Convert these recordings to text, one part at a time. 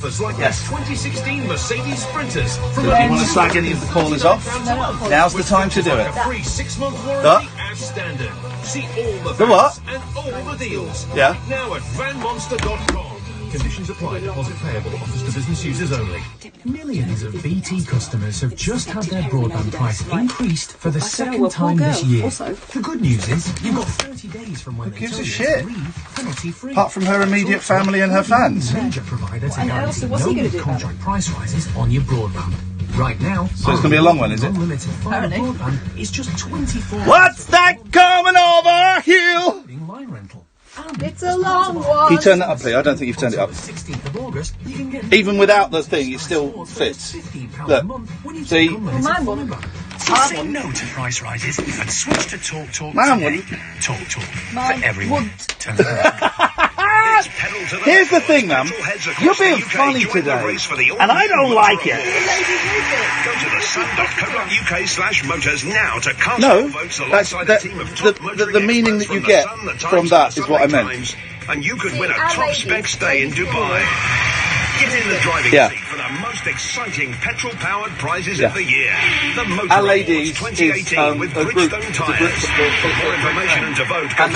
Like yes. 2016 Mercedes Sprinters. Do you want to slag any of the callers off? Now's the time to do it. A free 6-month warranty as standard. See all the what? And all the deals. Yeah. Right now at vanmonster.com. Conditions apply. Deposit payable. Offers to business users only. Millions of BT customers have just had their broadband price increased for the second time this year. The good news is you've got 30 days from when Who gives a you shit? penalty free. Apart from her immediate family and her fans. Major provider to guarantee no contract price rises on your broadband. Right now, so it's going to be a long one, is it? Unlimited fibre broadband is just 24. What's that coming over here? Line rental. It's a long one. Can you turn that up, please? I don't think you've turned it up. Even without the thing, it still fits. Look, see? Mine won't. Say no to price rises and switch to TalkRADIO. Mine wouldn't. TalkRADIO for everyone. Here's the thing, ma'am. You're being funny today, and I don't like it. Go to thesun.co.uk/motors now to cast No, your votes that's alongside a team of top the meaning that you get from that is what I meant. And you could win a top spec stay in Dubai. Get in the driving seat for the most exciting petrol-powered prizes of the year. The Motor Our Ladies Awards 2018 with Bridgestone tyres. For more information and to vote, go to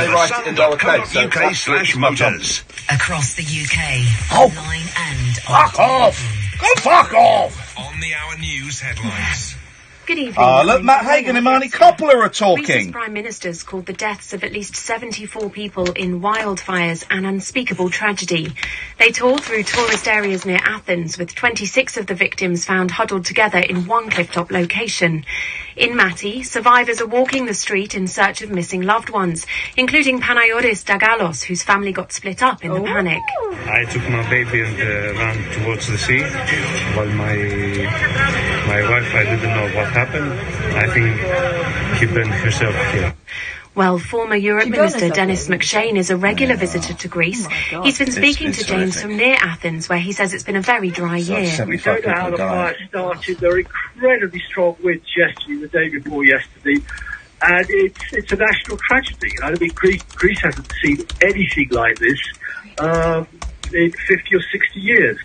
thesun.co.uk/motors. Across the UK, online and fuck off! Go fuck off! On the Hour News headlines. Good evening. Look, Matt Hagan and Marnie Coppola are talking. Greece's Prime Ministers called the deaths of at least 74 people in wildfires an unspeakable tragedy. They tore through tourist areas near Athens, with 26 of the victims found huddled together in one clifftop location. In Mati, survivors are walking the street in search of missing loved ones, including Panayotis Dagalos, whose family got split up in the panic. I took my baby and ran towards the sea, while my wife, I didn't know what happened. I think she burned herself here. Well, former Europe Minister Denis McShane is a regular visitor to Greece. He's been speaking to James from near Athens, where he says it's been a very dry year. We don't know how the fire started. There were incredibly strong winds yesterday, the day before yesterday, and it's a national tragedy. I mean, Greece hasn't seen anything like this in 50 or 60 years.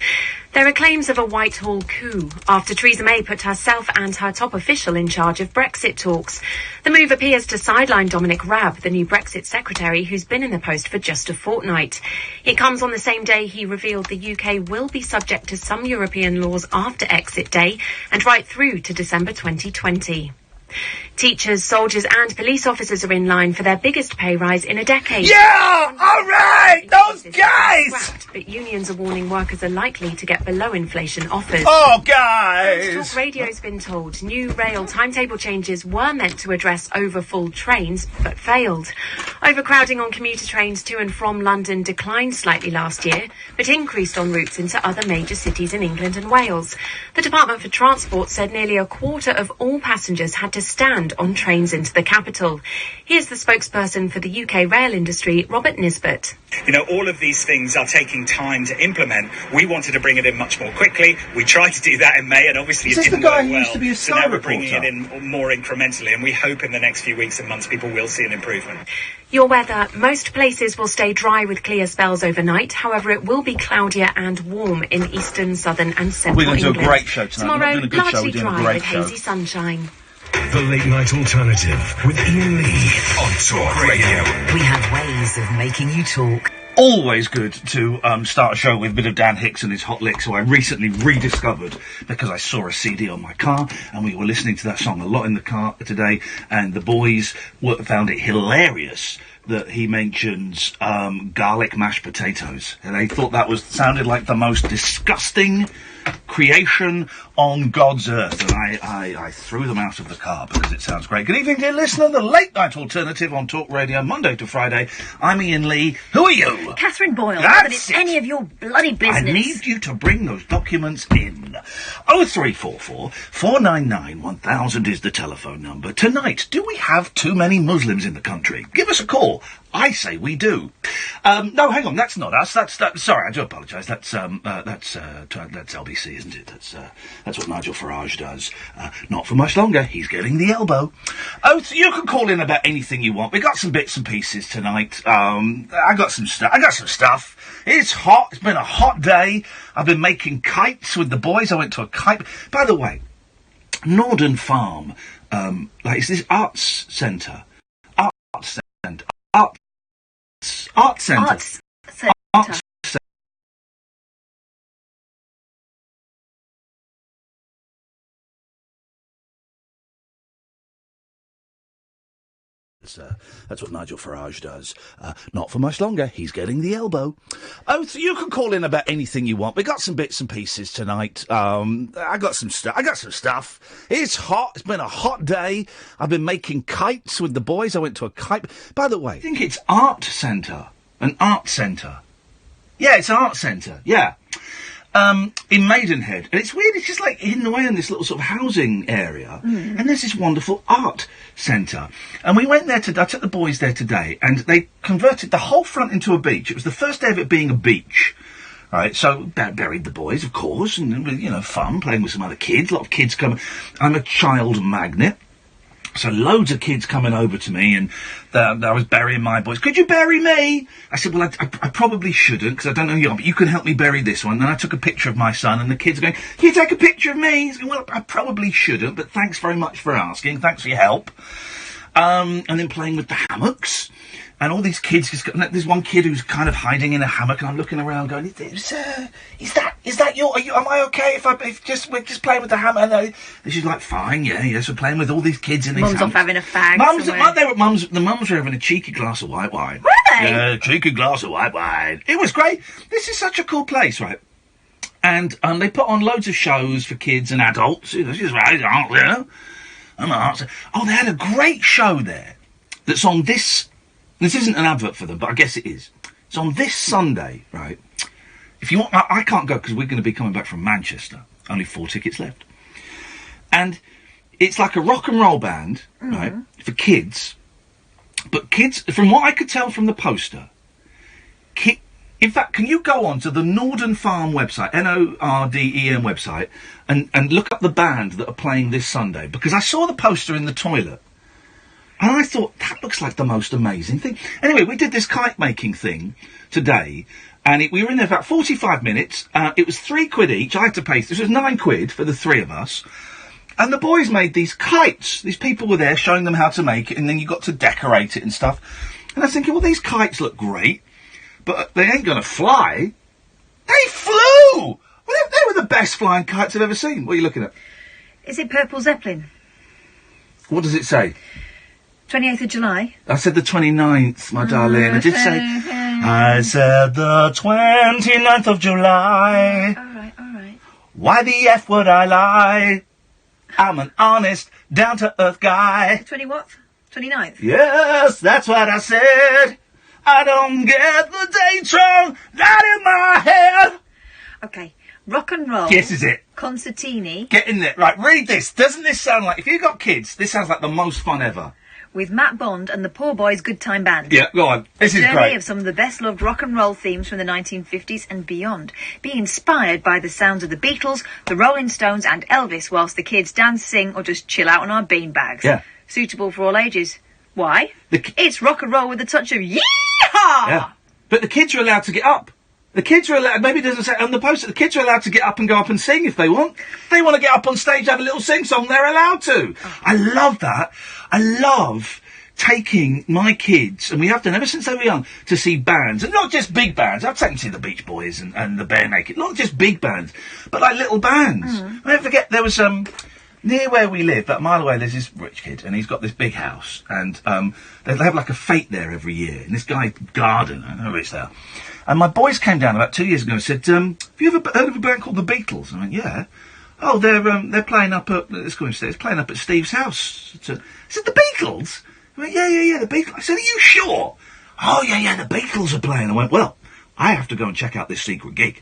There are claims of a Whitehall coup after Theresa May put herself and her top official in charge of Brexit talks. The move appears to sideline Dominic Raab, the new Brexit secretary, who's been in the post for just a fortnight. It comes on the same day he revealed the UK will be subject to some European laws after exit day and right through to December 2020. Teachers, soldiers and police officers are in line for their biggest pay rise in a decade. Yeah! All right! Those guys! But unions are warning workers are likely to get below inflation offers. Oh, guys! talkRADIO's been told new rail timetable changes were meant to address overfull trains, but failed. Overcrowding on commuter trains to and from London declined slightly last year, but increased on routes into other major cities in England and Wales. The Department for Transport said nearly a quarter of all passengers had to stand on trains into the capital. Here's the spokesperson for the UK rail industry, Robert Nisbet. You know, all of these things are taking time to implement. We wanted to bring it in much more quickly. We tried to do that in May, and obviously it didn't work well. Used to be a so now we're bringing it in more incrementally, and we hope in the next few weeks and months people will see an improvement. Your weather. Most places will stay dry with clear spells overnight. However, it will be cloudier and warm in eastern, southern and central England. We're going to do a great show tonight. Tomorrow, we're not doing a good largely show, we're doing dry a great with show. hazy sunshine. The Late Night Alternative with Iain Lee on talkRADIO. We have ways of making you talk. Always good to start a show with a bit of Dan Hicks and his Hot Licks, who I recently rediscovered because I saw a CD on my car, and we were listening to that song a lot in the car today, and the boys found it hilarious that he mentions garlic mashed potatoes, and they thought that sounded like the most disgusting creation on God's earth, and I threw them out of the car because it sounds great. Good evening, dear listener. The Late Night Alternative on talkRADIO, Monday to Friday. I'm Iain Lee. Who are you? Catherine Boyle. That's but it's any of your bloody business. I need you to bring those documents in. 0344 499 1000 is the telephone number. Tonight, do we have too many Muslims in the country? Give us a call. well, I say we do. No, hang on, that's not us. That's sorry, I do apologise. That's LBC, isn't it? That's what Nigel Farage does. Not for much longer. He's getting the elbow. Oh, so you can call in about anything you want. We got some bits and pieces tonight. I got some stuff. It's hot. It's been a hot day. I've been making kites with the boys. I went to a kite. By the way, Norden Farm, it's this arts centre. Arts centre. That's what Nigel Farage does. Not for much longer. He's getting the elbow. Oh, so you can call in about anything you want. We got some bits and pieces tonight. I got some stuff. It's hot. It's been a hot day. I've been making kites with the boys. I went to a kite. By the way, I think it's art centre. An art centre. Yeah, it's an art centre. Yeah. In Maidenhead. And it's weird, it's just like hidden away in this little sort of housing area. And there's this wonderful art centre. And we went there I took the boys there today, and they converted the whole front into a beach. It was the first day of it being a beach. Right, so buried the boys, of course, and, fun, playing with some other kids. A lot of kids come. I'm a child magnet. So loads of kids coming over to me, and I was burying my boys. Could you bury me? I said, well, I probably shouldn't, because I don't know you, but you can help me bury this one. Then I took a picture of my son, and the kids are going, can you take a picture of me? He's going, well, I probably shouldn't, but thanks very much for asking. Thanks for your help. And then playing with the hammocks. And all these kids, there's one kid who's kind of hiding in a hammock, and I'm looking around going, is that am I okay if we're just playing with the hammock? And she's like, fine, yes, we're playing with all these kids in these Mum's hammocks. off having a fag The mums were having a cheeky glass of white wine. Were they? Yeah, cheeky glass of white wine. It was great. This is such a cool place, right? And they put on loads of shows for kids and adults. She's right, Oh, they had a great show there that's on this... This isn't an advert for them, but I guess it is. It's on this Sunday, right? If you want... I can't go because we're going to be coming back from Manchester. Only 4 tickets left. And it's like a rock and roll band, right, for kids. But kids, from what I could tell from the poster... In fact, can you go on to the Norden Farm website, Norden website, and look up the band that are playing this Sunday? Because I saw the poster in the toilet. And I thought, that looks like the most amazing thing. Anyway, we did this kite-making thing today, and we were in there for about 45 minutes. It was £3 each. I had to pay... This was £9 for the 3 of us. And the boys made these kites. These people were there showing them how to make it, and then you got to decorate it and stuff. And I was thinking, well, these kites look great, but they ain't going to fly. They flew! Well, they were the best flying kites I've ever seen. What are you looking at? Is it Purple Zeppelin? What does it say? 28th of July. I said the 29th, my darling. I did say... I said the 29th of July. All right. Why the F would I lie? I'm an honest, down-to-earth guy. 20 what? 29th? Yes, that's what I said. I don't get the date wrong. That in my head. Okay. Rock and roll. Yes, is it? Concertini. Get in there. Right, read this. Doesn't this sound like... If you've got kids, this sounds like the most fun ever. With Matt Bond and the Poor Boys Good Time Band. Yeah, go on. This is great. A journey of some of the best-loved rock and roll themes from the 1950s and beyond. Be inspired by the sounds of the Beatles, the Rolling Stones and Elvis whilst the kids dance, sing or just chill out on our beanbags. Yeah. Suitable for all ages. Why? It's rock and roll with a touch of yeehaw! Yeah. But the kids are allowed to get up. The kids are allowed, maybe it doesn't say on the poster, the kids are allowed to get up and go up and sing if they want. If they want to get up on stage, have a little sing-song, they're allowed to. Oh. I love that. I love taking my kids, and we have done ever since they were young, to see bands. And not just big bands. I've taken to see the Beach Boys and the Bare Naked. Not just big bands, but like little bands. I don't forget, there was, near where we live, about a mile away, there's this rich kid, and he's got this big house, and they have like a fete there every year. And this guy, Garden, I don't know who it's there. And my boys came down about 2 years ago and said, have you ever heard of a band called the Beatles? And I went, yeah. Oh, they're playing up at, let's go instead, it's playing up at Steve's house. I said, the Beatles? I went, yeah, the Beatles. I said, are you sure? Oh, yeah, the Beatles are playing. I went, well, I have to go and check out this secret gig.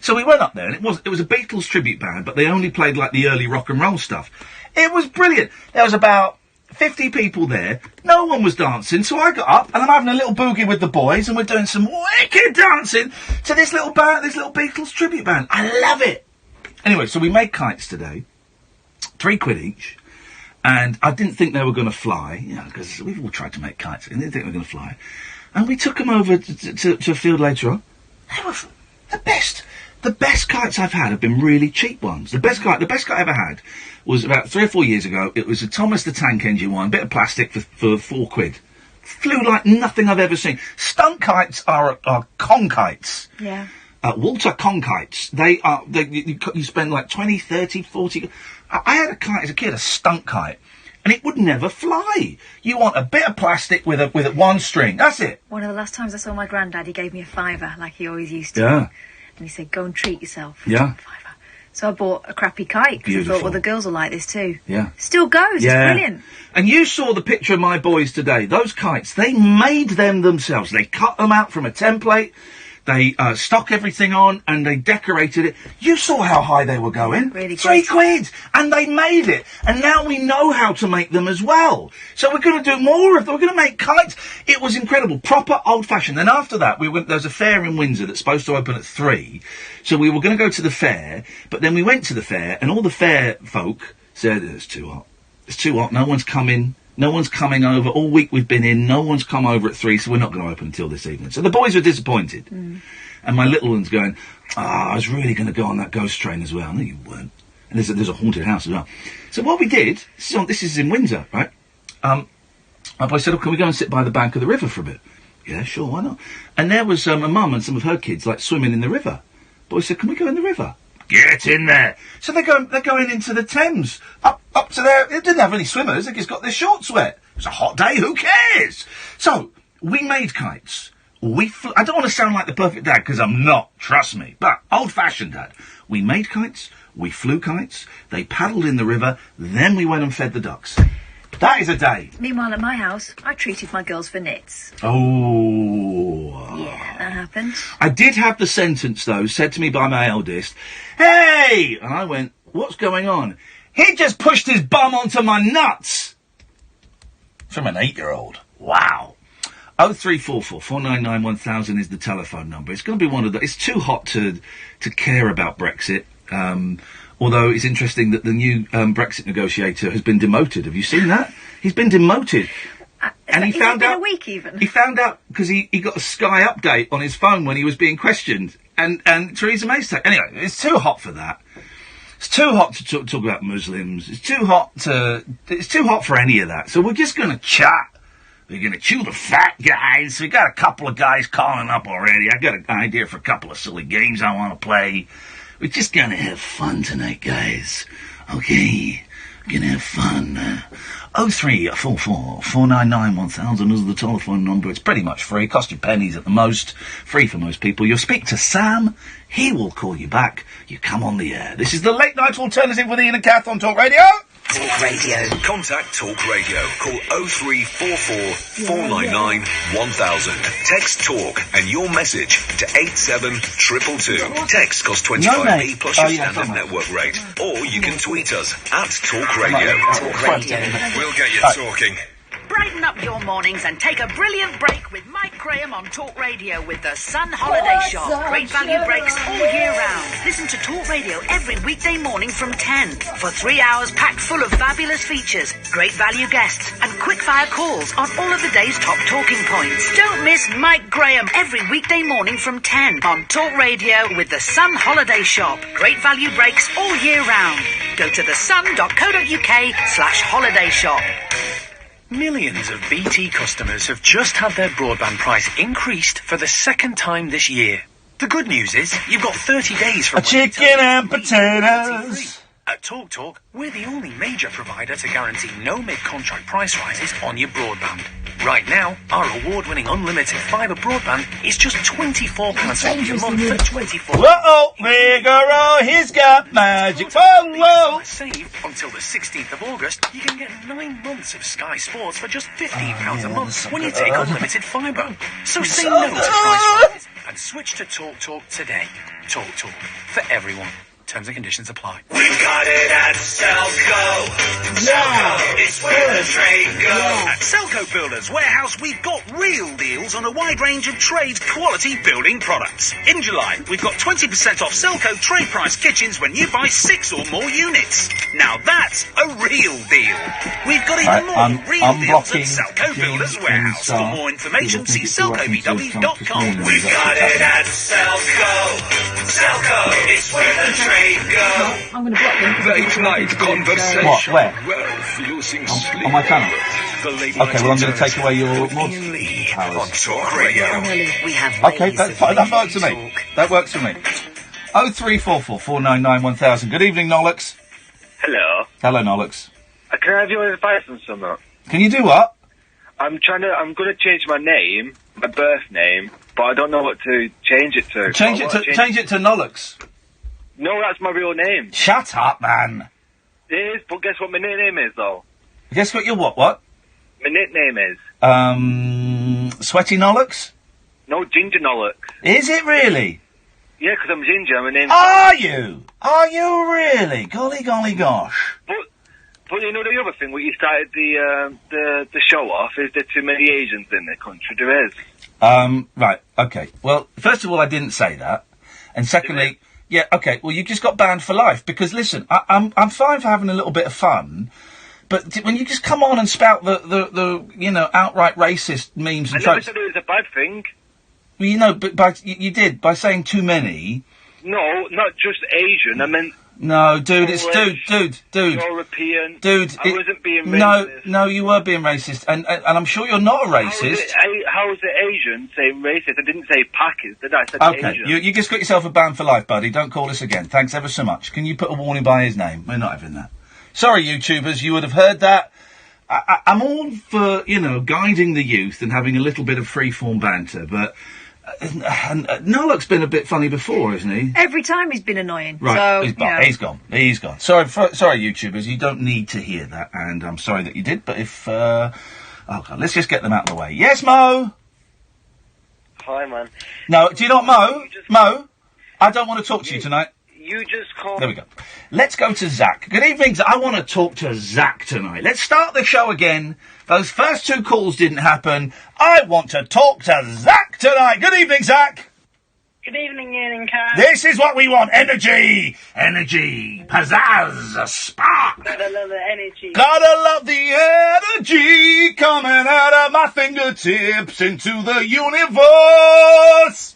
So we went up there, and it was a Beatles tribute band, but they only played like the early rock and roll stuff. It was brilliant. There was about 50 people there. No one was dancing, so I got up and I'm having a little boogie with the boys, and we're doing some wicked dancing to this little band, this little Beatles tribute band. I love it. Anyway, so we made kites today, £3 each, and I didn't think they were going to fly, because we've all tried to make kites, and didn't think they were going to fly. And we took them over to a field later on. They were the best. The best kites I've had have been really cheap ones. The best kite I ever had was about 3 or 4 years ago. It was a Thomas the Tank Engine one, bit of plastic for £4. Flew like nothing I've ever seen. Stunt kites are con kites. Yeah. Walter con kites. You spend like 20, 30, 40... I had a kite as a kid, a stunt kite, and it would never fly. You want a bit of plastic with one string. That's it. One of the last times I saw my granddad, he gave me a £5, like he always used to. Yeah. And he said, go and treat yourself. Yeah. £5. So I bought a crappy kite, because I Beautiful. thought, well, the girls will like this too. Yeah. Still goes. Yeah. It's brilliant. And you saw the picture of my boys today. Those kites, they made them themselves. They cut them out from a template. They stuck everything on, and they decorated it. You saw how high they were going. Really £3, and they made it. And now we know how to make them as well. So we're going to do more of them. We're going to make kites. It was incredible, proper old-fashioned. Then after that, there's a fair in Windsor that's supposed to open at 3. So we were going to go to the fair, but then we went to the fair, and all the fair folk said, it's too hot. It's too hot. No one's coming. No one's coming over. All week we've been in. No one's come over at 3, so we're not going to open until this evening. So the boys were disappointed. And my little one's going, I was really going to go on that ghost train as well. No, you weren't. And there's a haunted house as well. So what we did, this is in Windsor, right? My boy said, oh, can we go and sit by the bank of the river for a bit? Yeah, sure, why not? And there was a mum and some of her kids, like, swimming in the river. Boy said, can we go in the river? Get in there. So they're going into the Thames, up to there. They didn't have any swimmers. They just got their shorts wet. It was a hot day. Who cares? So we made kites. I don't want to sound like the perfect dad, because I'm not. Trust me. But old-fashioned dad. We made kites. We flew kites. They paddled in the river. Then we went and fed the ducks. That is a day. Meanwhile, at my house, I treated my girls for knits. Oh. Yeah, that happened. I did have the sentence, though, said to me by my eldest, hey! And I went, what's going on? He just pushed his bum onto my nuts! From an 8-year-old. Wow. 0344 499 1000 is the telephone number. It's going to be one of the... It's too hot to care about Brexit. Although it's interesting that the new Brexit negotiator has been demoted. Have you seen that? He's been demoted. And he found out... a week, even? He found out because he got a Sky update on his phone when he was being questioned. And Theresa May's... Anyway, it's too hot for that. It's too hot to talk about Muslims. It's too hot for any of that. So we're just going to chat. We're going to chew the fat, guys. We got a couple of guys calling up already. I got an idea for a couple of silly games I want to play. We're just going to have fun tonight, guys. Okay? We're going to have fun. 0344 499 1000 is the telephone number. It's pretty much free. Cost you pennies at the most. Free for most people. You'll speak to Sam. He will call you back. You come on the air. This is the late night alternative with Ian and Kath on Talk Radio. Talk Radio. Contact Talk Radio. Call 0344 499 1000. Text Talk and your message to 87222. Text costs 25p plus your standard network rate. Or you can tweet us at Talk Radio. Talk Radio. We'll get you talking. Brighten up your mornings and take a brilliant break with Mike Graham on Talk Radio with the Sun Holiday Shop. Great value breaks all year round. Listen to Talk Radio every weekday morning from 10 for 3 hours packed full of fabulous features, great value guests and quick-fire calls on all of the day's top talking points. Don't miss Mike Graham every weekday morning from 10 on Talk Radio with the Sun Holiday Shop. Great value breaks all year round. Go to thesun.co.uk/holiday shop. Millions of BT customers have just had their broadband price increased for the second time this year. The good news is you've got 30 days from chicken and potatoes. At TalkTalk, we're the only major provider to guarantee no mid-contract price rises on your broadband. Right now, our award-winning unlimited fibre broadband is just £24 a month for 24. Whoa, Figaro, he's got magic. Whoa. Save until the 16th of August. You can get 9 months of Sky Sports for just £15 a month when you take unlimited fibre. So say no to price rises and switch to TalkTalk today. TalkTalk for everyone. Terms and conditions apply. We've got it at Selco. Selco, it's where the trade goes. At Selco Builders Warehouse, we've got real deals on a wide range of trade quality building products. In July, we've got 20% off Selco trade price kitchens when you buy 6 or more units. Now that's a real deal. We've got even more real deals at Selco Builders Warehouse. For more information, see selcobw.com. We've got it at Selco. Selco, it's where the trade goes. I'm going to block them. Late night conversation. What? Where? Wealth losing sleep. On my channel? Okay, well, I'm going to take away your Iain Lee on Talk Radio. We have Okay, that's fine. That works for me. That works for me. 0344 499 1000. Good evening, Nolix. Hello. Hello, Nolix. Can I have your advice on something? Can you do what? I'm going to change my name, my birth name, but I don't know what to change it to. Change it to Nolix. No, that's my real name. Shut up, man. It is, but guess what my nickname is, though? Guess what your what? My nickname is? Sweaty Nolix? No, Ginger Nolix. Is it really? Yeah, because I'm Ginger, my name's... Are you? Are you really? Golly, golly, gosh. But you know the other thing, when you started the show off, is there too many Asians in the country? There is. Right, okay. Well, first of all, I didn't say that. And secondly, yeah, okay, well, you just got banned for life. Because, listen, I'm fine for having a little bit of fun, but when you just come on and spout the you know, outright racist memes and I never said it was a bad thing. Well, you know, but you did, by saying too many... No, not just Asian, I meant... No, dude, it's dude. European. Dude, I wasn't being racist. No, you were being racist, and I'm sure you're not a racist. How is it Asian saying racist? I didn't say Pakis, did I? I said Okay, Asian. you just got yourself a ban for life, buddy. Don't call us again. Thanks ever so much. Can you put a warning by his name? We're not having that. Sorry, YouTubers, you would have heard that. I'm all for, you know, guiding the youth and having a little bit of free-form banter, but... Nolix's been a bit funny before, isn't he? Every time he's been annoying. Right, So, he's gone. He's gone. Sorry, YouTubers, you don't need to hear that, and I'm sorry that you did, but if, oh God, let's just get them out of the way. Yes, Mo? Hi, man. No, do you know what, Mo? Mo? I don't want to talk to you tonight. You just called... There we go. Let's go to Zach. Good evening, Zach. I want to talk to Zach tonight. Let's start the show again. Those first 2 calls didn't happen. I want to talk to Zach tonight. Good evening, Zach. Good evening, Ian and Kat. This is what we want. Energy. Energy. Pizzazz. A spark. Gotta love the energy. Gotta love the energy coming out of my fingertips into the universe.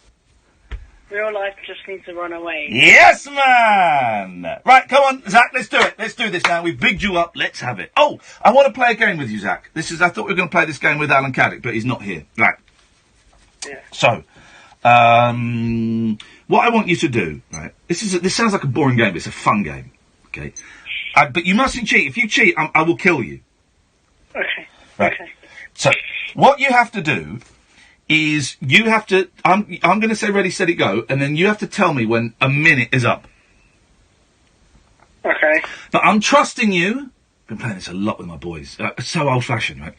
Real life just needs to run away. Yes, man! Right, come on, Zach, let's do it. Let's do this now. We've bigged you up. Let's have it. Oh, I want to play a game with you, Zach. I thought we were going to play this game with Alan Caddick, but he's not here. Right. Yeah. So, what I want you to do, right, this sounds like a boring game, but it's a fun game, okay? But you mustn't cheat. If you cheat, I will kill you. Okay. Right. Okay. So, what you have to do is you have to... I'm going to say ready, steady, go, and then you have to tell me when a minute is up. Okay. But I'm trusting you. I've been playing this a lot with my boys. It's so old-fashioned, right?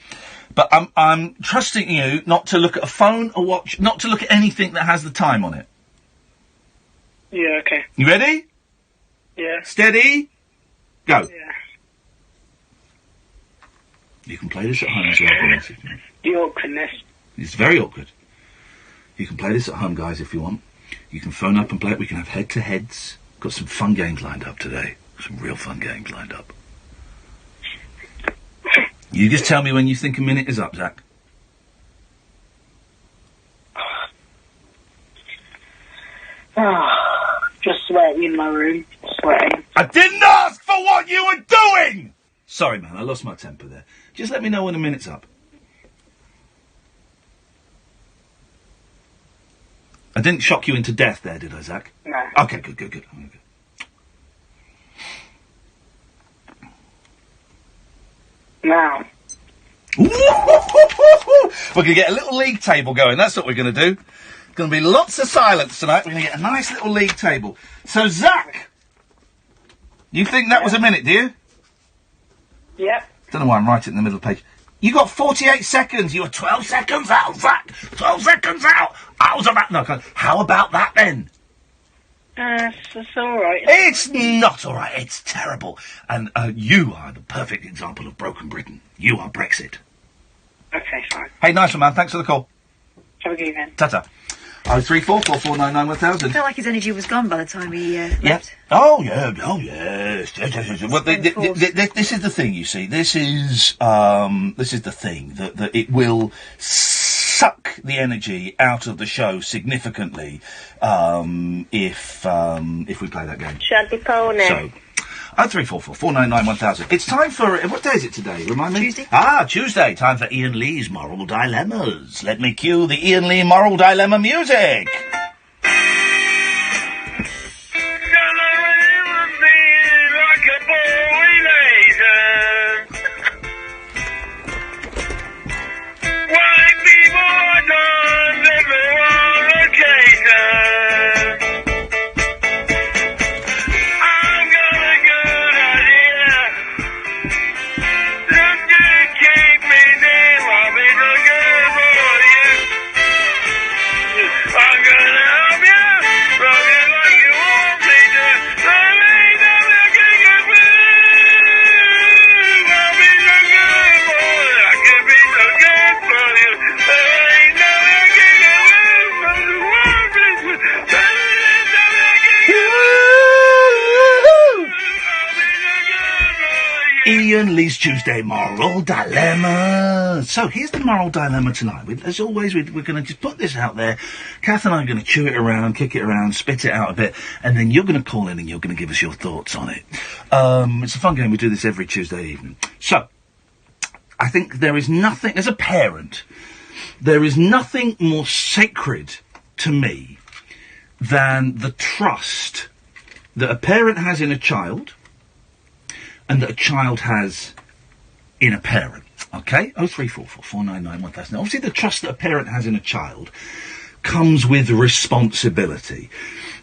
But I'm trusting you not to look at a phone, a watch, not to look at anything that has the time on it. Yeah, okay. You ready? Yeah. Steady? Go. Yeah. You can play this at home as well, boys. The awkwardness. It's very awkward. You can play this at home, guys, if you want. You can phone up and play it. We can have head-to-heads. Got some fun games lined up today. Some real fun games lined up. You just tell me when you think a minute is up, Zach. Just sweating in my room. Sweating. I didn't ask for what you were doing! Sorry, man, I lost my temper there. Just let me know when a minute's up. I didn't shock you into death there, did I, Zach? No. Okay, good. Okay. Now. We're going to get a little league table going. That's what we're going to do. Going to be lots of silence tonight. We're going to get a nice little league table. So, Zach, you think that was a minute, do you? Yep. Don't know why I'm right in the middle of the page. You got 48 seconds. You were 12 seconds out, Zach. 12 seconds out. I was about... No, how about that, then? It's alright. It's not all right. It's terrible. And you are the perfect example of broken Britain. You are Brexit. Okay, fine. Hey, nice one, man. Thanks for the call. Have a good evening. Ta-ta. 03444991000. I felt like his energy was gone by the time he left. Oh, yeah. Oh, yes. Yes. Well, this is the thing, you see. This is the thing, that it will suck the energy out of the show significantly if we play that game. Shaggy Pony. So, 03444991000. It's time for... What day is it today? Remind me? Tuesday. Tuesday. Time for Iain Lee's Moral Dilemmas. Let me cue the Iain Lee Moral Dilemma music. Iain Lee's Tuesday Moral Dilemma. So here's the moral dilemma tonight. As always, we're going to just put this out there. Kath and I are going to chew it around, kick it around, spit it out a bit, and then you're going to call in and you're going to give us your thoughts on it. It's a fun game. We do this every Tuesday evening. So, I think there is nothing, as a parent, there is nothing more sacred to me than the trust that a parent has in a child and that a child has in a parent. Okay? 03444991000. Obviously, the trust that a parent has in a child comes with responsibility.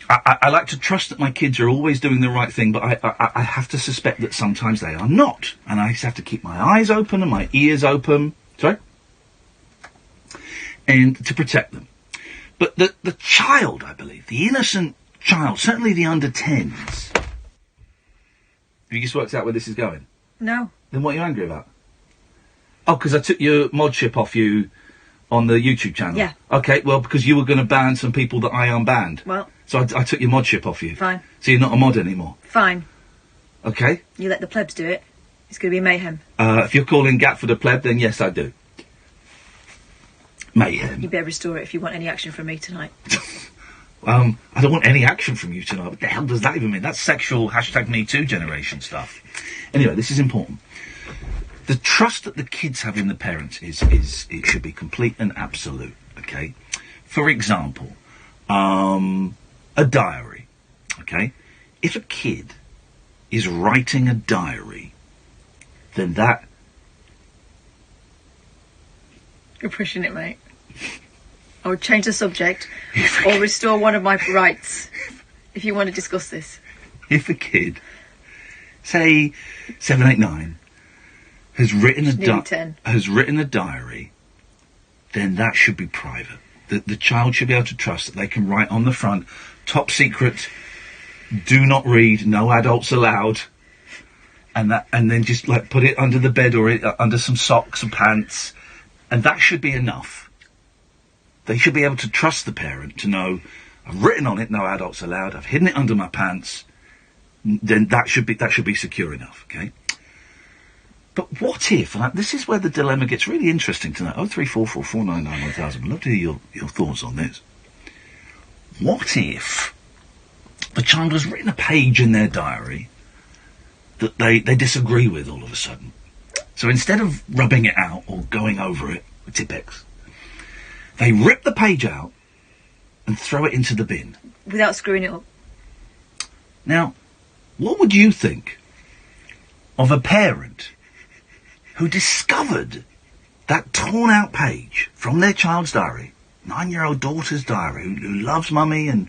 I like to trust that my kids are always doing the right thing, but I have to suspect that sometimes they are not. And I just have to keep my eyes open and my ears open. Sorry? And to protect them. But the child, I believe, the innocent child, certainly the under 10s. Have you just worked out where this is going? No. Then what are you angry about? Oh, because I took your mod chip off you on the YouTube channel? Yeah. Okay, well, because you were going to ban some people that I unbanned. Well. So I took your mod chip off you. Fine. So you're not a mod anymore. Fine. Okay. You let the plebs do it. It's going to be mayhem. If you're calling Gatford a pleb, then yes, I do. Mayhem. You better restore it if you want any action from me tonight. I don't want any action from you tonight. What the hell does that even mean? That's sexual #MeToo generation stuff. Anyway, this is important. The trust that the kids have in the parents it should be complete and absolute, okay? For example, a diary, okay? If a kid is writing a diary, then that... You're pushing it, mate. I would change the subject or restore one of my rights if you want to discuss this. If a kid, say 7, 8, 9, has written a diary, then that should be private. The child should be able to trust that they can write on the front, top secret, do not read, no adults allowed, and then just like put it under the bed or under some socks and pants, and that should be enough. They should be able to trust the parent to know, I've written on it, no adults allowed, I've hidden it under my pants, then that should be secure enough, okay? But what if, and this is where the dilemma gets really interesting tonight, 03444991000, I'd love to hear your thoughts on this. What if the child has written a page in their diary that they disagree with all of a sudden? So instead of rubbing it out or going over it with Tipp-Ex, they rip the page out and throw it into the bin. Without screwing it up. Now, what would you think of a parent who discovered that torn out page from their child's diary, 9-year-old daughter's diary, who loves mummy and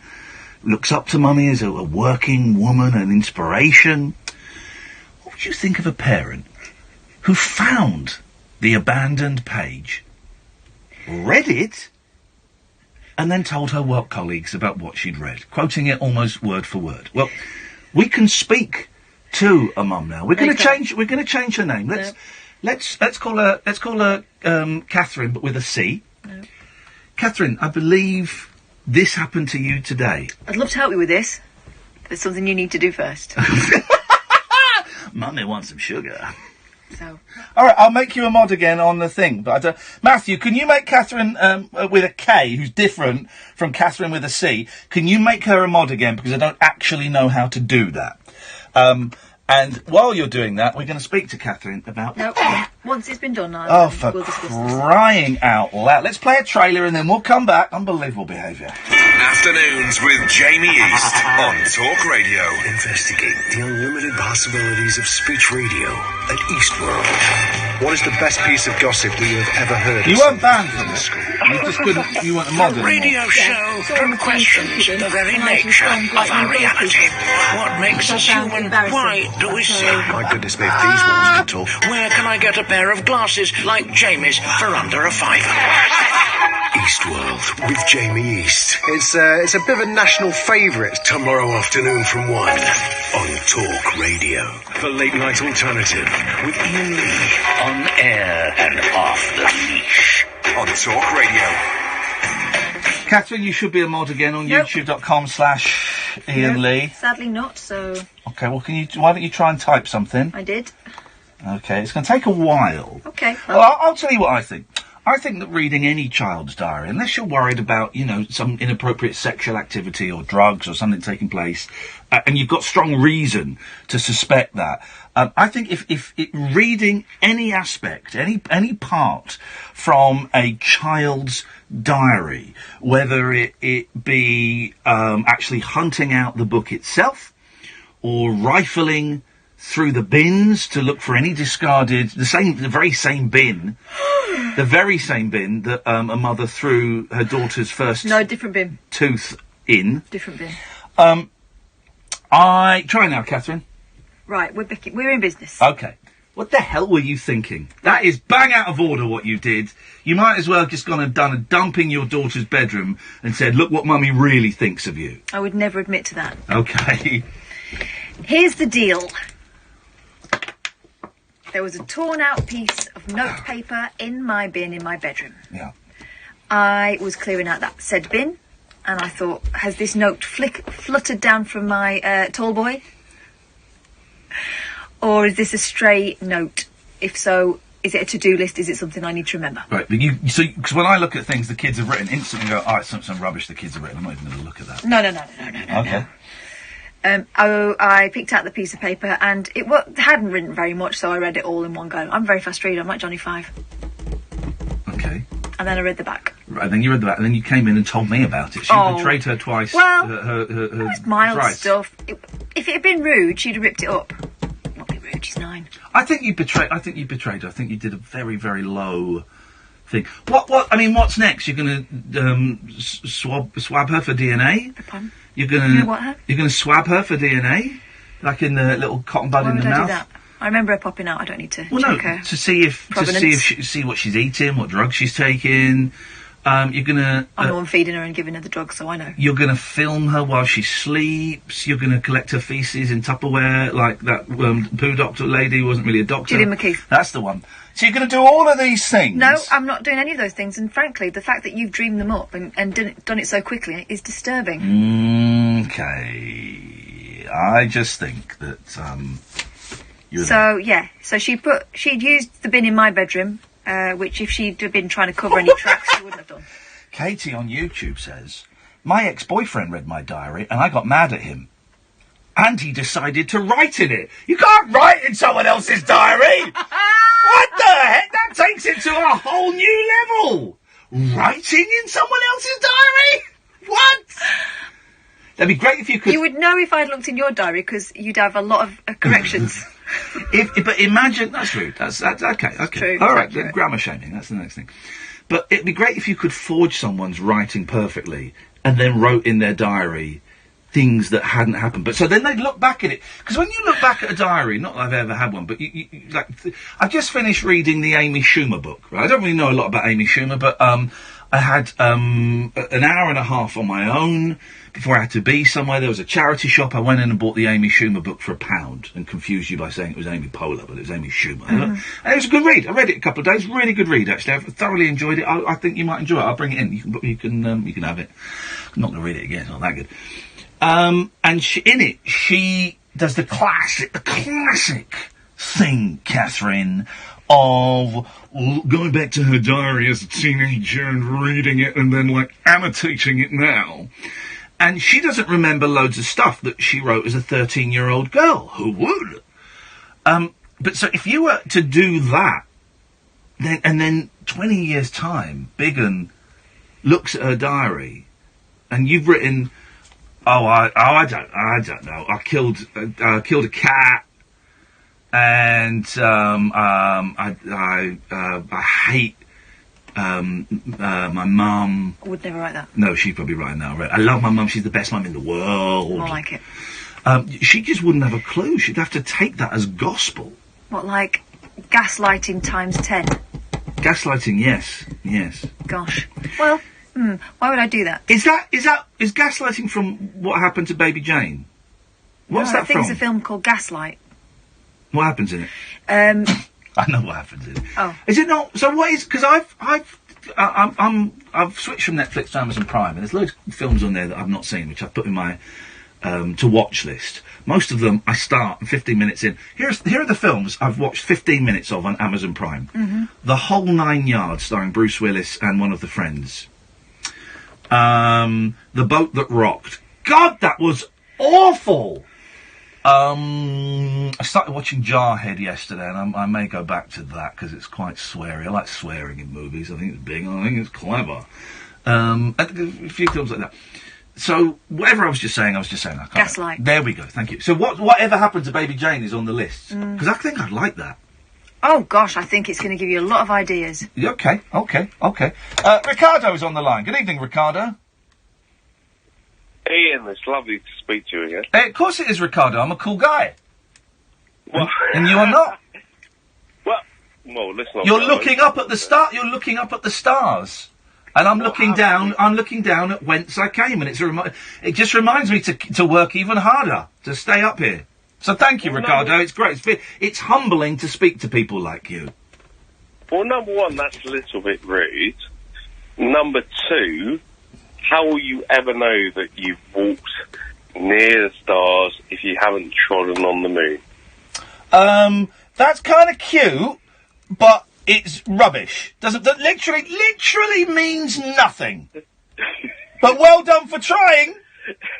looks up to mummy as a working woman, an inspiration? What would you think of a parent who found the abandoned page, read it, and then told her work colleagues about what she'd read, quoting it almost word for word. Well, we can speak to a mum now. We're going to change. We're going to change her name. Let's call her Catherine, but with a C. No. Catherine, I believe this happened to you today. I'd love to help you with this. There's something you need to do first. Mummy wants some sugar. So. All right, I'll make you a mod again on the thing. But I don't... Matthew, can you make Catherine with a K, who's different from Catherine with a C? Can you make her a mod again? Because I don't actually know how to do that. And while you're doing that, we're going to speak to Catherine about... No, once it's been done, we'll discuss crying out loud. Let's play a trailer and then we'll come back. Unbelievable behaviour. Afternoons with Jamie East on Talk Radio. Investigate the unlimited possibilities of speech radio at Eastworld. What is the best piece of gossip that you have ever heard? You weren't banned from the school. You just couldn't... You weren't a modern. A radio show that questions the very nature of our reality. What makes us human? Why do we see? My goodness me, if these walls could talk. Where can I get a pair of glasses like Jamie's for under a £5? Eastworld with Jamie East. It's a bit of a national favourite tomorrow afternoon from 1 on Talk Radio. The late night alternative with Iain Lee. On air and off the leash. On Talk Radio. Catherine, you should be a mod again on youtube.com/Iain Lee. Sadly not, so... Okay, well, why don't you try and type something? I did. Okay, it's going to take a while. Okay. Well, I'll tell you what I think. I think that reading any child's diary, unless you're worried about, some inappropriate sexual activity or drugs or something taking place, and you've got strong reason to suspect that, I think if reading any aspect, any part from a child's diary, whether it be actually hunting out the book itself, or rifling through the bins to look for any discarded, the very same bin that a mother threw her daughter's first different bin tooth in. Different bin. Try now, Catherine. Right, we're in business. Okay. What the hell were you thinking? That is bang out of order what you did. You might as well have just gone and done a dump in your daughter's bedroom and said, look what Mummy really thinks of you. I would never admit to that. Okay. Here's the deal. There was a torn-out piece of notepaper in my bin in my bedroom. Yeah. I was clearing out that said bin, and I thought, has this note fluttered down from my tall boy? Or is this a stray note? If so, is it a to-do list? Is it something I need to remember? Right, but because when I look at things the kids have written, instantly go, oh, it's some rubbish the kids have written. I'm not even going to look at that. No. Okay. I picked out the piece of paper and it hadn't written very much, so I read it all in one go. I'm a very fast reader. I'm like Johnny Five. Okay. And then I read the back. Right, then you read the back, and then you came in and told me about it. She betrayed her twice. Well, it was mild thrice. stuff. If it had been rude, she'd have ripped it up. Not be rude. She's 9. I think you betrayed her. I think you did a very, very low thing. What's next? You're going to swab her for DNA? Pardon? You're going what her? You're going to swab her for DNA, like in the little cotton bud in the mouth. Do that? I remember her popping out. I don't need to check her. To see what she's eating, what drugs she's taking. You're gonna. I'm the one feeding her and giving her the drugs, so I know. You're gonna film her while she sleeps. You're gonna collect her feces in Tupperware, like that poo doctor lady who wasn't really a doctor. Gillian McKeith. That's the one. So you're gonna do all of these things. No, I'm not doing any of those things. And frankly, the fact that you've dreamed them up and done it so quickly is disturbing. Okay, I just think that So she'd used the bin in my bedroom, which if she'd have been trying to cover any tracks, she wouldn't have done. Katie on YouTube says, my ex-boyfriend read my diary and I got mad at him. And he decided to write in it. You can't write in someone else's diary! What the heck? That takes it to a whole new level! Writing in someone else's diary? What? That'd be great if you could... You would know if I'd looked in your diary, because you'd have a lot of corrections. But imagine... That's rude. That's okay. True. All right, grammar shaming. That's the next thing. But it'd be great if you could forge someone's writing perfectly and then wrote in their diary things that hadn't happened. But so then they'd look back at it. Because when you look back at a diary, not that I've ever had one, but I've just finished reading the Amy Schumer book. Right? I don't really know a lot about Amy Schumer, but I had an hour and a half on my own before I had to be somewhere. There was a charity shop. I went in and bought the Amy Schumer book for £1 and confused you by saying it was Amy Poehler, but it was Amy Schumer. And it was a good read. I read it a couple of days. Really good read, actually. I thoroughly enjoyed it. I think you might enjoy it. I'll bring it in. You can have it. I'm not going to read it again. It's not that good. And she does the classic thing, Catherine, of going back to her diary as a teenager and reading it and then, like, annotating it now. And she doesn't remember loads of stuff that she wrote as a 13-year-old girl. Who would? But so if you were to do that, then 20 years' time, Biggin looks at her diary, and you've written, I don't know. I killed a cat, and I hate my mum. I would never write that. No, she'd probably write that. Right? I love my mum. She's the best mum in the world. More like it. She just wouldn't have a clue. She'd have to take that as gospel. What, like gaslighting times 10? Gaslighting, yes. Gosh. Well, why would I do that? Is gaslighting from What Happened to Baby Jane? What's that I think from? it's a film called Gaslight. What happens in it? I know what happens in it. Oh. Is it not? So what is? Because I've switched from Netflix to Amazon Prime, and there's loads of films on there that I've not seen, which I've put in my to watch list. Most of them I start 15 minutes in. Here are the films I've watched 15 minutes of on Amazon Prime. Mm-hmm. The Whole Nine Yards, starring Bruce Willis and one of the friends. The Boat That Rocked. God, that was awful. I started watching Jarhead yesterday, and I may go back to that because it's quite sweary. I like swearing in movies. I think it's big. I think it's clever. A few films like that. So whatever I was just saying. Gaslight. There we go. Thank you. So whatever happened to Baby Jane is on the list because I think I'd like that. Oh gosh, I think it's going to give you a lot of ideas. Okay. Ricardo's on the line. Good evening, Ricardo. Ian, it's lovely to speak to you again. Of course it is, Ricardo. I'm a cool guy. Well, and you are not. Well, let's not. You're looking up at the star. You're looking up at the stars, and I'm looking down. I'm looking down at whence I came, and it just reminds me to work even harder to stay up here. So thank you, Ricardo. It's great. It's humbling to speak to people like you. Well, number one, that's a little bit rude. Number two, how will you ever know that you've walked near the stars if you haven't trodden on the moon? That's kind of cute, but it's rubbish. That literally means nothing. But well done for trying.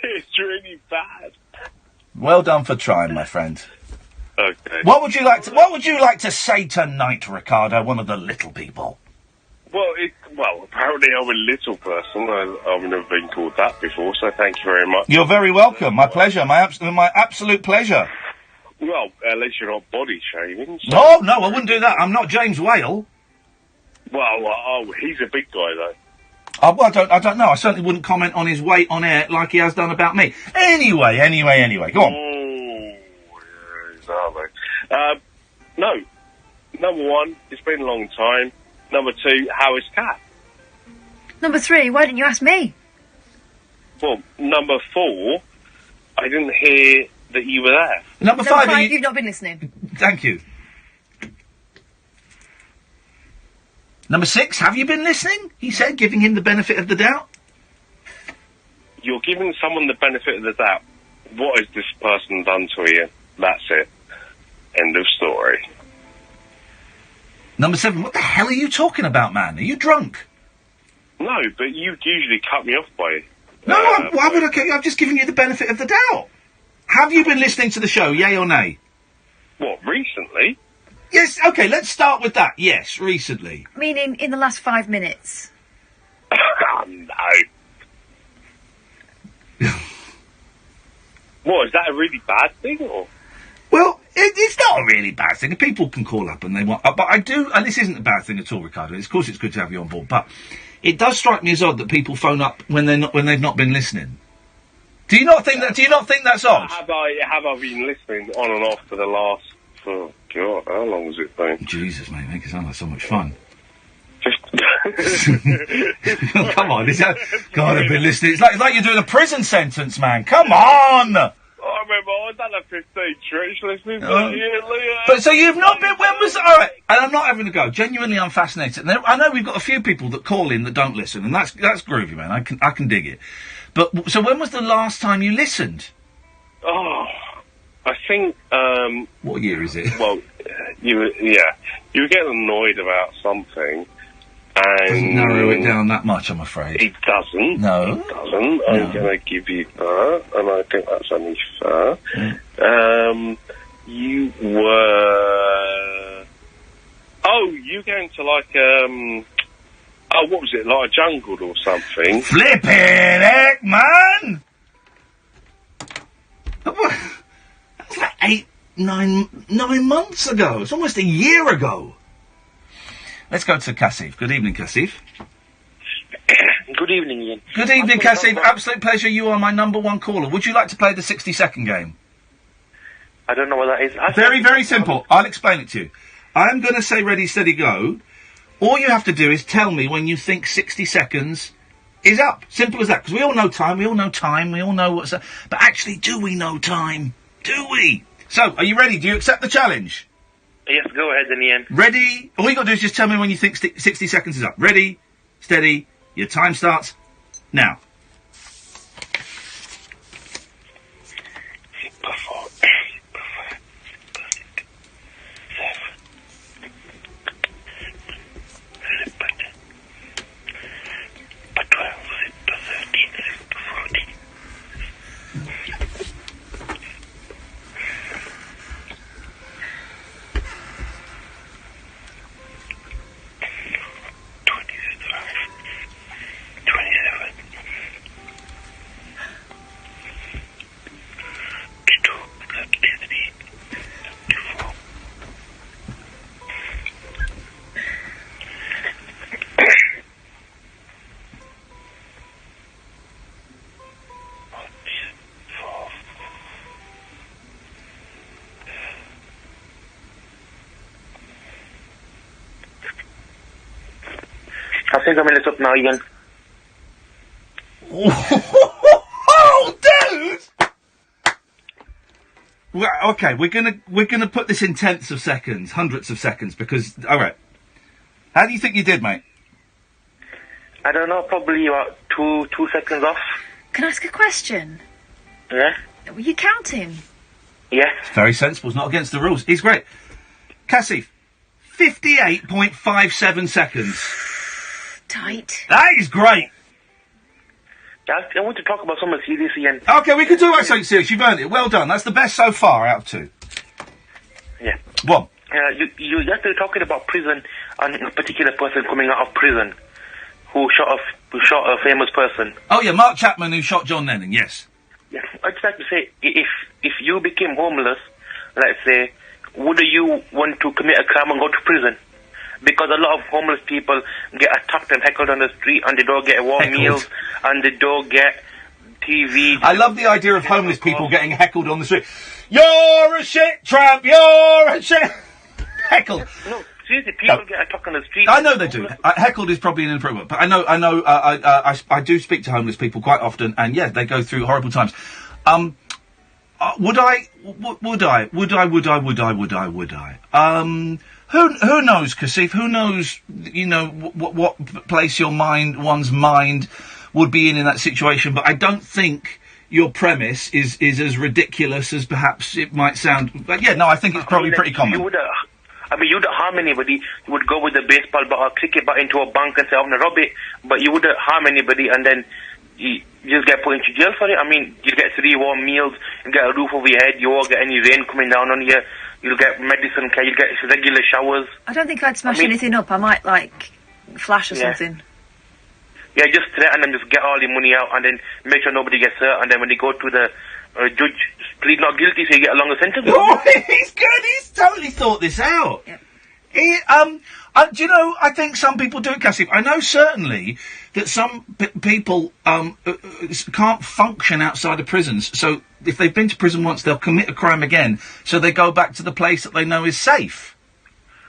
It's really bad. Well done for trying, my friend. Okay. What would you like to say tonight, Ricardo, one of the little people? Well, apparently I'm a little person. I've never been called that before, so thank you very much. You're very welcome. My pleasure. My absolute pleasure. Well, at least you're not body shaming. So. No, I wouldn't do that. I'm not James Whale. Well, he's a big guy, though. Well, I don't know. I certainly wouldn't comment on his weight on air like he has done about me. Anyway. Go on. Oh, exactly. No. Number one, it's been a long time. Number two, how is Kat? Number 3, why didn't you ask me? Well, number 4, I didn't hear that you were there. Number 5, you've not been listening. Thank you. Number 6, have you been listening? He said, giving him the benefit of the doubt. You're giving someone the benefit of the doubt. What has this person done to you? That's it. End of story. Number 7, what the hell are you talking about, man? Are you drunk? No, but you usually cut me off by... No, why would I? I've just given you the benefit of the doubt. Have you been listening to the show, yay or nay? What, recently? Yes, okay, let's start with that. Yes, recently. Meaning in the last 5 minutes. No. What, is that a really bad thing, or...? Well, it's not a really bad thing. People can call up and they want... but I do... And this isn't a bad thing at all, Ricardo. Of course it's good to have you on board, but it does strike me as odd that people phone up when they've not been listening. Do you not think that's odd? Have I been listening on and off for the last... Oh, God, how long has it been? Jesus, mate, make it sound like so much fun. Come on, God, I've been listening. It's like you're doing a prison sentence, man. Come on! I remember I done a 15 trips listening to Iain Lee. But so you've not been, when was, alright, and I'm not having a go, genuinely I'm fascinated. And I know we've got a few people that call in that don't listen, and that's groovy, man, I can dig it. But, so when was the last time you listened? Oh, I think, what year is it? Well, you were getting annoyed about something, and... Doesn't narrow it down that much, I'm afraid. It doesn't. No. It doesn't. I'm going to give you that, and I think that's only fair. You were... Oh, you going to like, what was it, like a jungle or something? Flippin' heck, man! That was like 9 months ago. It's almost a year ago. Let's go to Cassif. Good evening, Cassif. Good evening, Ian. Good evening, Cassif. Absolute pleasure. You are my number one caller. Would you like to play the 60-second game? I don't know what that is. Very, very simple. I'll explain it to you. I'm going to say ready, steady, go. All you have to do is tell me when you think 60 seconds is up. Simple as that. Because we all know time. We all know what's up. But actually, do we know time? Do we? So, are you ready? Do you accept the challenge? Yes, go ahead then, Ian. Ready? All you got to do is just tell me when you think 60 seconds is up. Ready, steady, your time starts now. I think I'm in this up now, Ian. Oh, dude! Well, okay, we're gonna put this in tenths of seconds, hundredths of seconds, because, alright. How do you think you did, mate? I don't know, probably about two seconds off. Can I ask a question? Yeah? Were you counting? Yeah. It's very sensible, it's not against the rules. He's great. Cassif, 58.57 seconds. Tight. That is great. I want to talk about something serious, Ian. Okay, we can talk about something serious. You've earned it. Well done. That's the best so far out of two. Yeah. One. You just were talking about prison and a particular person coming out of prison who shot a famous person. Oh yeah, Mark Chapman who shot John Lennon. Yes. Yeah. I'd just like to say, if you became homeless, let's say, would you want to commit a crime and go to prison? Because a lot of homeless people get attacked and heckled on the street, and they don't get warm meals, and they don't get TV. I love the idea of homeless people getting heckled on the street. You're a shit tramp. You're a shit. Heckled. No, seriously, people get attacked on the street. I know they do. Heckled is probably an inappropriate, but I know. I do speak to homeless people quite often, and yeah, they go through horrible times. Would I? Who knows, Cassif? Who knows, you know, what place one's mind would be in that situation, but I don't think your premise is as ridiculous as perhaps it might sound. But yeah, no, I think it's probably pretty common. You wouldn't harm anybody. You would go with a baseball bat or cricket bat into a bank and say, I'm going to rob it, but you wouldn't harm anybody, and then you just get put into jail for it. I mean, you get 3 warm meals, you get a roof over your head, you won't get any rain coming down on you. You'll get medicine care, you'll get regular showers. I don't think I'd smash anything up. I might, flash or something. Yeah, just threaten them, just get all your money out, and then make sure nobody gets hurt, and then when you go to the judge, plead not guilty, so you get a longer sentence. Oh, he's good, he's totally thought this out. Yeah. Do you know, I think some people do it, Cassif. I know certainly that some people can't function outside of prisons, so if they've been to prison once, they'll commit a crime again, so they go back to the place that they know is safe.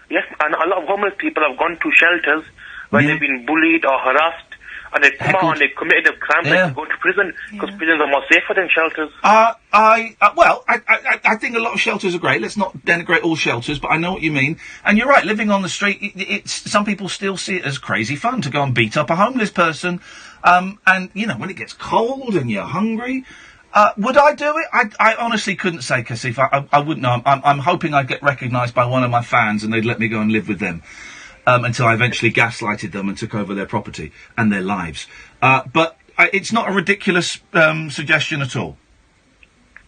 Yes, and a lot of homeless people have gone to shelters when they've been bullied or harassed, and they come out and they committed a crime, they can go to prison, because prisons are more safer than shelters. I think a lot of shelters are great. Let's not denigrate all shelters, but I know what you mean. And you're right, living on the street, it's some people still see it as crazy fun to go and beat up a homeless person. And, you know, when it gets cold and you're hungry, would I do it? I honestly couldn't say, Kasif. I wouldn't know. I'm hoping I'd get recognised by one of my fans and they'd let me go and live with them. Until I eventually gaslighted them and took over their property and their lives. But it's not a ridiculous suggestion at all.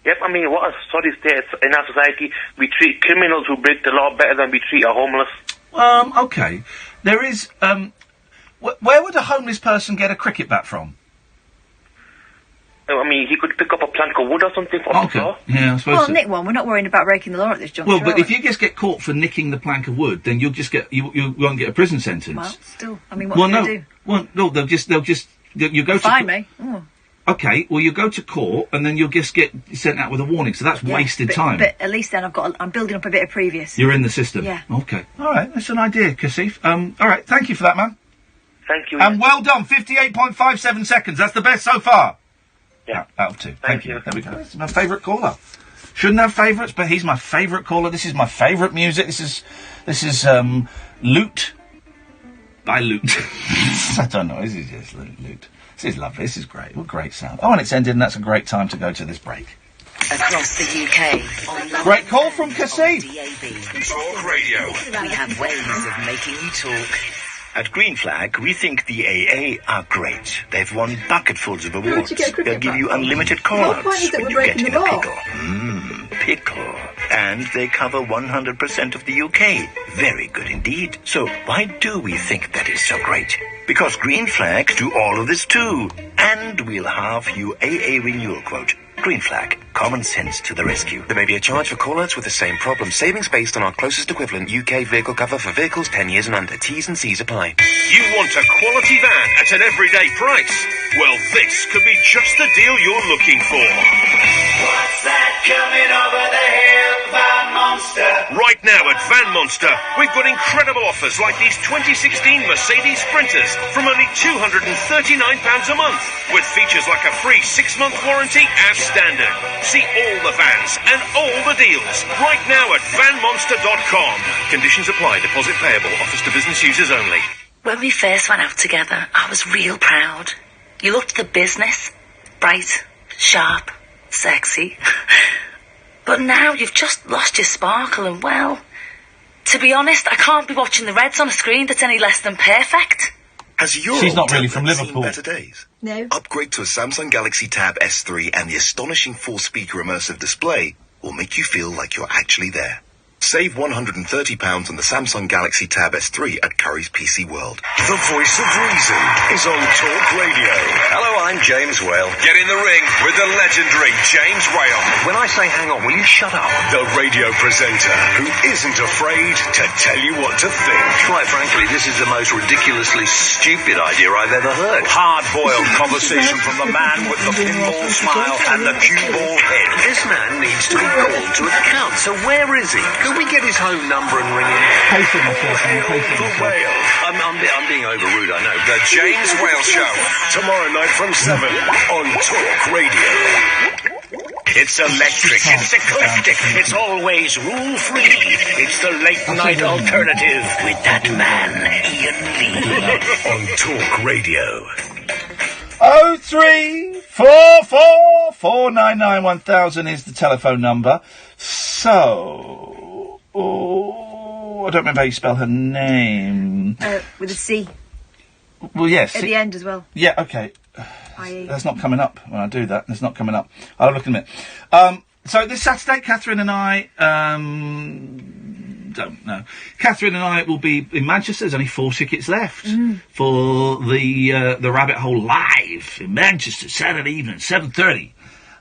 Yep, I mean, what a sorry state in our society. We treat criminals who break the law better than we treat our homeless. Okay. There is... where would a homeless person get a cricket bat from? I mean, he could pick up a plank of wood or something from the floor. Yeah, I suppose Well, so. nick one. We're not worrying about breaking the law at this juncture. Well, but are if we? you just get caught for nicking the plank of wood, then you'll just get you won't get a prison sentence. Well, still, I mean, what are you do? Well, no, they'll just you go Fine to me. Oh. Okay, well, you go to court and then you'll just get sent out with a warning. So that's wasted time. But at least then I'm building up a bit of previous. You're in the system. Yeah. Okay. All right. That's an idea, Kasif. All right. Thank you for that, man. Thank you. And well done. 58.57 seconds. That's the best so far. Yeah. Out of 2. Thank you. There we go. This is my favourite caller. Shouldn't have favourites, but he's my favourite caller. This is my favourite music. This is Loot by Loot. I don't know. This is just Loot. This is lovely. This is great. What great sound. Oh, and it's ended, and that's a great time to go to this break. Across the UK. Great call from Kasif. Talk Radio. We have ways of making you talk. At Green Flag, we think the AA are great. They've won bucketfuls of awards. They'll give you unlimited call-outs when you get in a pickle. Pickle. And they cover 100% of the UK. Very good indeed. So why do we think that is so great? Because Green Flag do all of this too. And we'll have you AA renewal quote. Green Flag. Common sense to the rescue. There may be a charge for call-outs with the same problem. Savings based on our closest equivalent UK vehicle cover for vehicles 10 years and under. T's and C's apply. You want a quality van at an everyday price? Well, this could be just the deal you're looking for. What's that coming over the hill, Van Monster? Right now at Van Monster, we've got incredible offers like these 2016 Mercedes Sprinters from only £239 a month, with features like a free 6-month warranty as standard. See all the vans and all the deals right now at vanmonster.com. Conditions apply. Deposit payable. Offers to business users only. When we first went out together, I was real proud. You looked the business. Bright, sharp, sexy. But now you've just lost your sparkle and, well, to be honest, I can't be watching the Reds on a screen that's any less than perfect. Has your She's not really from tablet Liverpool. seen better days? No. Upgrade to a Samsung Galaxy Tab S3 and the astonishing 4-speaker immersive display will make you feel like you're actually there. Save £130 on the Samsung Galaxy Tab S3 at Curry's PC World. The voice of reason is on Talk Radio. Hello, I'm James Whale. Get in the ring with the legendary James Whale. When I say hang on, will you shut up? The radio presenter who isn't afraid to tell you what to think. Quite frankly, this is the most ridiculously stupid idea I've ever heard. Hard-boiled conversation from the man with the pinball smile and the cue ball head. This man needs to be called to account. So where is he? Could we get his home number and ring him? Pacing myself. I'm being over rude, I know. The James Whale Show. Tomorrow night from 7 on Talk Radio. It's electric, it's eclectic, it's always rule-free. It's the late-night alternative with that man, Iain Lee, on Talk Radio. 03444991000 is the telephone number. So, I don't remember how you spell her name. With a C. Well, yes. At the end as well. Yeah, okay. I.e. That's not coming up when I do that. That's not coming up. I'll have a look in a minute. So this Saturday, Catherine and I, don't know. Catherine and I will be in Manchester. There's only 4 tickets left for the Rabbit Hole Live in Manchester, Saturday evening, 7:30.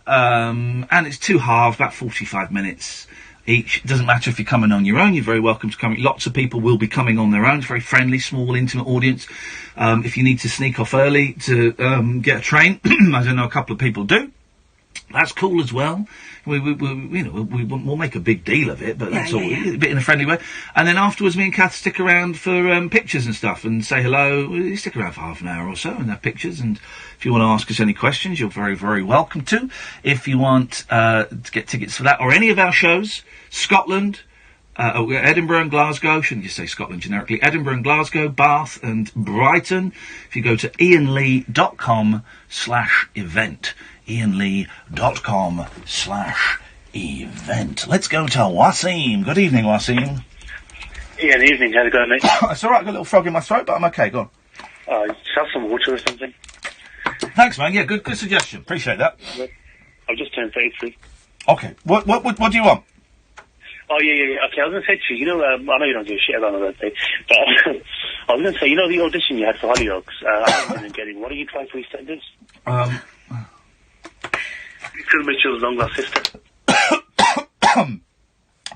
And it's 2 halves, about 45 minutes each. It doesn't matter if you're coming on your own, you're very welcome to come. Lots of people will be coming on their own. It's a very friendly, small, intimate audience. If you need to sneak off early to get a train, as I know a couple of people do, That's cool as well. We'll make a big deal of it, but that's all, a bit in a friendly way. And then afterwards, me and Kath stick around for pictures and stuff and say hello. We stick around for half an hour or so and have pictures. And if you want to ask us any questions, you're very, very welcome to. If you want to get tickets for that or any of our shows, Scotland, Edinburgh and Glasgow, shouldn't you say Scotland generically, Edinburgh and Glasgow, Bath and Brighton. If you go to iainlee.com/event, iainlee.com/event. Let's go to Wasim. Good evening, Wasim. Ian, evening. How's it going, mate? It's all right. I've got a little frog in my throat, but I'm okay. Go on. Just have some water or something. Thanks, man. Yeah, good suggestion. Appreciate that. I've just turned 33. Okay. What do you want? Oh, yeah. Okay, I was going to say to you, I know you don't give a shit about my birthday, but I was going to say, the audition you had for Hollyoaks, I didn't get in. What are you trying for EastEnders? Phil Mitchell's long-lost sister.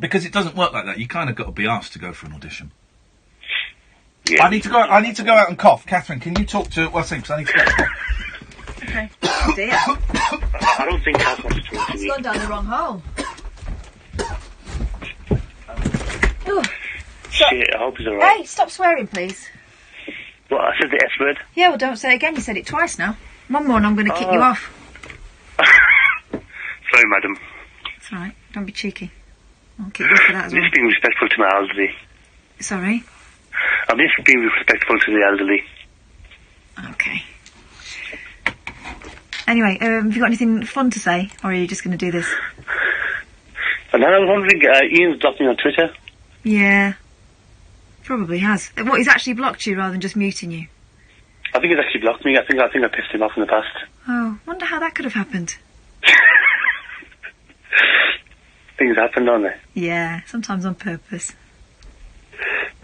Because it doesn't work like that. You kind of got to be asked to go for an audition. Yeah. I need to go out and cough. Catherine, can you talk to Wasim? Because I need to go out and cough. Okay. Oh dear. I don't think Kath wants to talk to It's me. gone down the wrong hole. Ooh. Shit, I hope he's alright. Hey, stop swearing, please. What, I said the S word? Yeah, well, don't say it again. You said it twice now. One more and I'm going to kick you off. Sorry, madam. It's all right. Don't be cheeky. I'll kick you off for that as I'm well. just being respectful to my elderly. Sorry? I'm just being respectful to the elderly. Okay. Anyway, have you got anything fun to say? Or are you just going to do this? And then I was wondering, Ian's blocked me on Twitter. Yeah. Probably has. What, he's actually blocked you rather than just muting you? I think he's actually blocked me. I think I pissed him off in the past. Oh, wonder how that could have happened. Things happen, don't they? Yeah, sometimes on purpose.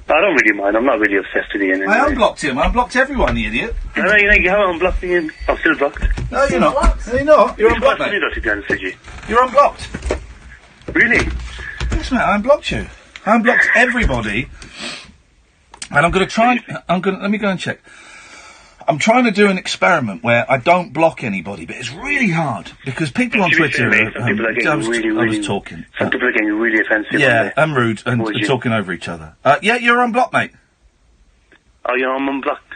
I don't really mind. I'm not really obsessed with Ian. I unblocked him. I unblocked everyone, you idiot. No, you haven't unblocked me. I'm still blocked. No, you're not. No, you're not. You're unblocked, mate. To be honest with you. You're unblocked. Really? Yes, mate. I unblocked you. I unblocked everybody. And I'm going to try and... let me go and check. I'm trying to do an experiment where I don't block anybody, but it's really hard because people on Twitter... Some people are getting I was talking. Some people are getting really offensive. Yeah, and rude and talking over each other. Yeah, you're unblocked, mate. Oh, yeah, I'm unblocked.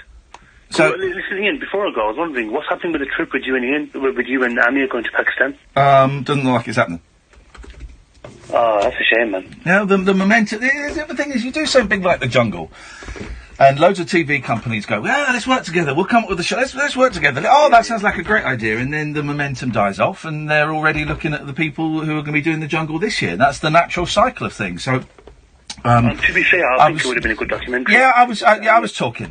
So, well, listen, Ian, before I go, I was wondering, what's happening with the trip with you and Ian, with you and Amir going to Pakistan? doesn't look like it's happening. Oh, that's a shame, man. Yeah, the momentum... The thing is, you do something big like The Jungle, and loads of TV companies go, yeah, let's work together, we'll come up with a show, let's work together. Oh, that sounds like a great idea, and then the momentum dies off, and they're already looking at the people who are going to be doing The Jungle this year. That's the natural cycle of things, so... to be fair, I think it would have been a good documentary. Yeah, I was talking.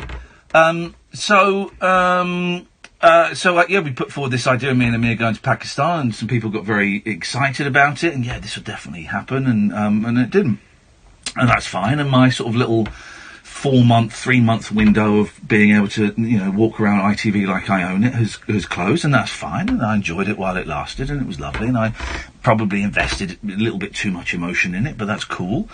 We put forward this idea of me and Amir going to Pakistan, and some people got very excited about it, and yeah, this would definitely happen, and it didn't. And that's fine, and my sort of little 3-month window of being able to, walk around ITV like I own it has closed, and that's fine, and I enjoyed it while it lasted, and it was lovely, and I probably invested a little bit too much emotion in it, but that's cool.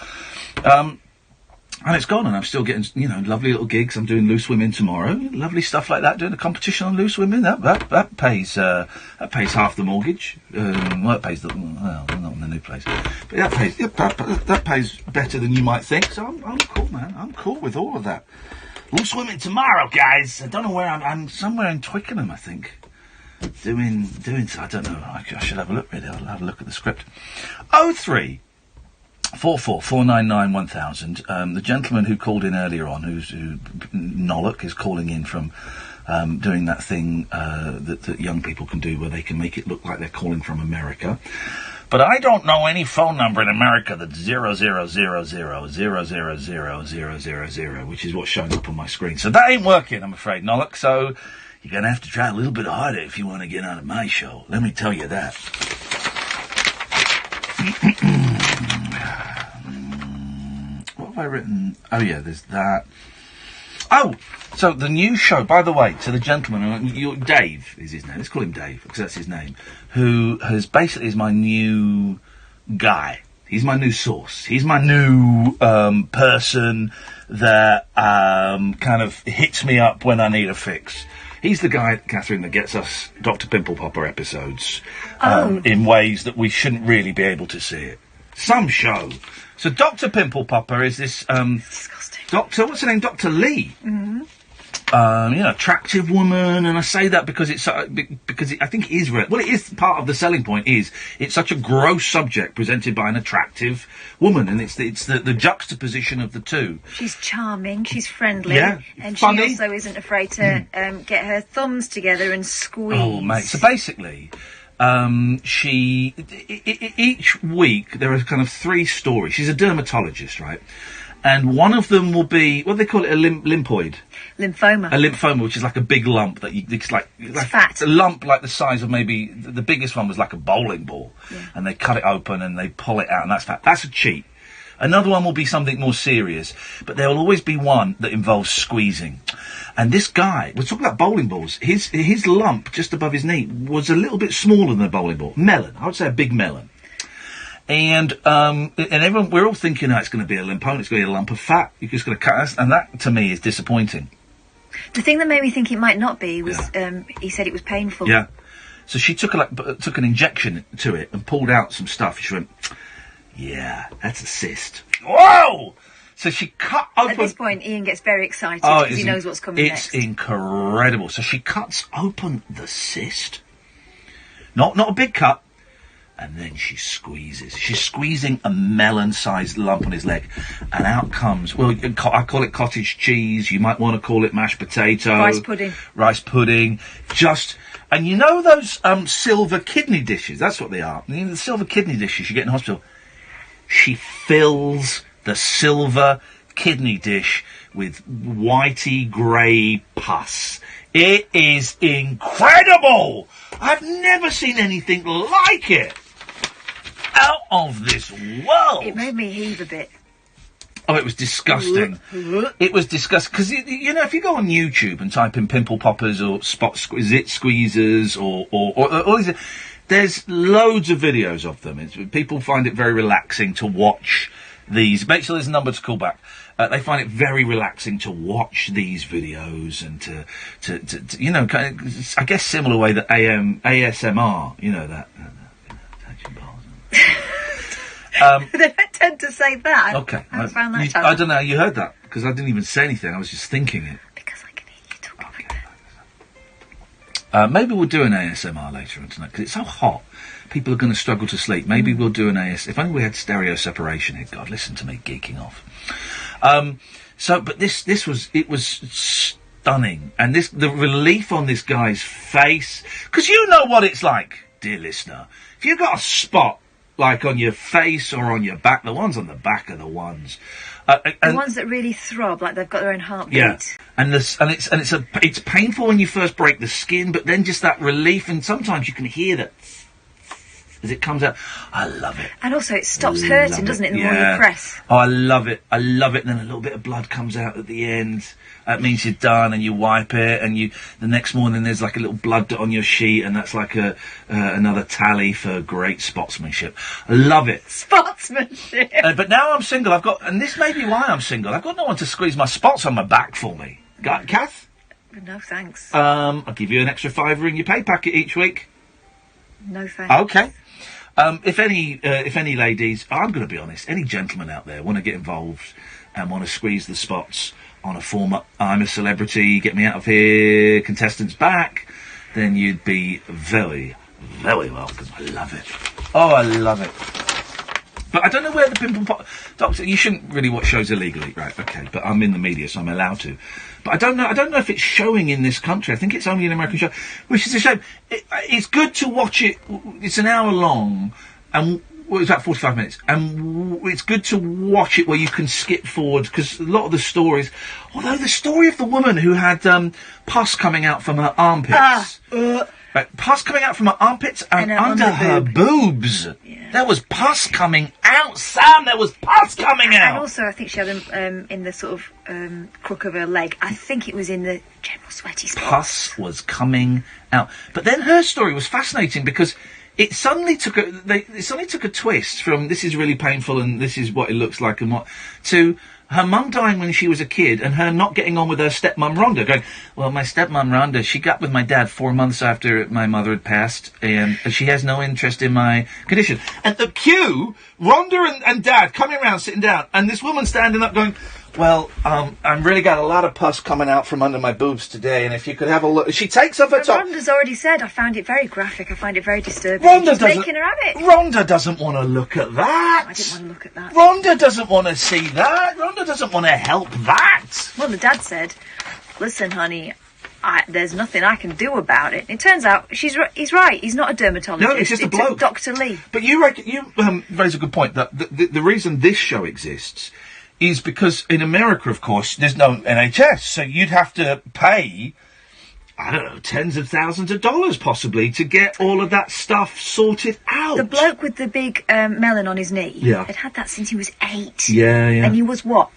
And it's gone, and I'm still getting, lovely little gigs. I'm doing Loose Women tomorrow, lovely stuff like that. Doing a competition on Loose Women, that pays half the mortgage. It pays not in the new place, but that pays better than you might think. So I'm cool, man. I'm cool with all of that. Loose Women tomorrow, guys. I don't know where I'm somewhere in Twickenham, I think. Doing. I don't know. I should have a look. Really, I'll have a look at the script. 03-44-499-1000. The gentleman who called in earlier on, who Nollock, is calling in from doing that thing that young people can do where they can make it look like they're calling from America. But I don't know any phone number in America that's 0000000000, which is what's showing up on my screen. So that ain't working, I'm afraid, Nollock. So you're going to have to try a little bit harder if you want to get on at my show. Let me tell you that. What have I written? Oh, yeah, there's that. Oh, so the new show, by the way, to the gentleman, Dave is his name. Let's call him Dave, because that's his name, who is my new guy. He's my new source. He's my new person that kind of hits me up when I need a fix. He's the guy, Catherine, that gets us Dr. Pimple Popper episodes Oh. in ways that we shouldn't really be able to see it. Some show. So Dr. Pimple Popper is this Doctor, what's her name? Dr. Lee. Mhm. Attractive woman, and I say that because I think it is it is part of the selling point. Is it's such a gross subject presented by an attractive woman, and it's the juxtaposition of the two. She's charming, she's friendly, Yeah, and funny. she also isn't afraid to get her thumbs together and squeeze. Oh, mate. So basically, each week there are kind of 3 stories. She's a dermatologist, right? And one of them will be, what do they call it, a lymphoid? Lymphoma. A lymphoma, which is like a big lump that it's like fat. A lump like the size of maybe, the biggest one was like a bowling ball. Yeah. And they cut it open and they pull it out, and that's fat. That's a cheat. Another one will be something more serious, but there will always be one that involves squeezing. And this guy, we're talking about bowling balls, his lump just above his knee was a little bit smaller than a bowling ball. Melon, I would say a big melon. And everyone, we're all thinking, it's going to be a lymphoma, it's going to be a lump of fat, you're just going to cut us, and that, to me, is disappointing. The thing that made me think it might not be was he said it was painful. Yeah. So she took an injection to it and pulled out some stuff. She went, yeah, that's a cyst. Whoa! So she cut open... At this point, Ian gets very excited because he knows what's coming next. It's incredible. So she cuts open the cyst. Not a big cut. And then she squeezes. She's squeezing a melon-sized lump on his leg. And out comes, well, I call it cottage cheese. You might want to call it mashed potato. Rice pudding. And you know those silver kidney dishes? That's what they are. You know, the silver kidney dishes you get in hospital. She fills the silver kidney dish with whitey grey pus. It is incredible! I've never seen anything like it! Out of this world! It made me heave a bit. Oh, it was disgusting. It was disgusting. Because, if you go on YouTube and type in pimple poppers or zit squeezers or all these... There's loads of videos of them. People find it very relaxing to watch these. Make sure there's a number to call back. They find it very relaxing to watch these videos and to kind of, I guess, similar way that ASMR, that. They don't tend to say that. Okay. I found that I don't know how you heard that, because I didn't even say anything. I was just thinking it. Because I can hear you talking like that. Maybe we'll do an ASMR later on tonight, because it's so hot. People are going to struggle to sleep. Maybe we'll do an If only we had stereo separation here. God, listen to me geeking off. But it was stunning. And the relief on this guy's face, because you know what it's like, dear listener. If you've got a spot, like on your face or on your back, the ones on the back are the ones. The ones that really throb, like they've got their own heartbeat. Yeah, and it's painful when you first break the skin, but then just that relief, and sometimes you can hear that as it comes out. I love it. And also it stops hurting, doesn't it, the more you press? Oh, I love it. And then a little bit of blood comes out at the end. That means you're done, and you wipe it, and the next morning there's like a little blood dot on your sheet, and that's like another tally for great sportsmanship. I love it. Sportsmanship. But now I'm single. And this may be why I'm single. I've got no one to squeeze my spots on my back for me. Kath? No, thanks. I'll give you an extra £5 in your pay packet each week. No, thanks. Okay. If any ladies, I'm going to be honest, any gentlemen out there want to get involved and want to squeeze the spots on a former I'm a Celebrity, get me out of here, contestants back, then you'd be very, very welcome. I love it. Oh, I love it. But I don't know where the pimple pop... Doctor, you shouldn't really watch shows illegally, right? Okay, but I'm in the media, so I'm allowed to. But I don't know if it's showing in this country. I think it's only an American show, which is a shame. It's good to watch it. It's an hour long, and it's about 45 minutes. And it's good to watch it where you can skip forward, because a lot of the stories... Although the story of the woman who had pus coming out from her armpits... Right, pus coming out from her armpits and under her boobs. Yeah. There was pus coming out, Sam! There was pus coming out! And also, I think she had them in the sort of crook of her leg. I think it was in the general sweaty spots. Pus was coming out. But then her story was fascinating, because it suddenly took a twist from this is really painful and this is what it looks like and what, to her mum dying when she was a kid and her not getting on with her stepmum Rhonda, going, well, my stepmum Rhonda, she got with my dad 4 months after my mother had passed, and she has no interest in my condition. And the cue, Rhonda and Dad coming around, sitting down, and this woman standing up going, well, I've really got a lot of pus coming out from under my boobs today, and if you could have a look... She takes off her top... Rhonda's already said, I found it very graphic, I find it very disturbing. Making her have it. Rhonda doesn't want to look at that. I didn't want to look at that. Rhonda doesn't want to see that. Rhonda doesn't want to help that. Well, the dad said, listen, honey, there's nothing I can do about it. It turns out he's right. He's not a dermatologist. No, it's just a bloke. Dr. Lee. But you raise a good point, that the reason this show exists is because in America, of course, there's no NHS, so you'd have to pay, I don't know, tens of thousands of dollars possibly to get all of that stuff sorted out. The bloke with the big melon on his knee Yeah. had that since he was 8. Yeah. And he was, what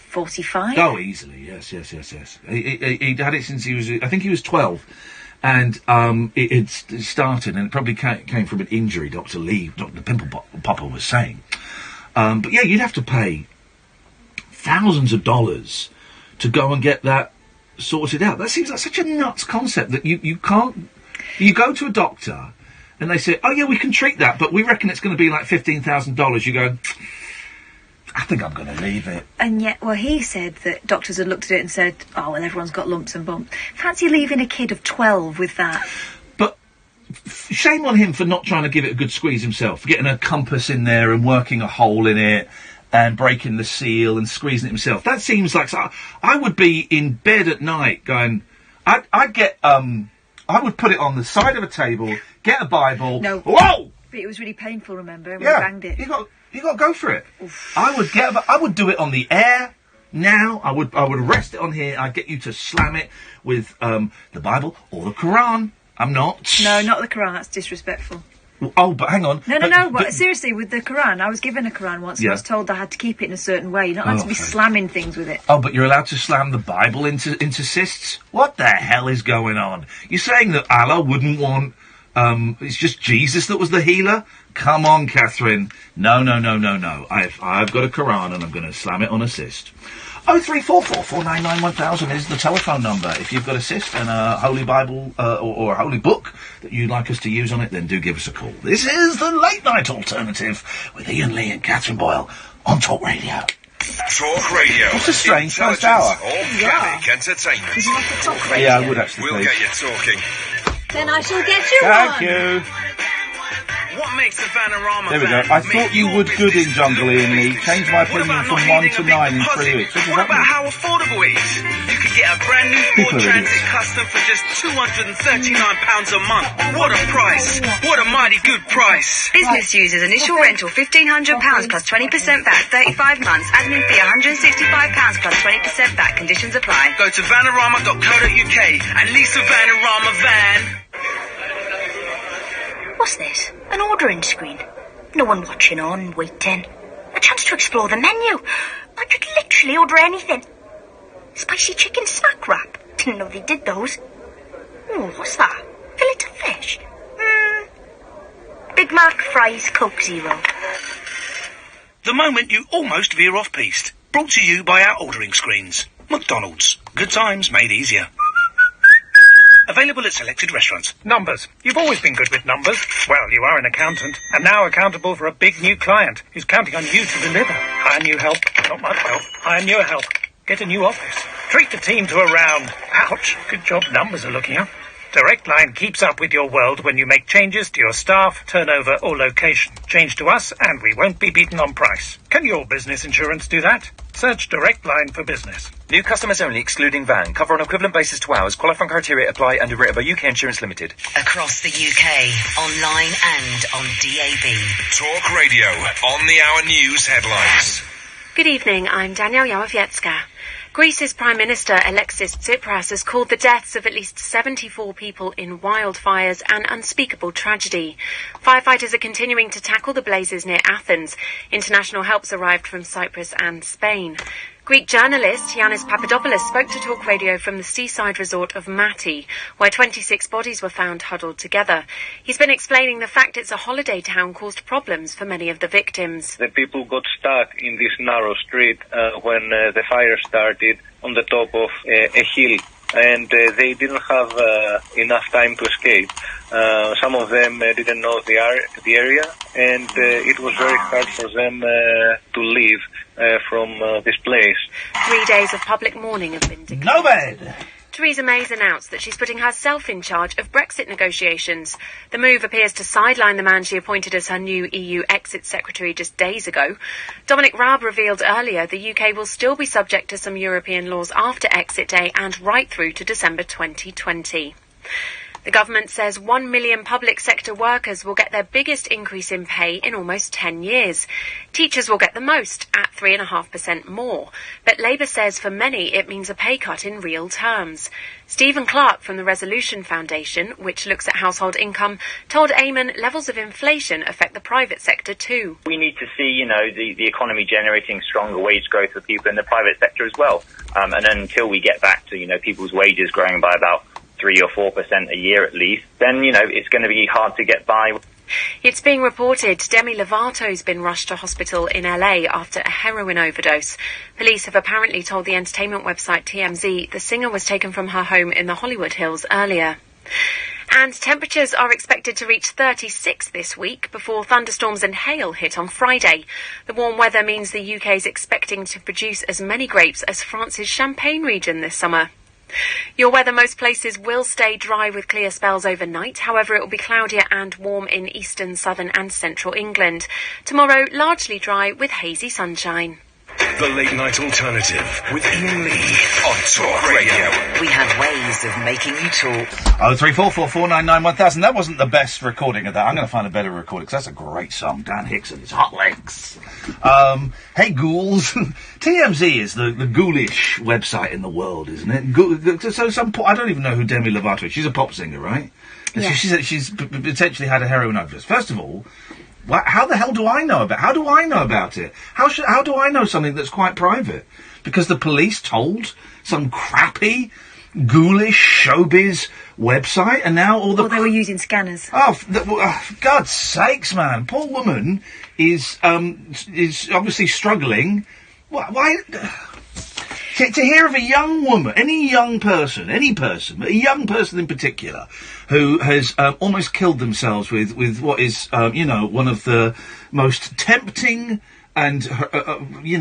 45? Oh, easily, yes. He'd had it since he was, I think he was 12. And it started, and it probably came from an injury, Dr. Lee, Dr. Pimple Popper was saying. But yeah, you'd have to pay thousands of dollars to go and get that sorted out. That seems like such a nuts concept that you can't... You go to a doctor and they say, oh yeah, we can treat that, but we reckon it's going to be like $15,000. You go, I think I'm going to leave it. And yet, well, he said that doctors had looked at it and said, oh, well, everyone's got lumps and bumps. Fancy leaving a kid of 12 with that. But shame on him for not trying to give it a good squeeze himself, getting a compass in there and working a hole in it and breaking the seal and squeezing it himself. That seems like... I would be in bed at night going... I'd get... I would put it on the side of a table, get a Bible... No. Whoa! But it was really painful, remember? We Yeah, banged it. You got to go for it. Oof. I would do it on the air now. I would rest it on here. I'd get you to slam it with the Bible or the Quran. I'm not. No, not the Quran. That's disrespectful. Oh, but hang on. No. But seriously, with the Quran, I was given a Quran once and Yeah. I was told I had to keep it in a certain way. You're not allowed to be slamming things with it. Oh, but you're allowed to slam the Bible into cysts? What the hell is going on? You're saying that Allah wouldn't want... it's just Jesus that was the healer? Come on, Catherine. No. I've got a Quran and I'm going to slam it on a cyst. 0344 499 1000 is the telephone number. If you've got a cyst and a Holy Bible or a Holy Book that you'd like us to use on it, then do give us a call. This is the Late Night Alternative with Iain Lee and Catherine Boyle on Talk Radio. Talk Radio. What's a strange first hour? Organic entertainment. Would you like to talk radio? Yeah, I would actually, We'll please. get you talking. Then I shall get you Thank one. you. What makes a Vanarama There we go. I thought you would good in Jungle, Iain Lee. Changed my opinion from 1 to 9 in 3 weeks. What does What that about mean? how affordable it is? You could get a brand new People Ford are Transit idiots. Custom for just £239 a month. What a price! What a mighty good price! Business users initial rental £1,500 plus 20% VAT, 35 months. Admin fee £165 plus 20% VAT. Conditions apply. Go to vanarama.co.uk and lease a Vanarama van. What's this? An ordering screen. No one watching on, waiting. A chance to explore the menu. I could literally order anything. Spicy chicken snack wrap. Didn't know they did those. Oh, what's that? Fillet of fish. Big Mac, fries, Coke Zero. The moment you almost veer off piste. Brought to you by our ordering screens. McDonald's. Good times made easier. Available at selected restaurants. Numbers. You've always been good with numbers. Well, you are an accountant, and now accountable for a big new client who's counting on you to deliver. Hire new help. Not much help. Hire newer help. Get a new office. Treat the team to a round. Ouch. Good job numbers are looking up. Direct Line keeps up with your world when you make changes to your staff, turnover, or location. Change to us, and we won't be beaten on price. Can your business insurance do that? Search Direct Line for business. New customers only, excluding van. Cover on equivalent basis to ours. Qualifying criteria apply. Underwritten by UK Insurance Limited. Across the UK, online and on DAB. Talk Radio, on the hour news headlines. Good evening, I'm Danielle Yałowiecka. Greece's Prime Minister Alexis Tsipras has called the deaths of at least 74 people in wildfires an unspeakable tragedy. Firefighters are continuing to tackle the blazes near Athens. International help's arrived from Cyprus and Spain. Greek journalist Yannis Papadopoulos spoke to Talk Radio from the seaside resort of Mati, where 26 bodies were found huddled together. He's been explaining the fact it's a holiday town caused problems for many of the victims. The people got stuck in this narrow street when the fire started on the top of a hill, and they didn't have enough time to escape. Some of them didn't know the area, and it was very hard for them to leave from this place. 3 days of public mourning have been declared. No bed! Theresa May's announced that she's putting herself in charge of Brexit negotiations. The move appears to sideline the man she appointed as her new EU exit secretary just days ago. Dominic Raab revealed earlier the UK will still be subject to some European laws after exit day and right through to December 2020. The government says 1 million public sector workers will get their biggest increase in pay in almost 10 years. Teachers will get the most, at 3.5% more. But Labour says for many it means a pay cut in real terms. Stephen Clark from the Resolution Foundation, which looks at household income, told Eamon levels of inflation affect the private sector too. We need to see, the economy generating stronger wage growth for people in the private sector as well. And until we get back to, people's wages growing by about 3 or 4% a year at least, then, it's going to be hard to get by. It's being reported Demi Lovato's been rushed to hospital in LA after a heroin overdose. Police have apparently told the entertainment website TMZ the singer was taken from her home in the Hollywood Hills earlier. And temperatures are expected to reach 36 this week before thunderstorms and hail hit on Friday. The warm weather means the UK is expecting to produce as many grapes as France's Champagne region this summer. Your weather, most places will stay dry with clear spells overnight. However, it will be cloudier and warm in eastern, southern and central England. Tomorrow, largely dry with hazy sunshine. The Late Night Alternative with Iain Lee on Talk Radio. We have ways of making you talk. 03444991000. That wasn't the best recording of that. I'm going to find a better recording because that's a great song. Dan Hicks and his Hot Legs. Hey ghouls. TMZ is the ghoulish website in the world, isn't it? So I don't even know who Demi Lovato is. She's a pop singer, right? Yeah. She's potentially had a heroin overdose. First of all, how the hell do I know about it? How do I know about it? How do I know something that's quite private? Because the police told some crappy, ghoulish showbiz website, and now all the... Or they were using scanners. God's sakes, man. Poor woman is obviously struggling. Why... To hear of a young woman, any young person, but a young person in particular, who has almost killed themselves with what is, one of the most tempting and, apparently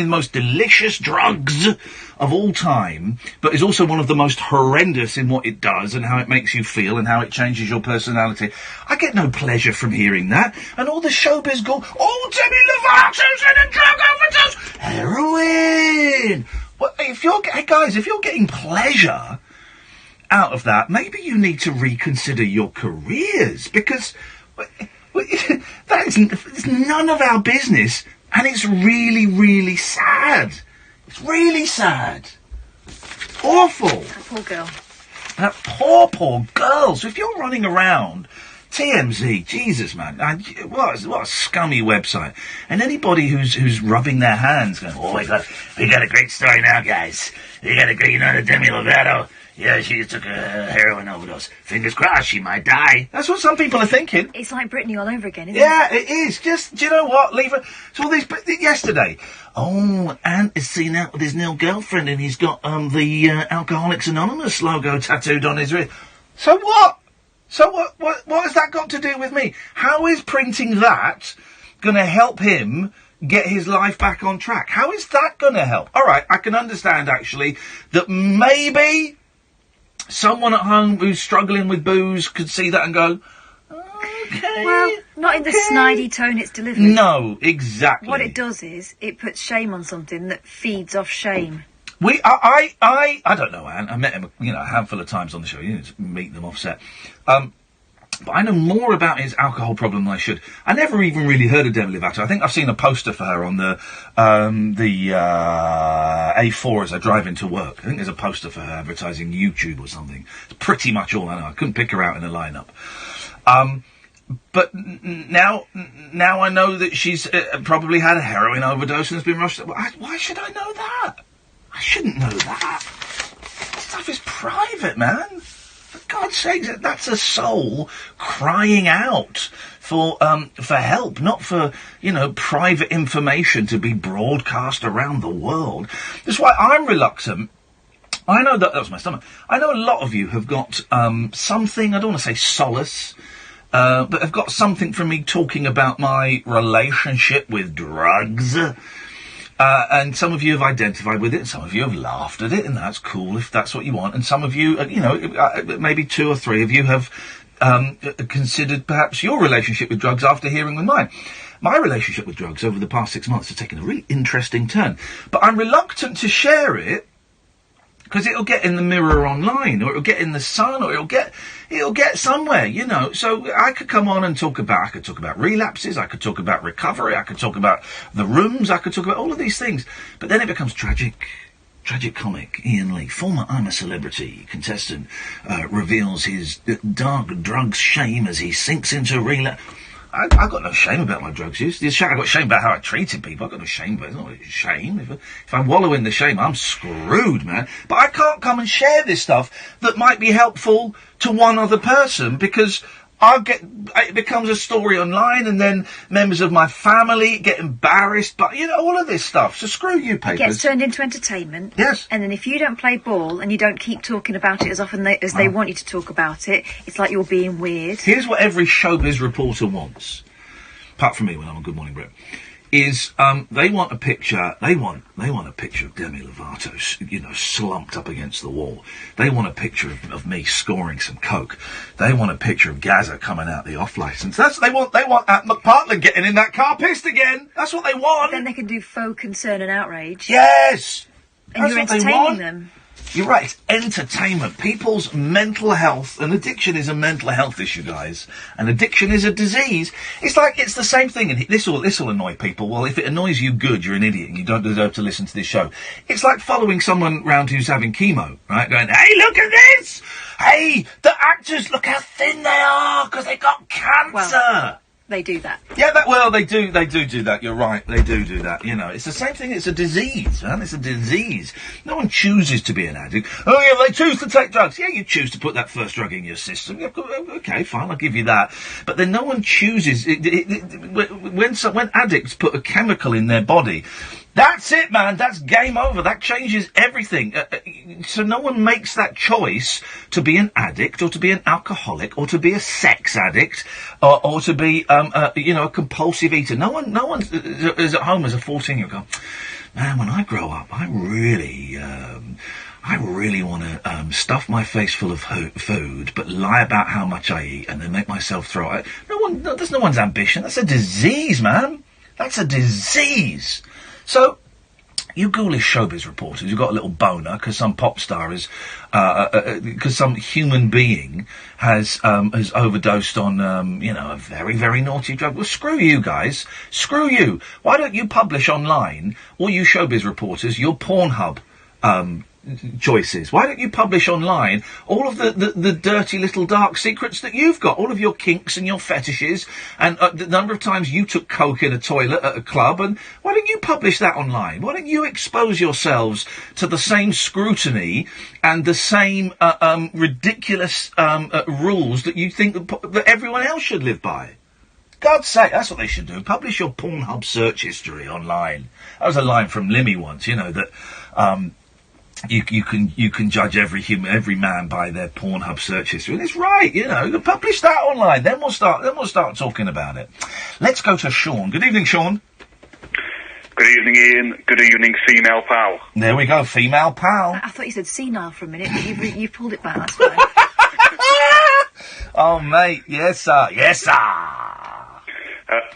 the most delicious drugs of all time, but is also one of the most horrendous in what it does and how it makes you feel and how it changes your personality. I get no pleasure from hearing that. And all the showbiz go, Demi Lovato's in a drug overdose! Heroin! Well, if you're getting pleasure out of that, maybe you need to reconsider your careers, because it's none of our business, and it's really, really sad. It's really sad. Awful. That poor girl. That poor girl. So if you're running around TMZ, Jesus, man, what a scummy website. And anybody who's rubbing their hands going, we got a great story now, guys. We got a great, the Demi Lovato. Yeah, she just took a heroin overdose. Fingers crossed, she might die. That's what some people are thinking. It's like Britney all over again, isn't it? Yeah, it is. Just, do you know what? Leave her. So all these, yesterday. Ant is seen out with his new girlfriend and he's got, the, Alcoholics Anonymous logo tattooed on his wrist. So what? What has that got to do with me? How is printing that gonna help him get his life back on track? How is that gonna help? Alright, I can understand, actually, that maybe someone at home who's struggling with booze could see that and go, okay. Well, not in the snidey tone it's delivered. No, exactly. What it does is, it puts shame on something that feeds off shame. I don't know, Anne. I met him, a handful of times on the show. You just meet them offset. But I know more about his alcohol problem than I should. I never even really heard of Demi Lovato. I think I've seen a poster for her on the A4 as I drive into work. I think there's a poster for her advertising YouTube or something. It's pretty much all I know. I couldn't pick her out in a lineup. But now I know that she's probably had a heroin overdose and has been rushed. Why should I know that? I shouldn't know that. Stuff is private, man. For God's sake, that's a soul crying out for help, not for, private information to be broadcast around the world. That's why I'm reluctant. I know that was my stomach. I know a lot of you have got something, I don't want to say solace, but have got something from me talking about my relationship with drugs. And some of you have identified with it, and some of you have laughed at it, and that's cool if that's what you want. And some of you, maybe 2 or 3 of you have considered perhaps your relationship with drugs after hearing with mine. My relationship with drugs over the past 6 months has taken a really interesting turn. But I'm reluctant to share it, because it'll get in the Mirror online, or it'll get in the Sun, or it'll get somewhere, So I could come on and I could talk about relapses, I could talk about recovery, I could talk about the rooms, I could talk about all of these things. But then it becomes tragic. Tragic comic Iain Lee, former I'm a Celebrity contestant, reveals his dark drugs shame as he sinks into relapse. I've got no shame about my drugs use. I've got shame about how I treated people. I've got no shame about it. It's not shame. If I wallow in the shame, I'm screwed, man. But I can't come and share this stuff that might be helpful to one other person, because it becomes a story online, and then members of my family get embarrassed, but, all of this stuff. So screw you, papers. It gets turned into entertainment. Yes. And then if you don't play ball and you don't keep talking about it as often as they want you to talk about it, it's like you're being weird. Here's what every showbiz reporter wants, apart from me when I'm on Good Morning Britain, is they want a picture. They want a picture of Demi Lovato, slumped up against the wall. They want a picture of me scoring some coke. They want a picture of Gaza coming out the off license. They want McPartland getting in that car pissed again. That's what they want. Then they can do faux concern and outrage. Yes, and you're entertaining them. You're right, it's entertainment. People's mental health, and addiction is a mental health issue, guys. And addiction is a disease. It's the same thing, and this will annoy people. Well, if it annoys you, good, you're an idiot, and you don't deserve to listen to this show. It's like following someone round who's having chemo, right? Going, hey, look at this! Hey, the actors, look how thin they are, because they got cancer! Well, they do that. Yeah, they do that. You're right. They do that. It's the same thing. It's a disease, man. It's a disease. No one chooses to be an addict. Oh, yeah, they choose to take drugs. Yeah, you choose to put that first drug in your system. Yeah, okay, fine, I'll give you that. But then no one chooses. When addicts put a chemical in their body, that's it, man. That's game over. That changes everything. So no one makes that choice to be an addict, or to be an alcoholic, or to be a sex addict, or to be, a compulsive eater. No one is at home as a 14-year-old going, man, when I grow up, I really want to stuff my face full of food, but lie about how much I eat, and then make myself throw it. That's no one's ambition. That's a disease, man. That's a disease. So, you ghoulish showbiz reporters, you've got a little boner because some pop star because some human being has overdosed on, a very, very naughty drug. Well, screw you guys. Screw you. Why don't you publish online, all you showbiz reporters, your Pornhub, choices? Why don't you publish online all of the dirty little dark secrets that you've got, all of your kinks and your fetishes, and the number of times you took coke in a toilet at a club, and why don't you publish that online? Why don't you expose yourselves to the same scrutiny and the same ridiculous rules that you think that everyone else should live by? God's sake, that's what they should do. Publish your Pornhub search history online. That was a line from Limmy once, that you can judge every man by their Pornhub search history, and it's right. Publish that online. Then we'll start talking about it. Let's go to Sean. Good evening, Sean. Good evening, Ian. Good evening, female pal. There we go, female pal. I thought you said senile for a minute, but you've pulled it back. That's fine. Oh, mate, yes, sir. Yes, sir.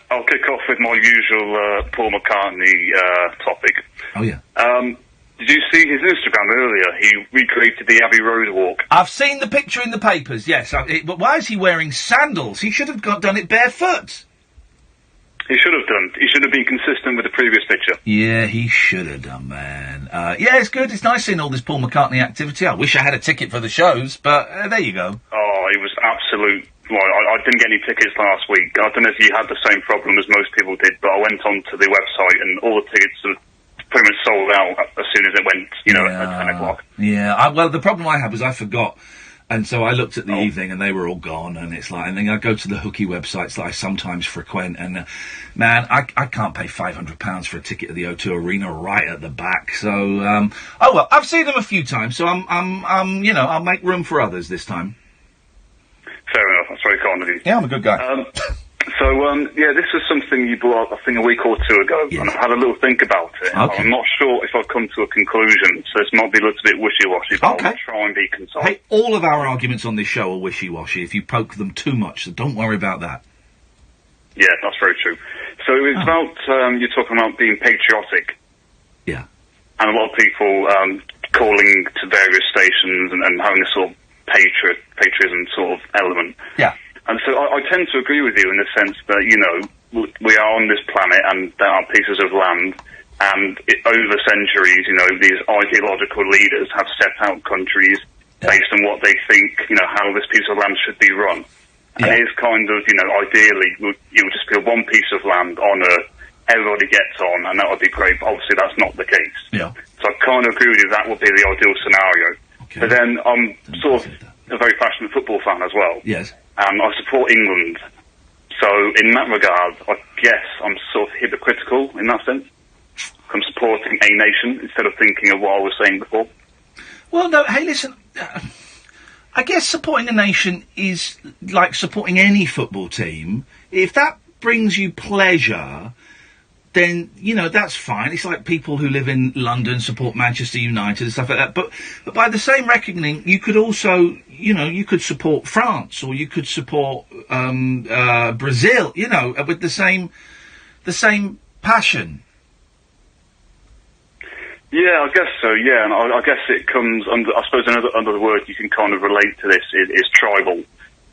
I'll kick off with my usual Paul McCartney topic. Oh yeah. Did you see his Instagram earlier? He recreated the Abbey Road walk. I've seen the picture in the papers, yes. But why is he wearing sandals? He should have done it barefoot. He should have done. He should have been consistent with the previous picture. Yeah, he should have done, man. Yeah, it's good. It's nice seeing all this Paul McCartney activity. I wish I had a ticket for the shows, but there you go. Oh, it was absolute. Well, I didn't get any tickets last week. I don't know if you had the same problem as most people did, but I went onto the website and all the tickets were pretty much sold out as soon as it went, at 10 o'clock. Yeah, well, the problem I had was I forgot, and so I looked at the evening and they were all gone, and it's like, and then I go to the hooky websites that I sometimes frequent, and man, I can't pay £500 for a ticket to the O2 Arena right at the back, so, oh well, I've seen them a few times, so I'll make room for others this time. Fair enough, that's very kind of you. Yeah, I'm a good guy. This was something you brought up, I think, a week or two ago, and I've had a little think about it. Okay. I'm not sure if I've come to a conclusion, so this might be a little bit wishy-washy, but I'll try and be concise. Hey, all of our arguments on this show are wishy-washy if you poke them too much, so don't worry about that. Yeah, that's very true. So it's about, you're talking about being patriotic. Yeah. And a lot of people calling to various stations and having a sort of patriotism sort of element. Yeah. And so I tend to agree with you in the sense that, we are on this planet and there are pieces of land, and over centuries, these ideological leaders have set out countries based on what they think, how this piece of land should be run. And it is kind of, ideally, you would just build one piece of land on Earth, everybody gets on, and that would be great, but obviously that's not the case. Yeah. So I kind of agree with you, that would be the ideal scenario. Okay. But then I'm sort of a very passionate football fan as well. Yes. And I support England. So in that regard, I guess I'm sort of hypocritical in that sense. I'm supporting a nation instead of thinking of what I was saying before. Well, no, hey, listen, I guess supporting a nation is like supporting any football team. If that brings you pleasure, then, that's fine. It's like people who live in London support Manchester United and stuff like that. But by the same reckoning, you could also, you could support France, or you could support Brazil, with the same passion. Yeah, I guess so, yeah. And I guess it comes under, I suppose another word you can kind of relate to this is tribal,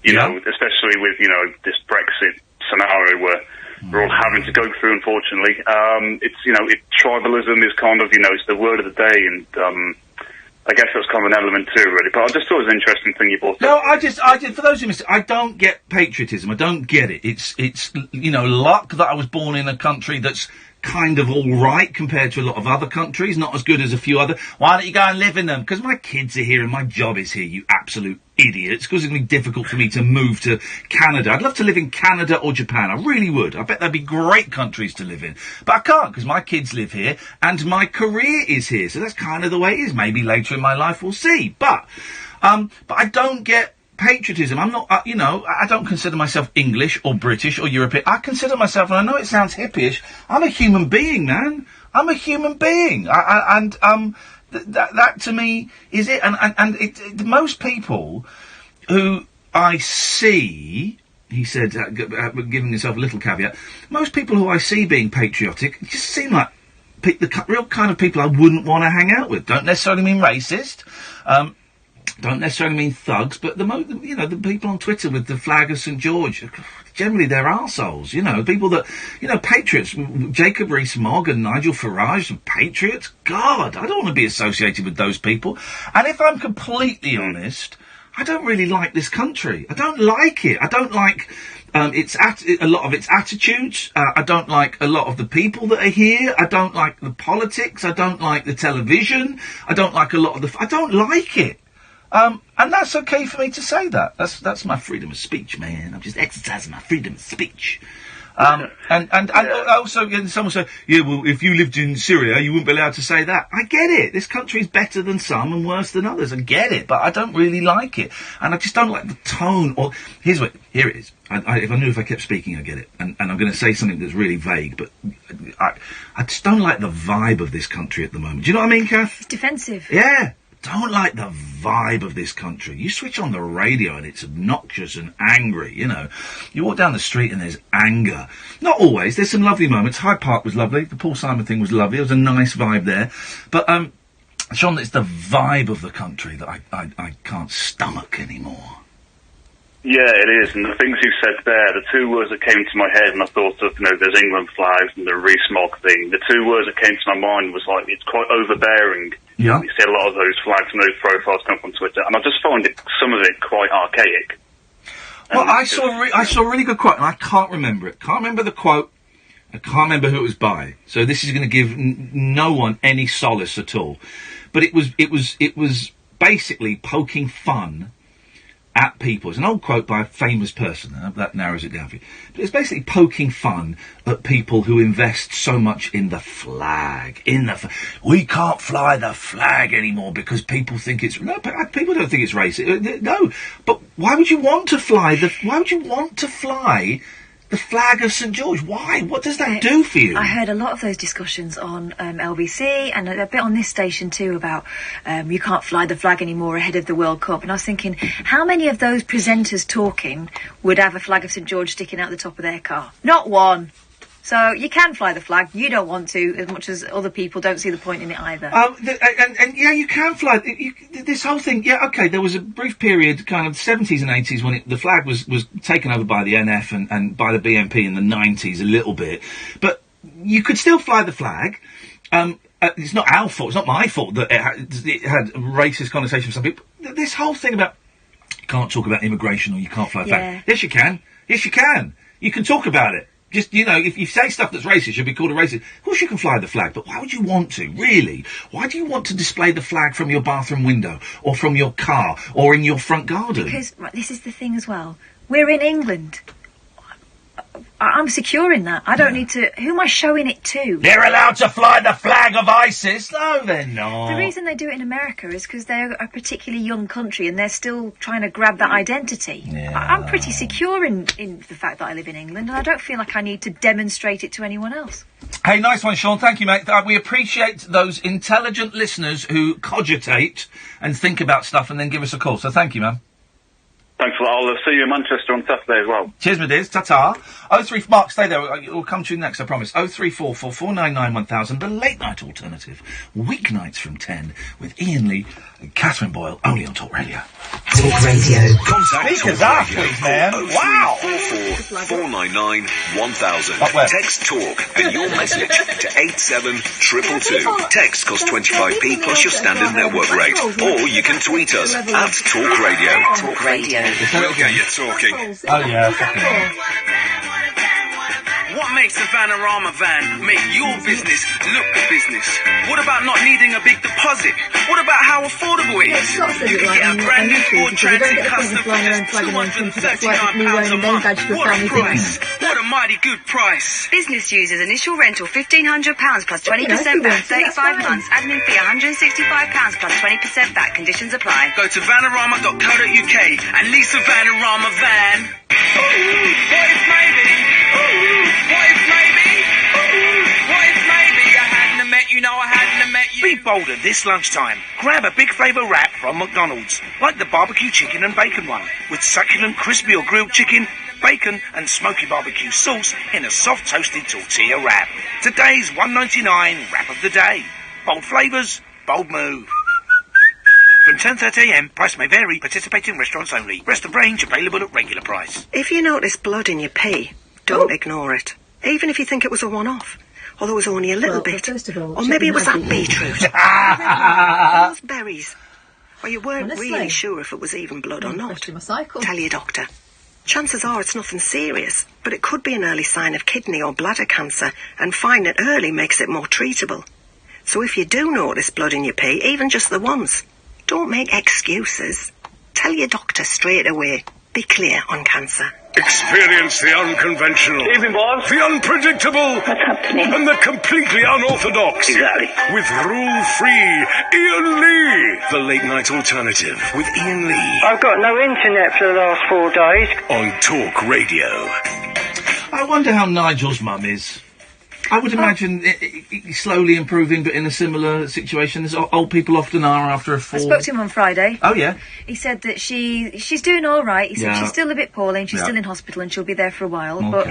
especially with, this Brexit scenario where we're all having to go through, unfortunately. Tribalism is kind of, it's the word of the day, and I guess that's kind of an element too, really. But I just thought it was an interesting thing you brought up. No, I just, for those who missed it, I don't get patriotism. I don't get it. It's luck that I was born in a country that's kind of all right compared to a lot of other countries, not as good as a few other. Why don't you go and live in them? Because my kids are here and my job is here, you absolute idiots. Because it's going to be difficult for me to move to Canada. I'd love to live in Canada or Japan. I really would. I bet they'd be great countries to live in. But I can't, because my kids live here and my career is here. So that's kind of the way it is. Maybe later in my life we'll see. But I don't get patriotism. I'm not, I don't consider myself English or British or European. I consider myself, and I know it sounds hippyish, I'm a human being, man. I'm a human being. That to me is it. And most people who I see, he said, giving himself a little caveat, most people who I see being patriotic just seem like the real kind of people I wouldn't want to hang out with. Don't necessarily mean racist. Don't necessarily mean thugs, but the people on Twitter with the flag of St George, generally they're arseholes, people that, patriots, Jacob Rees-Mogg and Nigel Farage, patriots, God, I don't want to be associated with those people. And if I'm completely honest, I don't really like this country. I don't like it. I don't like a lot of its attitudes. I don't like a lot of the people that are here. I don't like the politics. I don't like the television. I don't like a lot of I don't like it. And that's okay for me to say that. That's my freedom of speech, man. I'm just exercising my freedom of speech. And also, someone say, yeah, well, if you lived in Syria, you wouldn't be allowed to say that. I get it. This country's better than some and worse than others. I get it, but I don't really like it. And I just don't like the tone. Or here it is. If I kept speaking, I'd get it. And I'm going to say something that's really vague, but I just don't like the vibe of this country at the moment. Do you know what I mean, Kath? It's defensive. Yeah. Don't like the vibe of this country. You switch on the radio and it's obnoxious and angry, You walk down the street and there's anger. Not always. There's some lovely moments. Hyde Park was lovely. The Paul Simon thing was lovely. There was a nice vibe there. But, Sean, it's the vibe of the country that I can't stomach anymore. Yeah, it is. And the things you said there, the two words that came to my head when I thought of, there's England flags and the Rees-Mogg thing, the two words that came to my mind was like, it's quite overbearing. Yeah. You see a lot of those flags and those profiles come up on Twitter, and I just find some of it quite archaic. Well, I saw a really good quote, and I can't remember it. Can't remember the quote. I can't remember who it was by. So this is going to give no one any solace at all. But it was basically poking fun at people. It's an old quote by a famous person. That narrows it down for you. But it's basically poking fun at people who invest so much in the flag. We can't fly the flag anymore because people think it's... No, people don't think it's racist. No, but why would you want to fly the flag of St George? Why? What does that do for you? I heard a lot of those discussions on LBC and a bit on this station too about you can't fly the flag anymore ahead of the World Cup. And I was thinking, how many of those presenters talking would have a flag of St George sticking out the top of their car? Not one. So you can fly the flag. You don't want to, as much as other people don't see the point in it either. And yeah, you can fly. This whole thing, yeah, okay, there was a brief period, kind of 70s and 80s, when the flag was taken over by the NF and by the BNP in the 90s a little bit. But you could still fly the flag. It's not our fault, it's not my fault that it had racist connotations for some people. This whole thing about you can't talk about immigration or you can't fly the flag. Yes, you can. Yes, you can. You can talk about it. Just, if you say stuff that's racist, you'll be called a racist. Of course you can fly the flag, but why would you want to, really? Why do you want to display the flag from your bathroom window, or from your car, or in your front garden? Because, this is the thing as well. We're in England. I'm secure in that. I don't need to... Who am I showing it to? They're allowed to fly the flag of ISIS. No, they're not. The reason they do it in America is because they're a particularly young country and they're still trying to grab that identity. Yeah. I'm pretty secure in the fact that I live in England, and I don't feel like I need to demonstrate it to anyone else. Hey, nice one, Sean. Thank you, mate. We appreciate those intelligent listeners who cogitate and think about stuff and then give us a call. So thank you, man. Thanks a lot. I'll see you in Manchester on Saturday as well. Cheers, my dears. Ta-ta. 03... Mark, stay there. We'll come to you next, I promise. 0344 499 1000, the late-night alternative. Weeknights from 10 with Iain Lee and Catherine Boyle, only on Talk Radio. Talk Radio. Contact Speakers Talk off, Radio. please, man. Wow. 499 1000. Up where? Text TALK and your message to 87222. Text costs 25p plus your standard network rate. Or you can tweet us at Talk Radio. Talk Radio. We'll get you talking. Oh, yeah, fucking hell. What makes a Vanarama van make your business look the business? What about not needing a big deposit? What about how affordable it is? You can get a brand new Ford Transit Custom for just £239 a month. What a price! What a mighty good price! Business users initial rental £1,500 plus 20% back, 35 months. Admin fee £165 plus 20% back. Conditions apply. Go to vanarama.co.uk and lease a Vanarama van. Ooh, what if maybe? Ooh, what if maybe? Ooh, what if maybe I hadn't have met you? No, I hadn't have met you. Be bolder this lunchtime. Grab a big flavour wrap from McDonald's, like the barbecue chicken and bacon one, with succulent crispy or grilled chicken, bacon and smoky barbecue sauce in a soft toasted tortilla wrap. Today's $1.99 wrap of the day. Bold flavours, bold move. From 10:30am, price may vary, participating restaurants only. Rest of range available at regular price. If you notice blood in your pee, don't ignore it. Even if you think it was a one-off. Or there was only a little bit. Or maybe it was that beetroot. Those berries. Or you weren't really sure if it was even blood or not. Tell your doctor. Chances are it's nothing serious, but it could be an early sign of kidney or bladder cancer, and finding it early makes it more treatable. So if you do notice blood in your pee, even just the once, don't make excuses. Tell your doctor straight away. Be clear on cancer. Experience the unconventional, the unpredictable, and the completely unorthodox. Exactly. With rule-free Iain Lee. The late-night alternative with Iain Lee. I've got no internet for the last 4 days. On Talk Radio. I wonder how Nigel's mum is. I would imagine it slowly improving, but in a similar situation as old people often are after a fall. I spoke to him on Friday. Oh, yeah? He said that she's doing all right. He said she's still a bit poorly and she's still in hospital and she'll be there for a while. Okay. But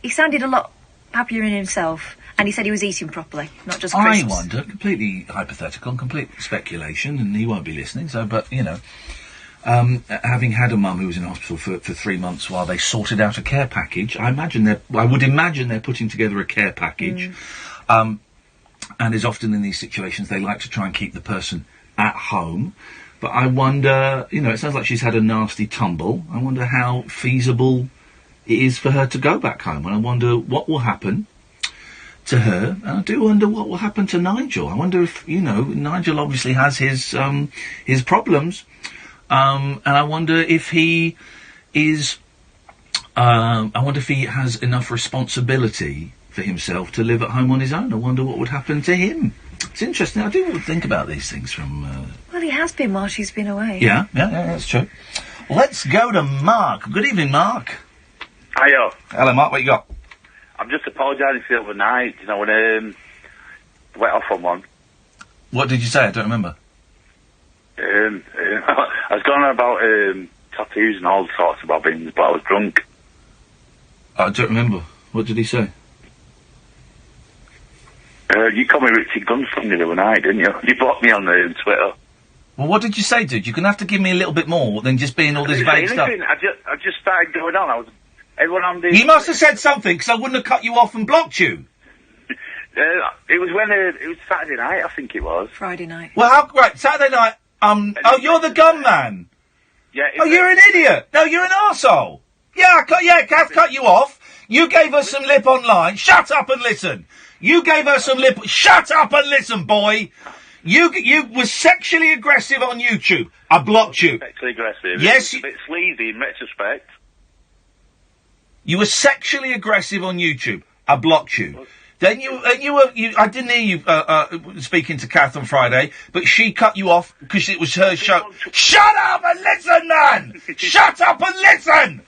he sounded a lot happier in himself. And he said he was eating properly, not just crisps. I wonder, completely hypothetical and complete speculation, and he won't be listening, so, but, you know... having had a mum who was in hospital for 3 months while they sorted out a care package, I would imagine they're putting together a care package. And as often in these situations, they like to try and keep the person at home. But I wonder, it sounds like she's had a nasty tumble. I wonder how feasible it is for her to go back home. And I wonder what will happen to her. And I do wonder what will happen to Nigel. I wonder if, Nigel obviously has his problems. And I wonder if he is... I wonder if he has enough responsibility for himself to live at home on his own. I wonder what would happen to him. It's interesting. I do think about these things from... Well, he has been while she's been away. Yeah, that's true. Let's go to Mark. Good evening, Mark. Hiya. Hello, Mark. What you got? I'm just apologising for the other night, when I went off on one. What did you say? I don't remember. I was going on about tattoos and all sorts of bobbins, but I was drunk. I don't remember. What did he say? You called me Richard Gunstrom the other night, didn't you? You blocked me on Twitter. Well, what did you say, dude? You're going to have to give me a little bit more than just being all this vague stuff. I just started going on. Everyone on the... You must have said something, because I wouldn't have cut you off and blocked you. It was when... it was Saturday night, I think it was. Friday night. Well, right, Saturday night, you're the gun man. Yeah. You're an idiot. No, you're an arsehole. Yeah, Kath cut you off. You gave us some lip online. Shut up and listen. You gave her some lip... Shut up and listen, boy! You were sexually aggressive on YouTube. I blocked you. Sexually aggressive? Yes. It's a bit sleazy in retrospect. You were sexually aggressive on YouTube. I blocked you. Then I didn't hear you speaking to Kath on Friday, but she cut you off because it was her show. Shut up and listen, man! Shut up and listen!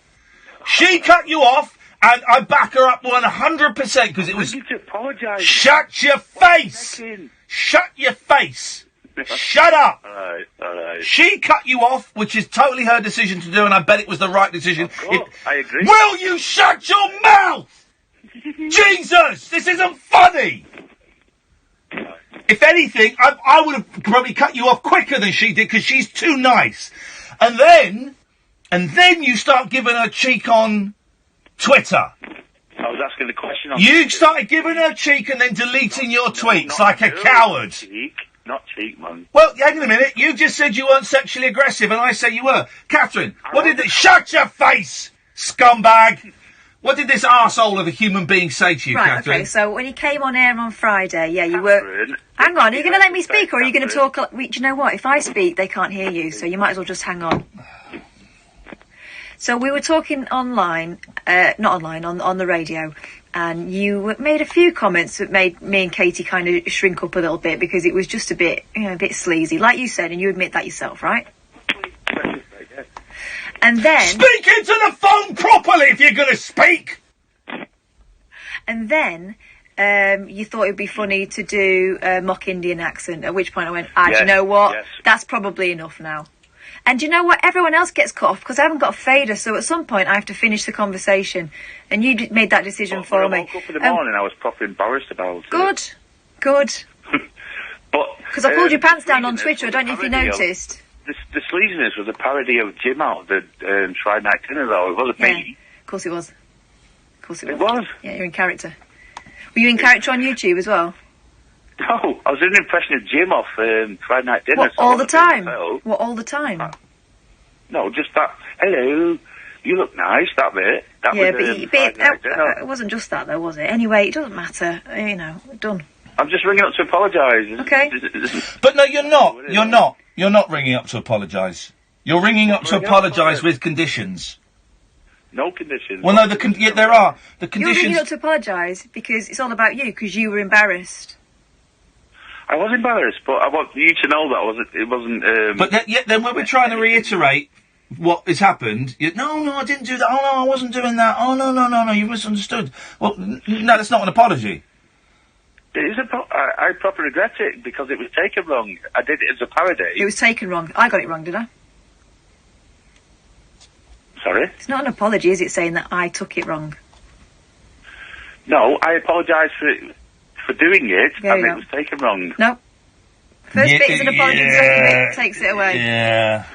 She cut you off, and I back her up 100% because it was... I need to apologise. Shut your face! Shut your face! Shut up! Alright. She cut you off, which is totally her decision to do, and I bet it was the right decision. I agree. Will you shut your mouth? Jesus! This isn't funny! If anything, I would have probably cut you off quicker than she did, because she's too nice. And then you start giving her cheek on Twitter. I was asking the question on You started giving her cheek and then deleting your tweets like a coward. Not cheek, man. Well, hang on a minute. You just said you weren't sexually aggressive, and I say you were. Catherine, Shut your face, scumbag! What did this arsehole of a human being say to you, right, Catherine? Okay, so when you came on air on Friday, you were... Hang on, are you going to let me speak, or are you going to talk... Do you know what? If I speak, they can't hear you, so you might as well just hang on. So we were talking online, not online, on the radio, and you made a few comments that made me and Katie kind of shrink up a little bit because it was just a bit sleazy, like you said, and you admit that yourself, right? And then... Speak into the phone properly if you're going to speak! And then you thought it would be funny to do a mock Indian accent, at which point I went, do you know what? Yes. That's probably enough now. And do you know what? Everyone else gets cut off because I haven't got a fader, so at some point I have to finish the conversation. And you made that decision for me. When I woke up in the morning, I was proper embarrassed about it. Good. Because I pulled your pants down on sleaziness Twitter, I don't know if you noticed. The sleaziness was a parody of Jim out of the Friday Night Dinner, though. It wasn't me. Of course it was. It was? Yeah, you're in character. Were you in character on YouTube as well? No, I was doing an impression of Jim off Friday Night Dinner. What, all the time? What, all the time? No, just that, hello, you look nice, that bit. That was, it wasn't just that, though, was it? Anyway, it doesn't matter. Done. I'm just ringing up to apologise. Okay. But no, you're not. You're not. You're not ringing up to apologise. You're ringing up to apologise with conditions. No conditions. Well, no, there are. The conditions... You're ringing up to apologise because it's all about you, because you were embarrassed. I was embarrassed, but I want you to know that it wasn't... But then when we're trying to reiterate what has happened, no, I didn't do that. Oh, no, I wasn't doing that. Oh, no, you misunderstood. Well, no, that's not an apology. It is I properly regret it because it was taken wrong. I did it as a parody. It was taken wrong. I got it wrong, did I? Sorry? It's not an apology, is it, saying that I took it wrong? No, I apologise for doing it, and it was taken wrong. No. First bit is an apology, the second bit takes it away. Yeah.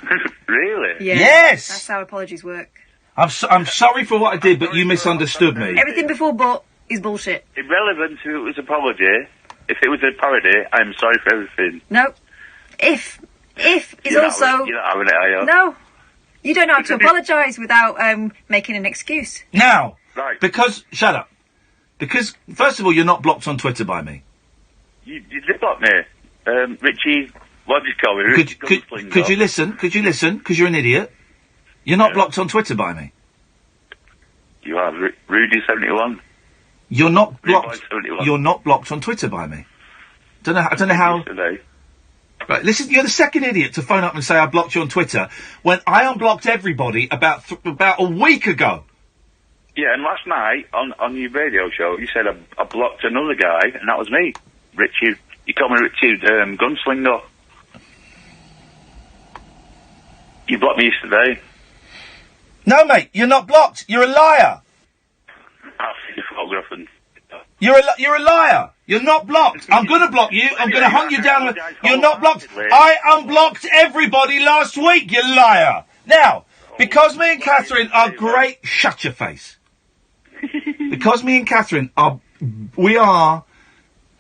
Really? Yeah. Yes! That's how apologies work. I'm sorry for what I did, but you misunderstood me. Everything before but is bullshit. Irrelevant if it was a apology. If it was a parody, I'm sorry for everything. No. If If is You're also... Not, you're not having it, are you? No. You don't have to apologise without making an excuse. Now, Right. because... Shut up. Because, first of all, you're not blocked on Twitter by me. You did block me. Richie, what did you call me? Richie Gunslinger. Could you listen? Could you listen? Because you're an idiot. You're not blocked on Twitter by me. You are Rudy71. You're not blocked. Rudy71. You're not blocked on Twitter by me. I don't know how... Right, listen, you're the second idiot to phone up and say I blocked you on Twitter when I unblocked everybody about a week ago. Yeah, and last night on your radio show, you said I blocked another guy, and that was me. Richie, you called me Richie Gunslinger. You blocked me yesterday. No, mate, you're not blocked. You're a liar. I'll see your photograph and... You're a liar. You're not blocked. I'm going to block you. I'm going to hunt you down. You're not blocked. I unblocked everybody last week, you liar. Now, because me and Catherine are great... Shut your face. Because me and Catherine are... We are...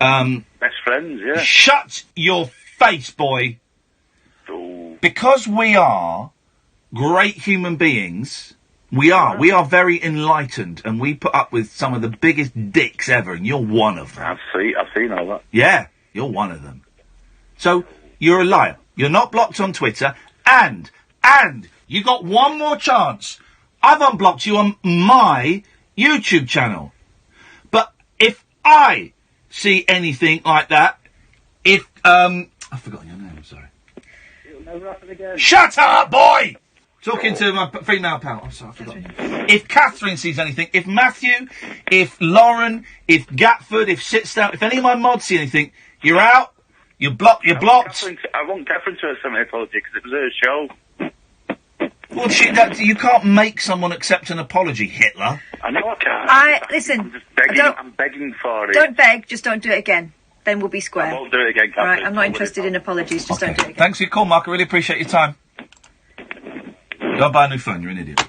Best friends, yeah. Shut your face, boy. Ooh. Because we are great human beings... We are very enlightened, and we put up with some of the biggest dicks ever, and you're one of them. I've seen all that. Yeah, you're one of them. So, you're a liar. You're not blocked on Twitter, and you got one more chance. I've unblocked you on my YouTube channel. But if I see anything like that, I've forgotten your name, I'm sorry. It'll never happen again. Shut up, boy! Talking to my female pal. I'm sorry, I forgot. If Catherine sees anything, if Matthew, if Lauren, if Gatford, if Sitstow, if any of my mods see anything, you're out. You're blocked. You're blocked. I want Catherine to accept my apology because it was her show. Well, you can't make someone accept an apology, Hitler. I know I can't. Listen. I'm just begging. I'm begging for it. Don't beg. Just don't do it again. Then we'll be square. I won't do it again, Catherine. Right. I'm not interested in apologies. Just don't do it again. Thanks for your call, Mark. I really appreciate your time. Don't buy a new phone, you're an idiot.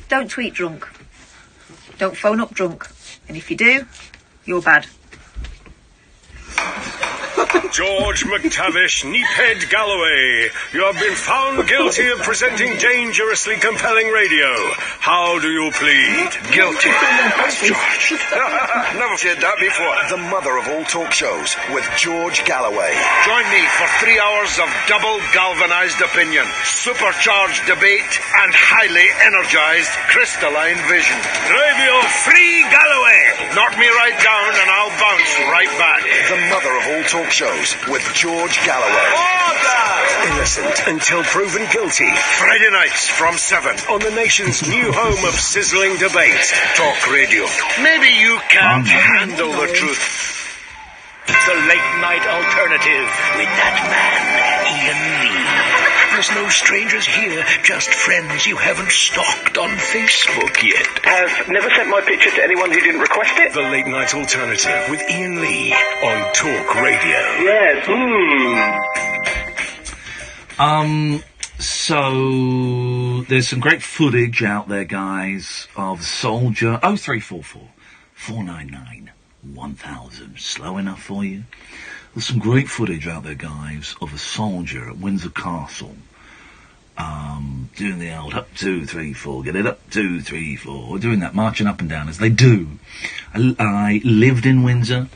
Don't tweet drunk. Don't phone up drunk. And if you do, you're bad. George McTavish, Neephead Galloway, you have been found guilty of presenting dangerously compelling radio. How do you plead? Guilty. George. Never said that before. The mother of all talk shows with George Galloway. Join me for 3 hours of double galvanized opinion, supercharged debate, and highly energized crystalline vision. Radio Free Galloway. Knock me right down and I'll bounce right back. The mother of all talk shows with George Galloway. Order! Innocent until proven guilty. Friday nights from 7 on the nation's new home of sizzling debate, Talk Radio. Maybe you can't handle the truth. The late night alternative with that man, Iain Lee. There's no strangers here, just friends you haven't stalked on Facebook yet. Have never sent my picture to anyone who didn't request it. The late night alternative with Iain Lee on Talk Radio. Yes. So there's some great footage out there, guys, of Soldier 0344 499 1000. Slow enough for you? There's some great footage out there, guys, of a soldier at Windsor Castle, doing the old up 2 3 4, get it up 2 3 4, doing that, marching up and down as they do. I lived in Windsor.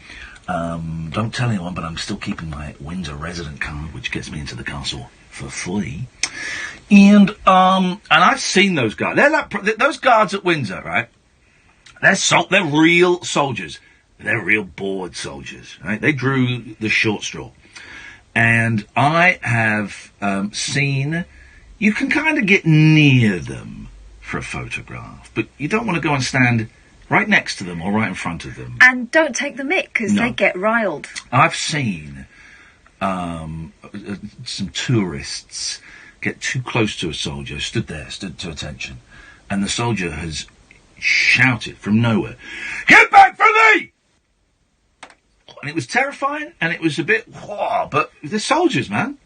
Don't tell anyone, but I'm still keeping my Windsor resident card, which gets me into the castle for free. And I've seen those guys. They're like those guards at Windsor, right? They're real soldiers. They're real bored soldiers, right? They drew the short straw. And I have seen... You can kind of get near them for a photograph, but you don't want to go and stand right next to them or right in front of them. And don't take the mick, because they get riled. I've seen some tourists get too close to a soldier, stood to attention, and the soldier has shouted from nowhere, "Get back from me!" And it was terrifying, and it was a bit, but the soldiers, man.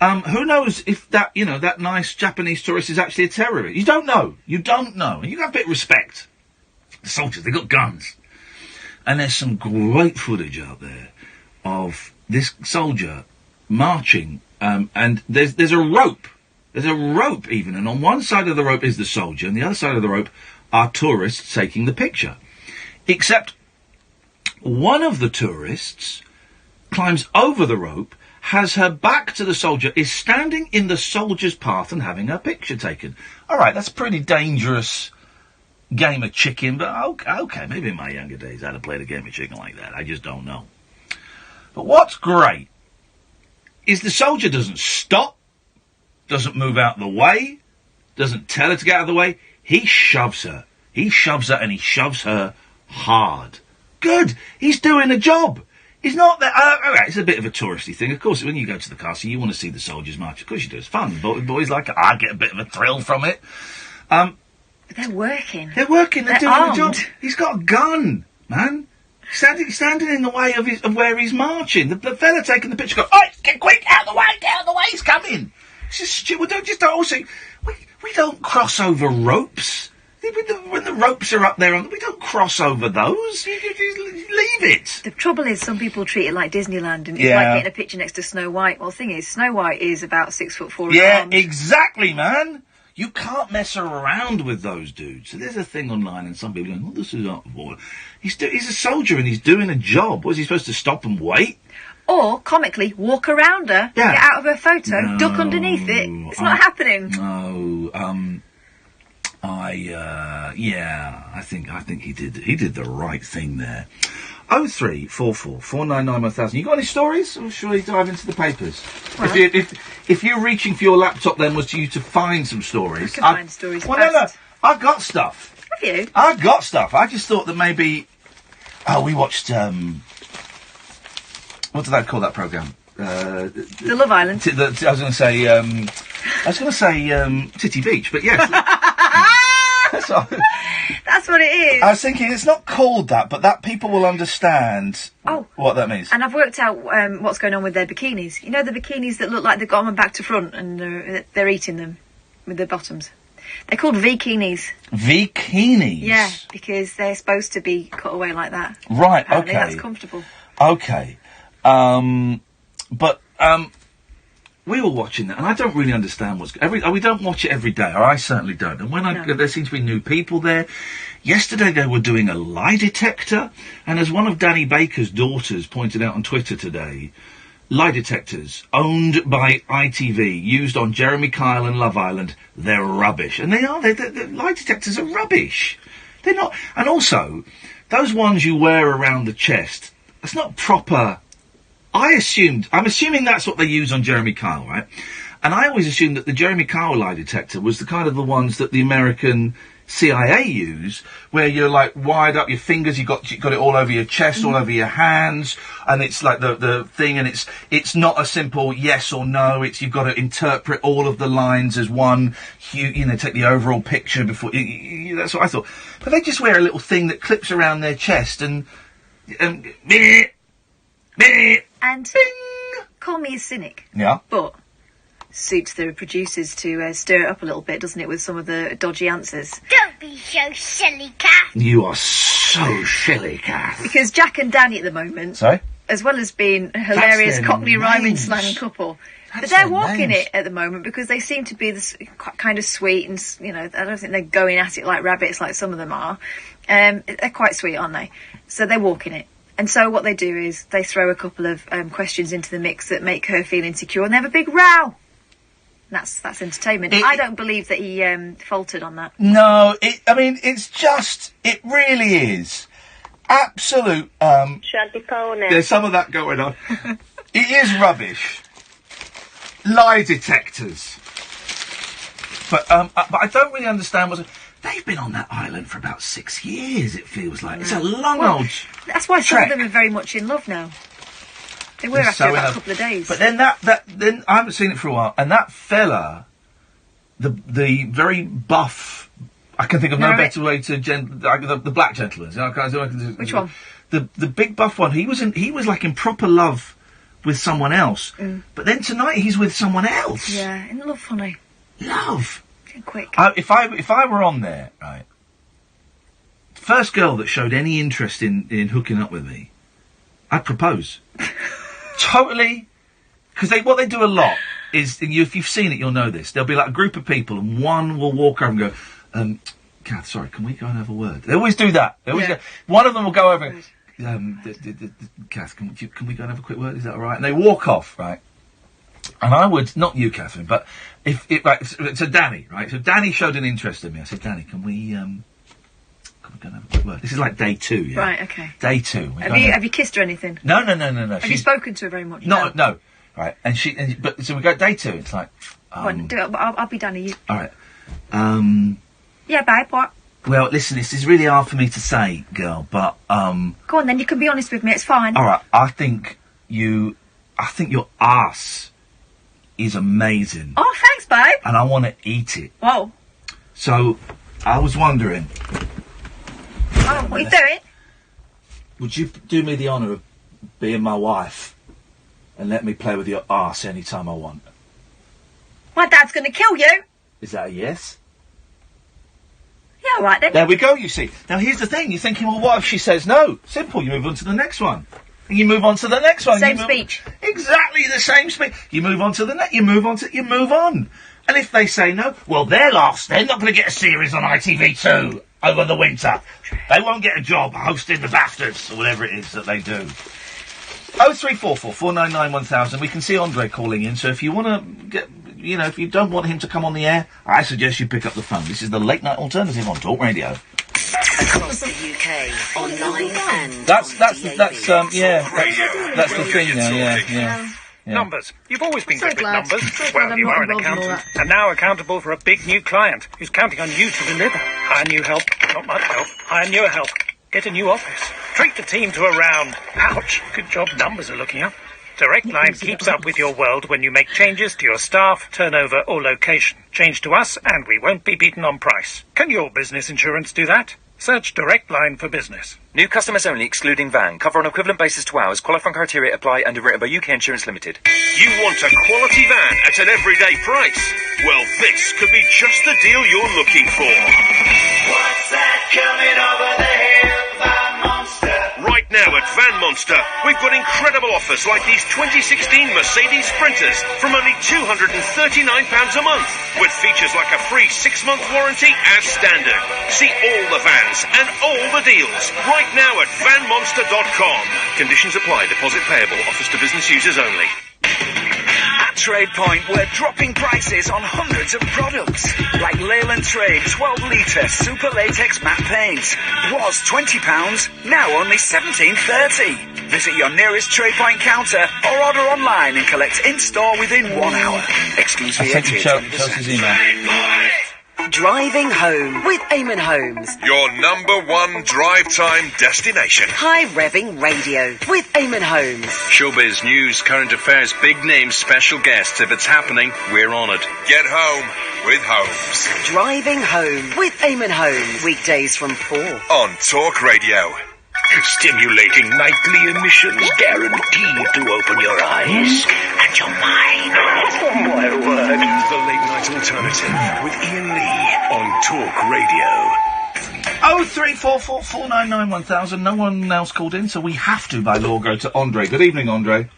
Who knows if that nice Japanese tourist is actually a terrorist? You don't know. And you have a bit of respect. The soldiers, they got guns. And there's some great footage out there of this soldier marching, and there's a rope. There's a rope even, and on one side of the rope is the soldier, and the other side of the rope are tourists taking the picture. Except one of the tourists climbs over the rope, has her back to the soldier, is standing in the soldier's path and having her picture taken. All right, that's a pretty dangerous game of chicken, but okay, maybe in my younger days I'd have played a game of chicken like that. I just don't know. But what's great is the soldier doesn't stop, doesn't move out of the way, doesn't tell her to get out of the way. He shoves her. He shoves her, and he shoves her hard. Good. He's doing a job. He's not there. Okay, it's a bit of a touristy thing. Of course, when you go to the castle, you want to see the soldiers march. Of course you do. It's fun. Boys like it. I get a bit of a thrill from it. But they're working. They're working. They're doing armed. a job. He's got a well, standing in the way of where he's marching. The fella taking the picture goes, "Oh, get quick, out of the way, he's coming." It's just stupid. We don't cross over ropes. When the ropes are up there, we don't cross over those. You leave it. The trouble is, some people treat it like Disneyland, and it's like getting a picture next to Snow White. Well, the thing is, Snow White is about 6'4". Yeah, exactly, man. You can't mess around with those dudes. So there's a thing online, and some people are going, "Oh, this is not war." He's a soldier, and he's doing a job. Was he supposed to stop and wait? Or, comically, walk around her, get out of her photo, duck underneath it. It's not happening. No, I think he did the right thing there. 0344 499 1000. You got any stories, or shall we dive into the papers? Well, if you're reaching for your laptop, then was you to find some stories. I can find stories. Well, no, I got stuff. Have you? I got stuff. I just thought that maybe. Oh, we watched. What did I call that programme? The Love Island. I was going to say Titty Beach, but yes. That's what it is. I was thinking it's not called that, but that people will understand what that means. And I've worked out what's going on with their bikinis. You know the bikinis that look like they've got them back to front and they're eating them with their bottoms? They're called bikinis. Bikinis? Yeah, because they're supposed to be cut away like that. Right, Apparently okay. That's comfortable. Okay. We were watching that, and I don't really understand we don't watch it every day, or I certainly don't. And when there seem to be new people there. Yesterday they were doing a lie detector, and as one of Danny Baker's daughters pointed out on Twitter today, lie detectors owned by ITV, used on Jeremy Kyle and Love Island, they're rubbish. And they are. The lie detectors are rubbish. They're not. And also, those ones you wear around the chest, it's not proper. I'm assuming that's what they use on Jeremy Kyle, right? And I always assumed that the Jeremy Kyle lie detector was the kind of the ones that the American CIA use, where you're like wired up your fingers, you got it all over your chest, all over your hands, and it's like the thing, and it's not a simple yes or no. You've got to interpret all of the lines as one. Take the overall picture before. That's what I thought. But they just wear a little thing that clips around their chest and call me a cynic. Yeah. But suits the producers to stir it up a little bit, doesn't it, with some of the dodgy answers? Don't be so silly, Kath. You are so silly, Kath. Because Jack and Danny at the moment, Sorry? as well as being a hilarious their Cockney rhyming names. slang couple, That's but they're their walking names. it at the moment because they seem to be this kind of sweet and, I don't think they're going at it like rabbits like some of them are. They're quite sweet, aren't they? So they're walking it. And so what they do is they throw a couple of questions into the mix that make her feel insecure, and they have a big row. That's entertainment. I don't believe that he faltered on that. No, it really is absolute. There's some of that going on. It is rubbish. Lie detectors. But I don't really understand they've been on that island for about 6 years, it feels like. It's a long old That's why some trek. of them are very much in love now. They were They're after so about in a love. couple of days. But then then I haven't seen it for a while, and that fella, the very buff, I can think of no better way to the black gentleman. Which one? The big buff one. He was like in proper love with someone else, but then tonight he's with someone else. Yeah, in love, honey. Love. Quick. If I were on there, right, first girl that showed any interest in hooking up with me, I'd propose. Totally. Because what they do a lot is, if you've seen it, you'll know this. There'll be like a group of people, and one will walk over and go, Kath, sorry, can we go and have a word? They always do that. They always go, one of them will go over and, Kath, can we go and have a quick word? Is that all right? And they walk off, right? And I would, not you, Catherine, but so Danny, right? So Danny showed an interest in me. I said, Danny, can we go and have a quick word? This is like day 2, yeah? Right, okay. Day 2. Have you kissed her or anything? No. Have you spoken to her very much? No. Right, but so we go day 2, it's like... do it, I'll be Danny, you... Alright, Yeah, babe, what? Well, listen, this is really hard for me to say, girl, but, Go on then, you can be honest with me, it's fine. Alright, I think your arse is amazing. Oh, thanks, babe. And I want to eat it. Whoa. So, I was wondering... Oh, what are you doing? Would you do me the honour of being my wife and let me play with your arse any time I want? My dad's going to kill you. Is that a yes? Yeah, all right then. There we go, you see. Now, here's the thing. You're thinking, well, what if she says no? Simple. You move on to the next one. And you move on to the next one. Same speech. Exactly the same speech. You move on to the next. You move on. And if they say no, well, they're lost. They're not going to get a series on ITV2 over the winter. They won't get a job hosting the BAFTAs or whatever it is that they do. 0344 499 1000. We can see Andre calling in, so if you want to get... if you don't want him to come on the air, I suggest you pick up the phone. This is the Late Night Alternative on Talk Radio. Across the UK, online and That's the thing now, yeah. Numbers. You've always been So good glad. with numbers. So glad Well, I'm you not are an involved in all accountant, that. and now accountable for a big new client who's counting on you to deliver. Hire new help. Not much help. Hire newer help. Get a new office. Treat the team to a round. Ouch. Good job numbers are looking up. Direct Line keeps up with your world when you make changes to your staff, turnover or location. Change to us and we won't be beaten on price. Can your business insurance do that? Search Direct Line for business. New customers only, excluding van. Cover on equivalent basis to ours. Qualifying criteria apply. Underwritten by UK Insurance Limited. You want a quality van at an everyday price? Well, this could be just the deal you're looking for. What's that coming over the hill, Van Monster? Right now at Van Monster, we've got incredible offers like these 2016 Mercedes Sprinters from only £239 a month, with features like a free 6-month warranty as standard. See all the vans and all the deals right now at vanmonster.com. Conditions apply. Deposit payable. Offers to business users only. At Trade Point, we're dropping prices on hundreds of products. Like Leyland Trade 12-litre super latex matte paint. Was £20, now only $17.30. Visit your nearest Trade Point counter or order online and collect in-store within 1 hour. Exclusive VAT 20%. Driving home with Eamon Holmes. Your #1 drive time destination. High revving radio with Eamon Holmes. Showbiz news, current affairs, big names, special guests. If it's happening, we're on it. Get home with Holmes. Driving home with Eamon Holmes. Weekdays from 4 on Talk Radio. Stimulating nightly emissions guaranteed to open your eyes and your mind. Oh my word. The Late Night Alternative with Iain Lee on Talk Radio. 0344 499 1000. No one else called in, so we have to, by law, go to Andre. Good evening, Andre.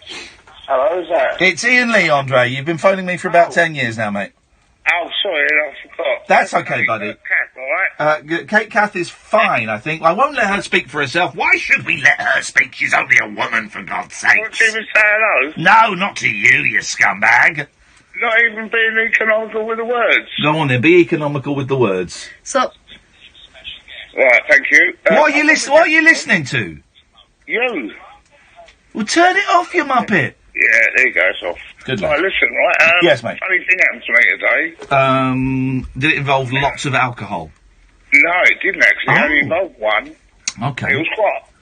Hello, is that? It's Iain Lee, Andre. You've been phoning me for about 10 years now, mate. Oh, sorry, I forgot. That's okay, buddy. Kath is fine, I think. I won't let her speak for herself. Why should we let her speak? She's only a woman, for God's sake. Won't you even say hello? No, not to you scumbag. Not even being economical with the words. Go on then, be economical with the words. So... Right, thank you. What are you listening to? You. Well, turn it off, you muppet. Yeah, there you go, it's off. Good Right, luck. listen, right, Yes, mate. Funny thing happened to me today. Did it involve lots of alcohol? No, it didn't actually. It only involved one. Okay. It was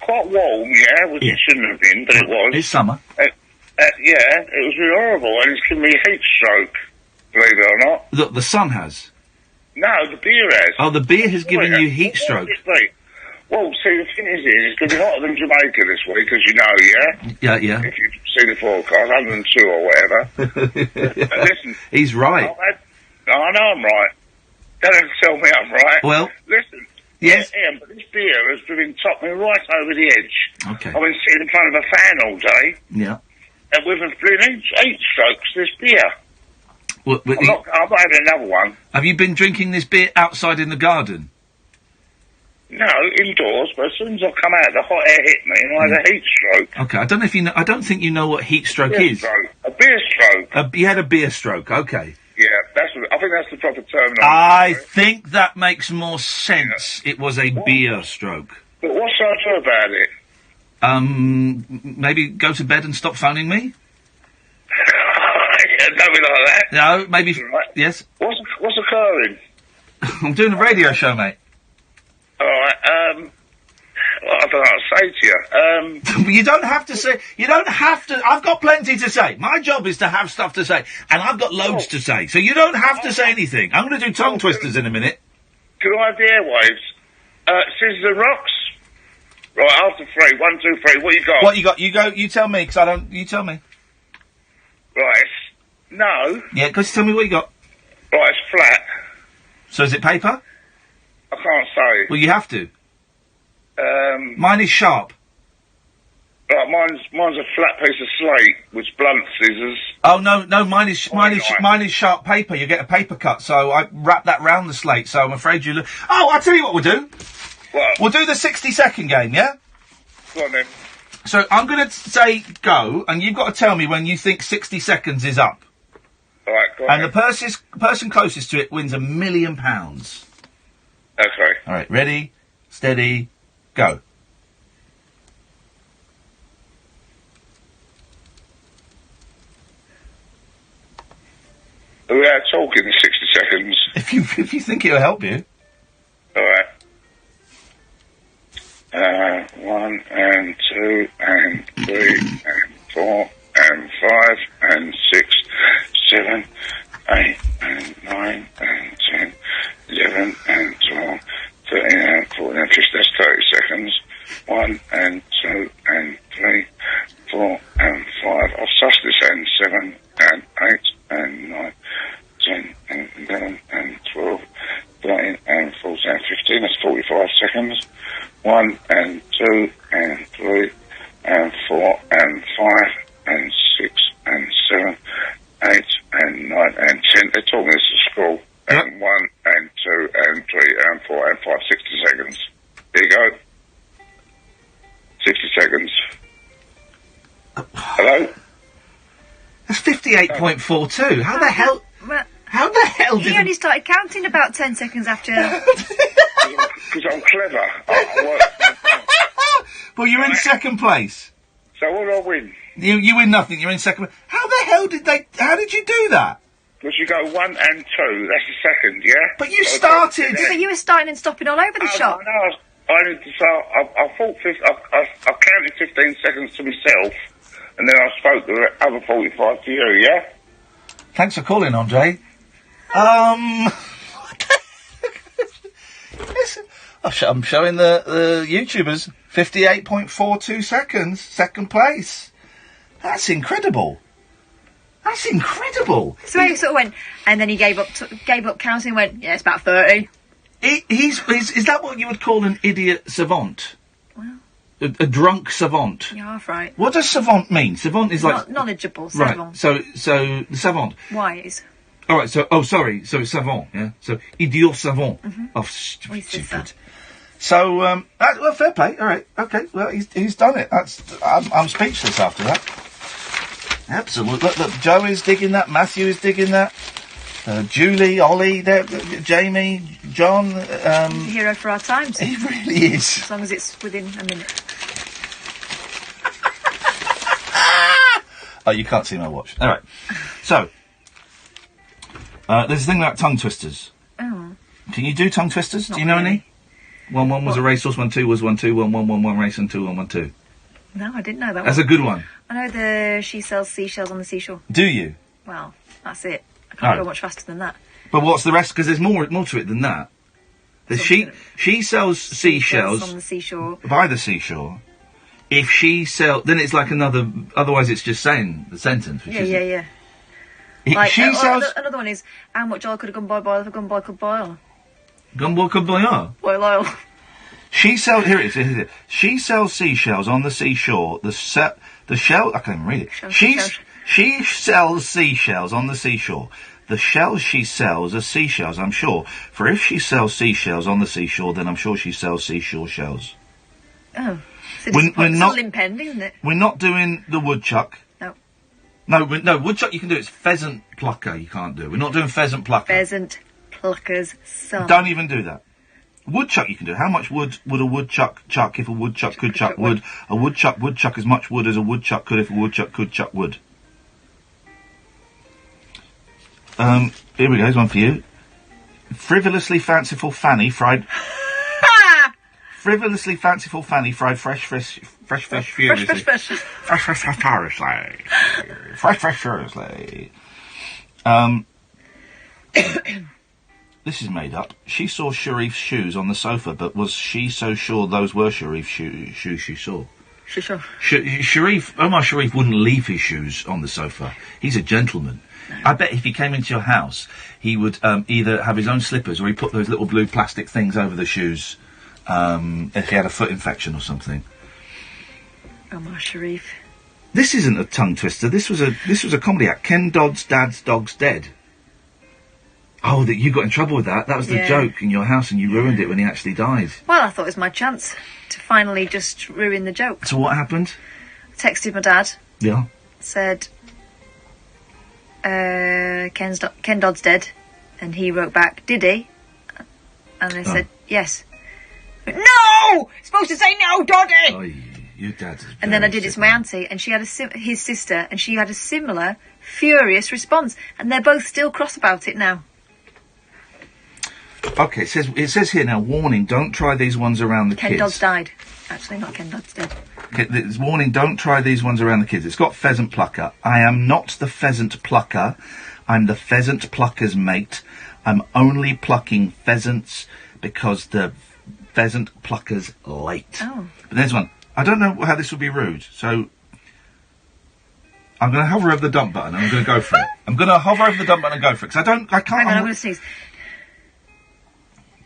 quite warm, yeah, which it shouldn't have been, but it was. It's summer. Yeah, it was really horrible, and it's given me a heat stroke, believe it or not. Look, the sun has. No, the beer has. Oh, the beer has given you heat stroke. Well, see, the thing is, it's going to be hotter than Jamaica this week, as you know, yeah? Yeah. If you see the forecast, 102 or whatever. Listen. He's right. I know I'm right. Don't have to tell me I'm right. Well. Listen. Yes. Ian, but this beer has been topped me right over the edge. Okay. I've been sitting in front of a fan all day, Yeah. and with heat strokes, this beer. Well, I'm not having another one. have you been drinking this beer outside in the garden? No, indoors, but as soon as I come out, the hot air hit me, and I had a heat stroke. Okay, I don't know if you know. I don't think you know what heat stroke Beer is. stroke. A beer stroke. You had a beer stroke. Okay. Yeah, I think that's the proper terminology. I think that makes more sense. It was a beer stroke. But what should I do about it? Maybe go to bed and stop phoning me. Yeah, don't be like that. No, maybe. Right. Yes. What's occurring? I'm doing a radio show, mate. All right. Well, I don't know what to say to you. You don't have to say. You don't have to. I've got plenty to say. My job is to have stuff to say, and I've got loads to say. So you don't have to say anything. I'm going to do tongue twisters in a minute. Can I have the airwaves? Scissors and rocks. Right, after 3. 1, 2, 3. What you got? What you got? You go. You tell me, because I don't. You tell me. Right. No. Yeah, just tell me what you got. Right, it's flat. So is it paper? I can't say. Well, you have to. Mine is sharp. Right, mine's a flat piece of slate with blunt scissors. Oh no, mine is sharp paper. You get a paper cut, so I wrap that round the slate. So I'm afraid you. Oh, I'll tell you what we'll do. What? We'll do the 60-second game, yeah? Go on then. So I'm going to say go, and you've got to tell me when you think 60 seconds is up. All right, go on. And the person closest to it wins £1 million. Okay. All right, ready, steady, go. Are we out talking in 60 seconds? If you think it'll help you. All right. 1 and 2 and 3 and 4 and 5 and 6, 7, 8 and 9 and 10, 11 and 12, 13 and 14 and 15. That's 30 seconds. 1 and 2 and 3, 4 and 5. I've sussed this end. 7 and 8 and 9, 10 and 11 and 12, 13 and 14 and 15. That's 45 seconds. 1 and 2 and 3 and 4 and 5 and 6 and 7, 8 and 9 and 10. They're talking this at school. Yep. And 1 and 2 and 3 and 4 and 5, 60 seconds. There you go. 60 seconds. Hello? That's 58.42. How the hell? How the hell did He only started counting about 10 seconds after. Because I'm clever. Well, you're in second place. So what do I win? You win nothing. You're in second. How the hell did they? How did you do that? Because you go 1 and 2. That's the second, yeah. But you started. But you were starting and stopping all over the shop. No, I need to start. I thought I counted 15 seconds to myself, and then I spoke the other 45 to you. Yeah. Thanks for calling, Andre. I'm showing the YouTubers 58.42 seconds, second place. That's incredible. That's incredible. So he sort of went, and then he gave up counting and went, yeah, it's about 30. Is that what you would call an idiot savant? Well. A drunk savant? Yeah, half right. What does savant mean? Savant is like... knowledgeable, savant. Right, so the savant. Wise. All right, so it's savant, yeah? So, idiot savant. Mm-hmm. Oh, stupid. So, well, fair play. All right, okay. Well, he's done it. I'm speechless after that. Absolutely. Look, Joe is digging that. Matthew is digging that. Julie, Ollie, Jamie, John. Hero for our times. He really is. As long as it's within a minute. Oh, you can't see my watch. All right. So, there's a thing about tongue twisters. Oh. Can you do tongue twisters? Not do you know really. any? 1 1 was a racehorse, 1 2 was 1 2, 1 1 1 1 race, and 2 1 1 2. No, I didn't know that That's one. a good one. I know she sells seashells on the seashore. Do you? Well, that's it. I can't Oh. go much faster than that. But what's the rest? Because there's more to it than that. She sells seashells on the seashore. by the seashore. If she sells, then it's like another. Otherwise, it's just saying the sentence. Which Yeah. If Like, she sells. another one is, how much oil could a gun boy boil if a gun boy could boil? Gun boy could boil. Boil oil. She sells... Here it is. She sells seashells on the seashore. The shell... I can't even read it. She sells seashells on the seashore. The shells she sells are seashells, I'm sure. For if she sells seashells on the seashore, then I'm sure she sells seashore shells. Oh. So We're it's not all impending, isn't it? We're not doing the woodchuck. No. No, woodchuck you can do. It's pheasant plucker you can't do. We're not doing pheasant plucker. Pheasant plucker's son. Don't even do that. Woodchuck you can do. How much wood would a woodchuck chuck if a woodchuck could chuck wood? A woodchuck would chuck as much wood as a woodchuck could if a woodchuck could chuck wood. Here we go, here's one for you. Frivolously fanciful Fanny fried... Frivolously fanciful Fanny fried fresh fish furiously. Fresh furiously. This is made up. She saw Sharif's shoes on the sofa, but was she so sure those were Sharif's shoes she saw? Sure. Omar Sharif wouldn't leave his shoes on the sofa. He's a gentleman. I bet if he came into your house, he would either have his own slippers or he'd put those little blue plastic things over the shoes if he had a foot infection or something. Omar Sharif. This isn't a tongue twister. This was a comedy act. Ken Dodd's dad's dog's dead. Oh, that you got in trouble with that. That was the joke in your house, and you ruined it when he actually died. Well, I thought it was my chance to finally just ruin the joke. So what happened? I texted my dad. Yeah. Said, Ken Dodd's dead. And he wrote back, did he? And I said, yes. No! It's supposed to say no, Doddy! Oh, your dad's and then I did it to my auntie, and she had his sister, and she had a similar furious response. And they're both still cross about it now. Okay, it says here now, warning, don't try these ones around the kids. Ken Dodd's died. Actually, not Ken Dodd's dead. Okay, it's warning, don't try these ones around the kids. It's got pheasant plucker. I am not the pheasant plucker. I'm the pheasant plucker's mate. I'm only plucking pheasants because the pheasant plucker's late. Oh. But there's one. I don't know how this would be rude, so I'm going to hover over the dump button and I'm going to go for it. I'm going to hover over the dump button and go for it, because I can't... Hang on, I'm going to sneeze.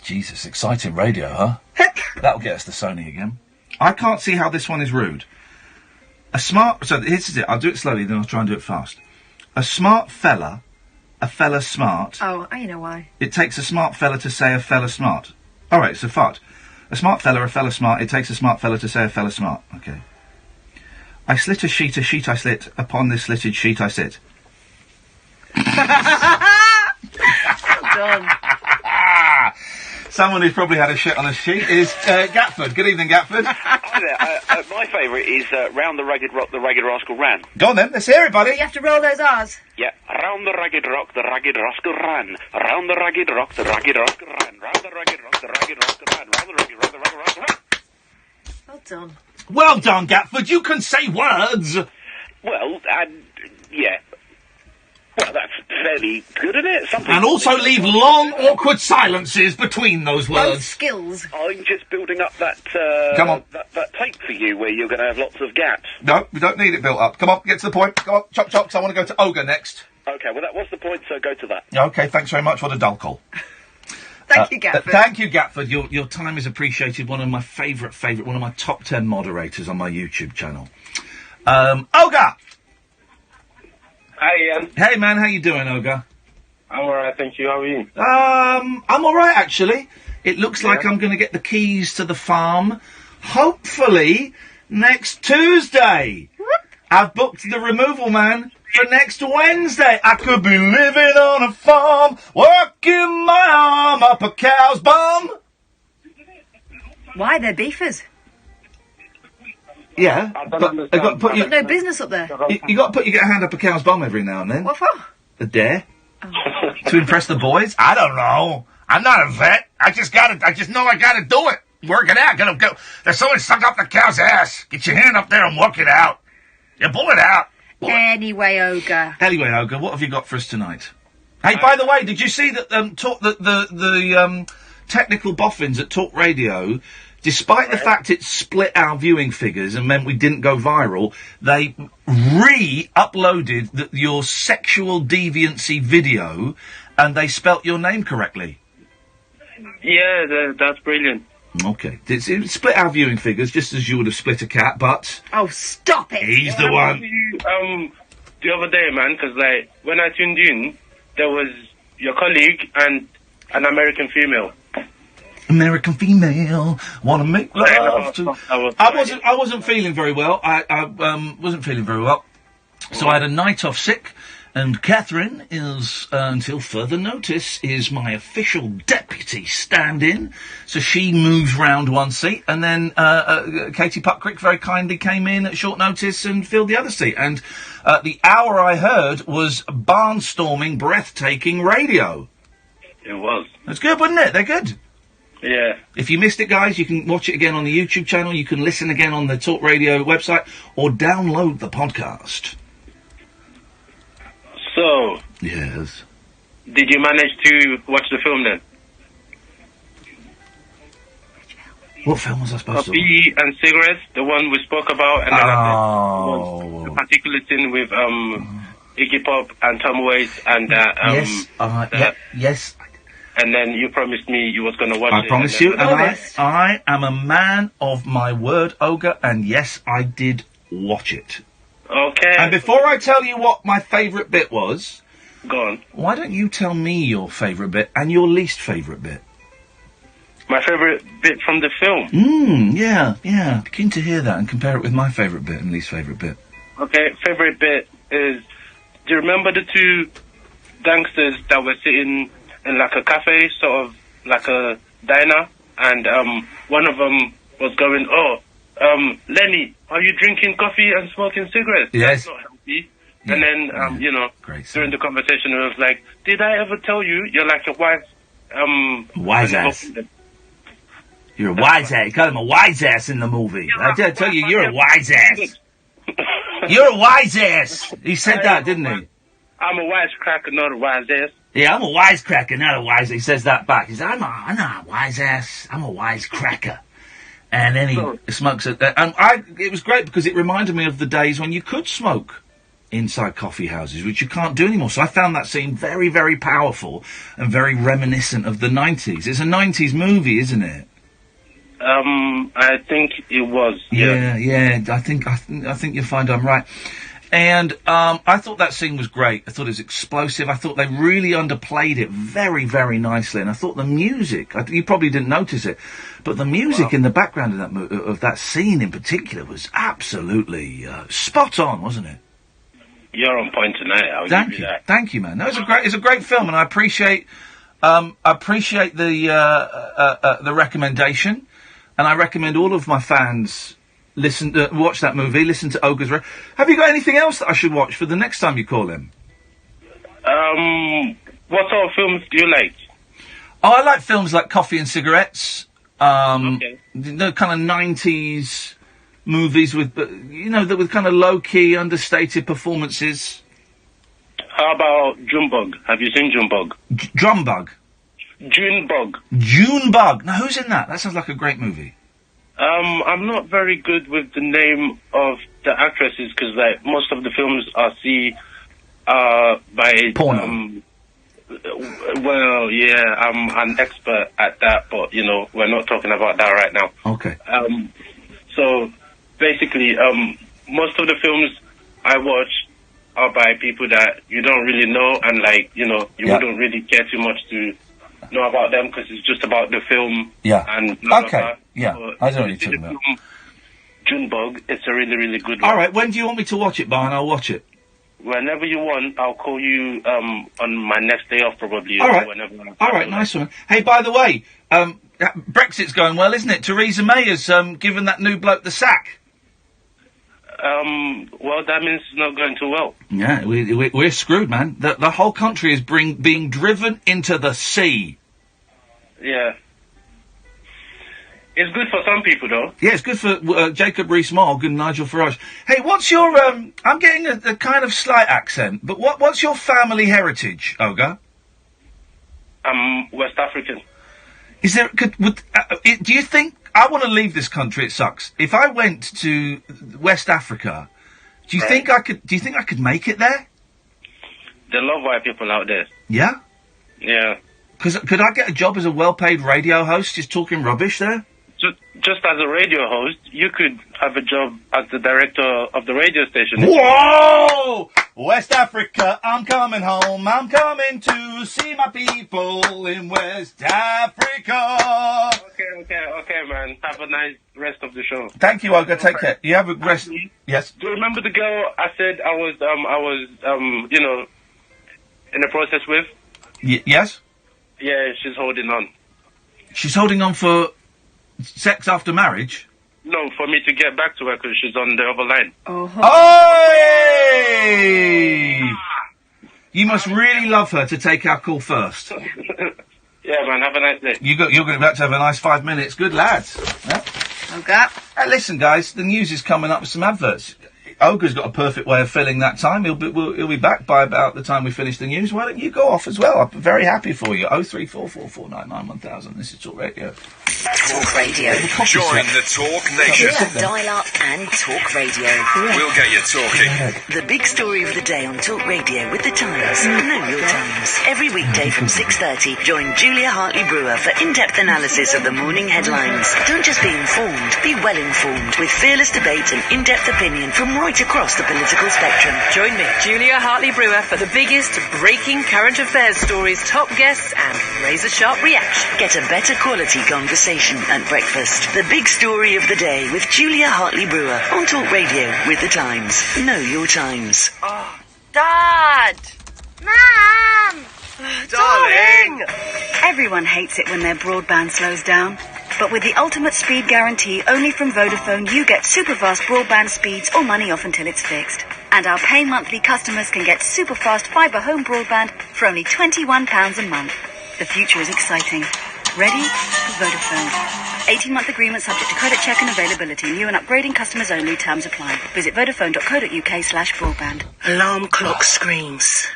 Jesus, exciting radio, huh? That'll get us to Sony again. I can't see how this one is rude. So here's it. I'll do it slowly, then I'll try and do it fast. A smart fella, a fella smart. Oh, you know why. It takes a smart fella to say a fella smart. All right, so fart. A smart fella, a fella smart. It takes a smart fella to say a fella smart. Okay. I slit a sheet I slit. Upon this slitted sheet I sit. Well done. Someone who's probably had a shit on a sheet is Gatford. Good evening, Gatford. Hi there. My favourite is Round the Ragged Rock, the Ragged Rascal ran. Go on then, let's hear it, buddy. You have to roll those R's. Yeah. Round the Ragged Rock, the Ragged Rascal ran. Round the Ragged Rock, the Ragged Rascal ran. Round the Ragged Rock, the Ragged Rascal ran. Round the Ragged Rock, the Ragged Rascal ran. Well done. Well done, Gatford. You can say words. Well, yeah. Well, that's fairly good, isn't it? And also leave long, awkward silences between those Both words. skills. I'm just building up that, Come on. that tape for you where you're going to have lots of gaps. No, we don't need it built up. Come on, get to the point. Come on, chop chops. I want to go to Ogre next. Okay, well, that was the point, so go to that. Okay, thanks very much. What a dull call. Thank you, Gatford. Thank you, Gatford. Your time is appreciated. One of my favourite, one of my top 10 moderators on my YouTube channel. Ogre! Hi, Ian. Hey, man, how you doing, Ogre? I'm alright, thank you. How are you? I'm alright, actually. It looks like I'm going to get the keys to the farm, hopefully, next Tuesday. I've booked the removal man for next Wednesday. I could be living on a farm, working my arm up a cow's bum. Why? They're beefers. Yeah, but I've got to put I've got no business up there. you got to put your hand up a cow's bum every now and then. What for? A dare. To impress the boys? I don't know. I'm not a vet. I just know I gotta do it. Work it out. Gotta go. There's someone stuck up the cow's ass. Get your hand up there and work it out. Yeah, pull it out. Anyway, Ogre. Anyway, Ogre, what have you got for us tonight? Hey, by the way, did you see that the technical boffins at Talk Radio, despite the fact it split our viewing figures and meant we didn't go viral, they re-uploaded your sexual deviancy video and they spelt your name correctly? Yeah, that's brilliant. Okay. It split our viewing figures, just as you would have split a cat, but... Oh, stop it! He's the one. The other day, man, because, like, when I tuned in, there was your colleague and an American female. American female, wanna make love to... I wasn't feeling very well. I wasn't feeling very well. So I had a night off sick, and Catherine is, until further notice, is my official deputy stand-in. So she moves round one seat, and then Katie Puckrick very kindly came in at short notice and filled the other seat. And the hour I heard was barnstorming, breathtaking radio. It was. That's good, wasn't it? They're good. Yeah. If you missed it, guys, you can watch it again on the YouTube channel, you can listen again on the Talk Radio website, or download the podcast. So... Yes. Did you manage to watch the film then? What film was I supposed to watch? Coffee and Cigarettes, the one we spoke about, and then the particular thing with Iggy Pop and Tom Waits and yes. And then you promised me you was going to watch it. I promise you, and I am a man of my word, Olga, and yes, I did watch it. Okay. And before I tell you what my favourite bit was... Go on. Why don't you tell me your favourite bit and your least favourite bit? My favourite bit from the film? Yeah. Keen to hear that and compare it with my favourite bit and least favourite bit. Okay, favourite bit is... Do you remember the two gangsters that were sitting in like a cafe, sort of like a diner, and one of them was going, Lenny, are you drinking coffee and smoking cigarettes? Yes. That's not healthy. Yeah. And then, during the conversation, it was like, did I ever tell you you're like a wise... wise ass. You're a wise ass. You call him a wise ass in the movie. I tell you, you're a wise ass. You're a wise ass. He said that, didn't he? I'm a wisecracker, not a wise ass. Yeah, I'm a wisecracker, not a wise... He says that back. He says, I'm not a wise ass. I'm a wisecracker. And then he smokes it. And it was great because it reminded me of the days when you could smoke inside coffee houses, which you can't do anymore. So I found that scene very, very powerful and very reminiscent of the 90s. It's a 90s movie, isn't it? I think it was. Yeah. I think you'll find I'm right. And I thought that scene was great. I thought it was explosive. I thought they really underplayed it very, very nicely. And I thought the music, you probably didn't notice it, but the music in the background of that scene in particular was absolutely spot on, wasn't it? You're on point tonight. I'll give you that. Thank you, man. No, it's a great film, and I appreciate the recommendation, and I recommend all of my fans watch that movie, listen to Olga's... Have you got anything else that I should watch for the next time you call him? What sort of films do you like? Oh, I like films like Coffee and Cigarettes, the kind of 90s movies with kind of low-key, understated performances. How about Junebug? Have you seen Junebug? Drumbug? Junebug. Junebug! Now, who's in that? That sounds like a great movie. I'm not very good with the name of the actresses because, like, most of the films I see are by... Porno. Well, yeah, I'm an expert at that, but, we're not talking about that right now. Okay. So, basically, most of the films I watch are by people that you don't really know, and, like, you wouldn't really care too much to know about them because it's just about the film. Yeah. And blah, blah, okay. blah. Yeah. So I don't know what you're talking about. Junebug, it's a really, really good one. All right. When do you want me to watch it, Barn? I'll watch it. Whenever you want, I'll call you on my next day off, probably. All right. Whenever All right. Nice one. Hey, by the way, Brexit's going well, isn't it? Theresa May has given that new bloke the sack. Well, that means it's not going too well. Yeah, we're screwed, man. The whole country is being driven into the sea. Yeah. It's good for some people, though. Yeah, it's good for Jacob Rees-Mogg and Nigel Farage. Hey, what's your... I'm getting a kind of slight accent, but what's your family heritage, Olga? I'm West African. Is there... do you think... I want to leave this country, it sucks. If I went to West Africa, do you think I could make it there? They love white people out there. Yeah? Yeah. Could I get a job as a well-paid radio host just talking rubbish there? just as a radio host, you could have a job as the director of the radio station. Whoa! West Africa, I'm coming home. I'm coming to see my people in West Africa. Okay, man. Have a nice rest of the show. Thank you, Olga. Take care. You have a rest. Yes. Do you remember the girl I said I was, you know, in the process with? Yes? Yeah, she's holding on. She's holding on for sex after marriage? No, for me to get back to her because she's on the other line. Hey! You must really love her to take our call first. Yeah, man, have a nice day. You're going to be about to have a nice 5 minutes. Good lads. Yeah. Okay. Listen, guys, the news is coming up with some adverts. Olga's got a perfect way of filling that time. He'll be back by about the time we finish the news. Why don't you go off as well? I'm very happy for you. 03444991000. This is Talk Radio. Talk Radio. Join the Talk Nation. Dial up and Talk Radio. We'll get you talking. The big story of the day on Talk Radio with the Times. Know your Times. Every weekday from 6:30, join Julia Hartley-Brewer for in-depth analysis of the morning headlines. Don't just be informed, be well informed with fearless debate and in-depth opinion from right across the political spectrum. Join me, Julia Hartley-Brewer, for the biggest breaking current affairs stories, top guests and razor-sharp reaction. Get a better quality conversation at breakfast. The big story of the day with Julia Hartley-Brewer on Talk Radio with the Times. Know your Times. Oh, Dad! Mum! Darling! Everyone hates it when their broadband slows down. But with the ultimate speed guarantee only from Vodafone, you get super fast broadband speeds or money off until it's fixed. And our pay monthly customers can get super fast fibre home broadband for only £21 a month. The future is exciting. Ready? Vodafone. 18-month agreement subject to credit check and availability. New and upgrading customers only. Terms apply. Visit vodafone.co.uk/broadband. Alarm clock screams.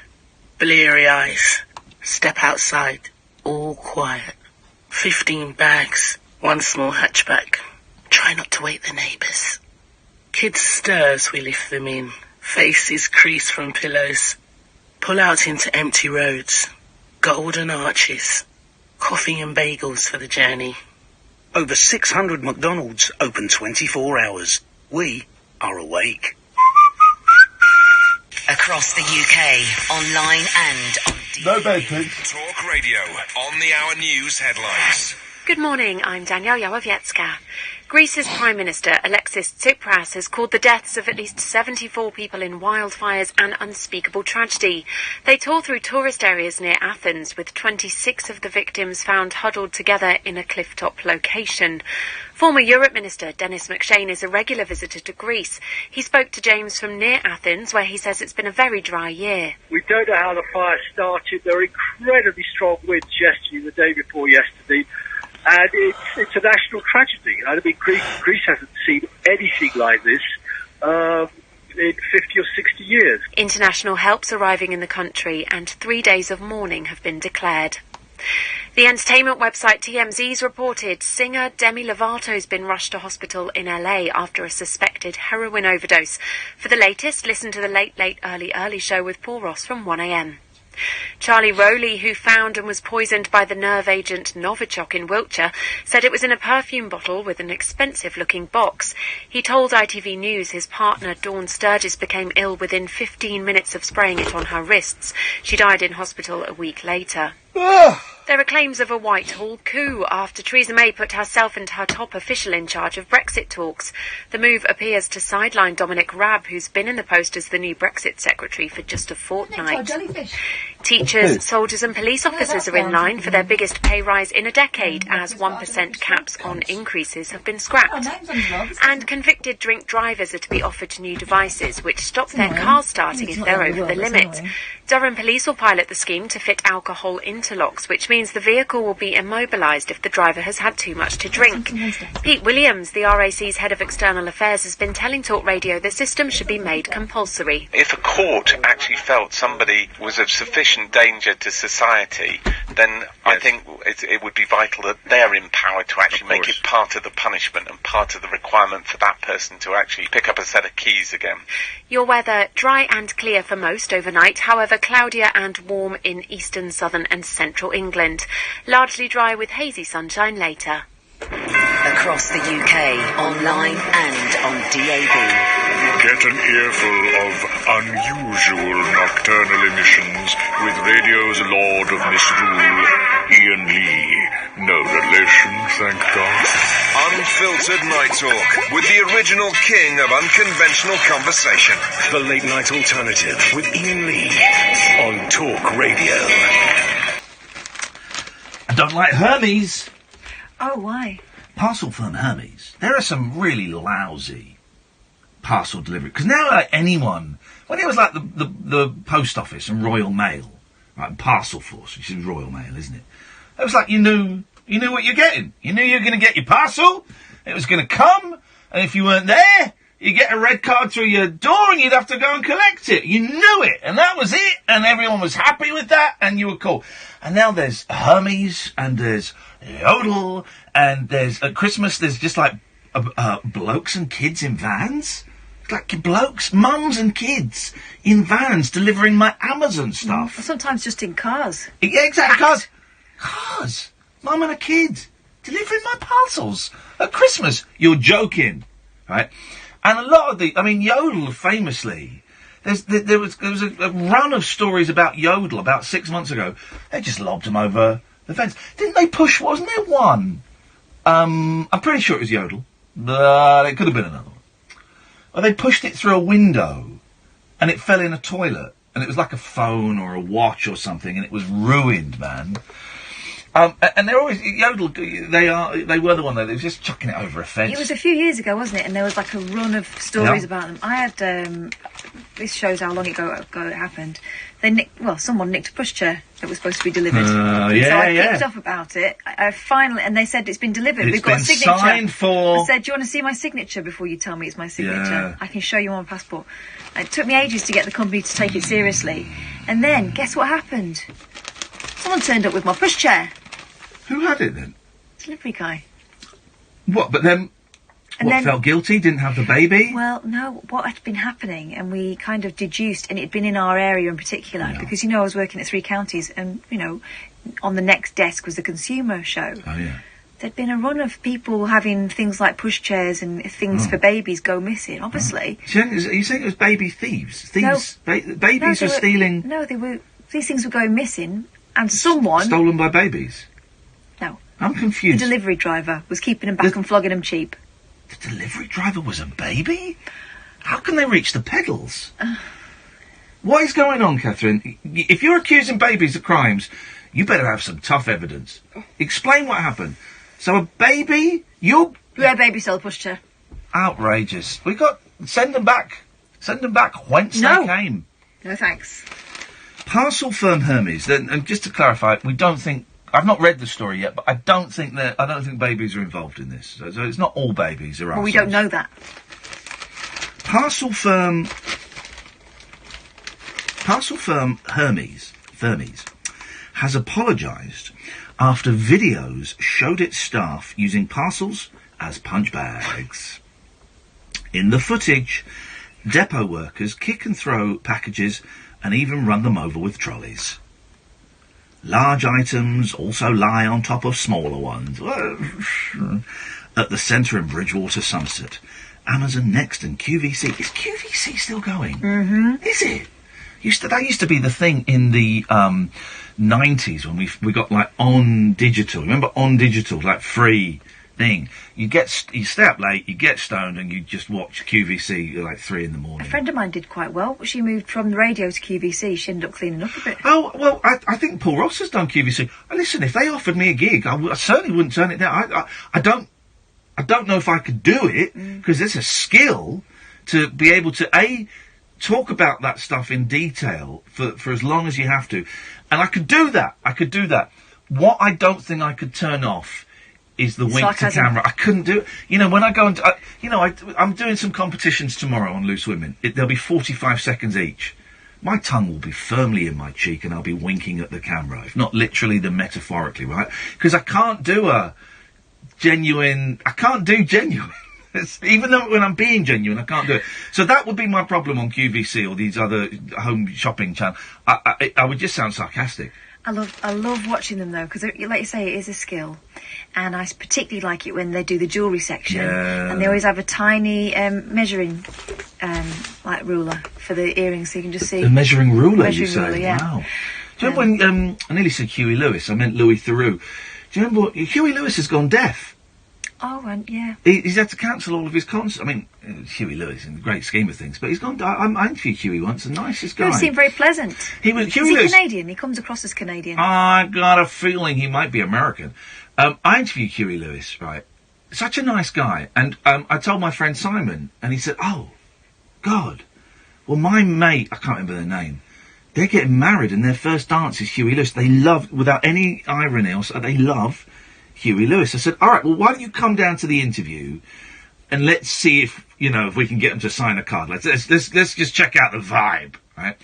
Bleary eyes. Step outside. All quiet. 15 bags. One small hatchback. Try not to wake the neighbours. Kids stir as we lift them in. Faces crease from pillows. Pull out into empty roads. Golden arches. Coffee and bagels for the journey. Over 600 McDonald's open 24 hours. We are awake. Across the UK, online and on No bed, please. Talk Radio on the hour news headlines. Good morning, I'm Danielle Yałowiecka. Greece's Prime Minister, Alexis Tsipras, has called the deaths of at least 74 people in wildfires an unspeakable tragedy. They tore through tourist areas near Athens, with 26 of the victims found huddled together in a cliff-top location. Former Europe Minister Denis McShane is a regular visitor to Greece. He spoke to James from near Athens, where he says it's been a very dry year. We don't know how the fire started. There were incredibly strong winds yesterday, the day before yesterday. And it's a national tragedy. I mean, Greece hasn't seen anything like this in 50 or 60 years. International help's arriving in the country, and 3 days of mourning have been declared. The entertainment website TMZ's reported singer Demi Lovato's been rushed to hospital in LA after a suspected heroin overdose. For the latest, listen to the Late Late Early show with Paul Ross from 1am. Charlie Rowley, who found and was poisoned by the nerve agent Novichok in Wiltshire, said it was in a perfume bottle with an expensive-looking box. He told ITV News his partner, Dawn Sturgis, became ill within 15 minutes of spraying it on her wrists. She died in hospital a week later. There are claims of a Whitehall coup after Theresa May put herself and her top official in charge of Brexit talks. The move appears to sideline Dominic Raab, who's been in the post as the new Brexit secretary for just a fortnight. Teachers, soldiers and police officers are in line for their biggest pay rise in a decade, as 1% caps on increases have been scrapped. And convicted drink drivers are to be offered new devices which stop their cars starting if they're over the limit. Durham Police will pilot the scheme to fit alcohol interlocks, which means the vehicle will be immobilised if the driver has had too much to drink. Pete Williams, the RAC's head of external affairs, has been telling Talk Radio the system should be made compulsory. If a court actually felt somebody was of sufficient danger to society, then I think it would be vital that they're empowered to actually make it part of the punishment and part of the requirement for that person to actually pick up a set of keys again. Your weather, dry and clear for most overnight, however cloudier and warm in eastern, southern and central England. Largely dry with hazy sunshine later. across the UK, online and on DAB. Get an earful of unusual nocturnal emissions with radio's Lord of Misrule, Iain Lee. No relation, thank God. Unfiltered Night Talk with the original king of unconventional conversation. The Late Night Alternative with Iain Lee on Talk Radio. I don't like Hermes. Oh, why? Parcel firm Hermes. There are some really lousy parcel delivery. Because now, like, anyone... When it was like the post office and Royal Mail, right, and Parcel Force, which is Royal Mail, isn't it? It was like you knew what you're getting. You knew you were going to get your parcel. It was going to come. And if you weren't there, you get a red card through your door and you'd have to go and collect it. You knew it. And that was it. And everyone was happy with that. And you were cool. And now there's Hermes and there's Yodel. And there's, at Christmas, there's just like blokes and kids in vans. Like blokes, mums and kids in vans delivering my Amazon stuff. Or sometimes just in cars. Yeah, exactly. Cars. Mum and a kid delivering my parcels at Christmas. You're joking, right? And a lot of Yodel famously, there was a run of stories about Yodel about 6 months ago. They just lobbed them over the fence. Didn't they push? Wasn't there one? I'm pretty sure it was Yodel, but it could have been another one. Well, they pushed it through a window, and it fell in a toilet, and it was like a phone or a watch or something, and it was ruined, man. And they're always Yodel. They were the one that they were just chucking it over a fence. It was a few years ago, wasn't it? And there was like a run of stories about them. I had this shows how long ago it happened. Someone nicked a pushchair that was supposed to be delivered. So I picked up about it. I finally, and they said it's been delivered. We've got a signature. Signed for. I said, "Do you want to see my signature before you tell me it's my signature? Yeah. I can show you on my passport." And it took me ages to get the company to take it seriously. And then, guess what happened? Someone turned up with my pushchair. Who had it then? Delivery guy. What? But then. Felt guilty? Didn't have the baby? Well, no, what had been happening, and we kind of deduced, and it had been in our area in particular, because, I was working at 3 counties, and, on the next desk was the consumer show. Oh, yeah. There'd been a run of people having things like pushchairs and things for babies go missing, obviously. Are you saying it was baby thieves? Thieves? Babies were stealing... No, these things were going missing, and someone... Stolen by babies? No. I'm confused. The delivery driver was keeping them back and flogging them cheap. The delivery driver was a baby? How can they reach the pedals? What is going on, Catherine? If you're accusing babies of crimes, you better have some tough evidence. Explain what happened. So a baby, Yeah, baby stole pushchair. Outrageous. Send them back. Send them back whence they came. No thanks. Parcel firm Hermes, and just to clarify, I've not read the story yet, but I don't think babies are involved in this. So it's not all babies. Well, we don't know that. Parcel firm Hermes has apologised after videos showed its staff using parcels as punch bags. In the footage, depot workers kick and throw packages and even run them over with trolleys. Large items also lie on top of smaller ones. At the centre in Bridgewater, Somerset, Amazon Next and QVC. Is QVC still going? Mm-hmm. Is it? That used to be the thing in the 90s when we got like On Digital. Remember On Digital, like free thing. You stay up late, you get stoned, and you just watch QVC at like 3 in the morning. A friend of mine did quite well. She moved from the radio to QVC. She ended up cleaning up a bit. Oh, well, I think Paul Ross has done QVC. Listen, if they offered me a gig, I certainly wouldn't turn it down. I don't know if I could do it, because there's a skill to be able to, talk about that stuff in detail for as long as you have to. And I could do that. What I don't think I could turn off is the wink to camera. I couldn't do it. When I go and... I'm doing some competitions tomorrow on Loose Women. There'll be 45 seconds each. My tongue will be firmly in my cheek and I'll be winking at the camera, if not literally, then metaphorically, right? Because I can't do genuine... Even though when I'm being genuine, I can't do it. So that would be my problem on QVC or these other home shopping channels. I would just sound sarcastic. I love watching them though, because like you say, it is a skill, and I particularly like it when they do the jewellery section, Yeah. and they always have a tiny measuring like ruler for the earrings, so you can just see The measuring ruler, you measuring say? ruler, yeah. Wow. Do you remember when I nearly said Huey Lewis? I meant Louis Theroux. Do you remember what, Huey Lewis has gone deaf? Oh, and yeah. He's had to cancel all of his concerts. I mean, Huey Lewis in the great scheme of things, but he's gone. I interviewed Huey once. The nicest guy. He seemed very pleasant. He was. Is Huey he Lewis. Canadian? He comes across as Canadian. I got a feeling he might be American. I interviewed Huey Lewis, right? Such a nice guy. And I told my friend Simon, and he said, "Oh, God. Well, my mate, I can't remember their name, they're getting married, and their first dance is Huey Lewis. They love, without any irony else, they love Huey Lewis." I said, "All right, well, why don't you come down to the interview, and let's see if we can get them to sign a card. Let's just check out the vibe, right?"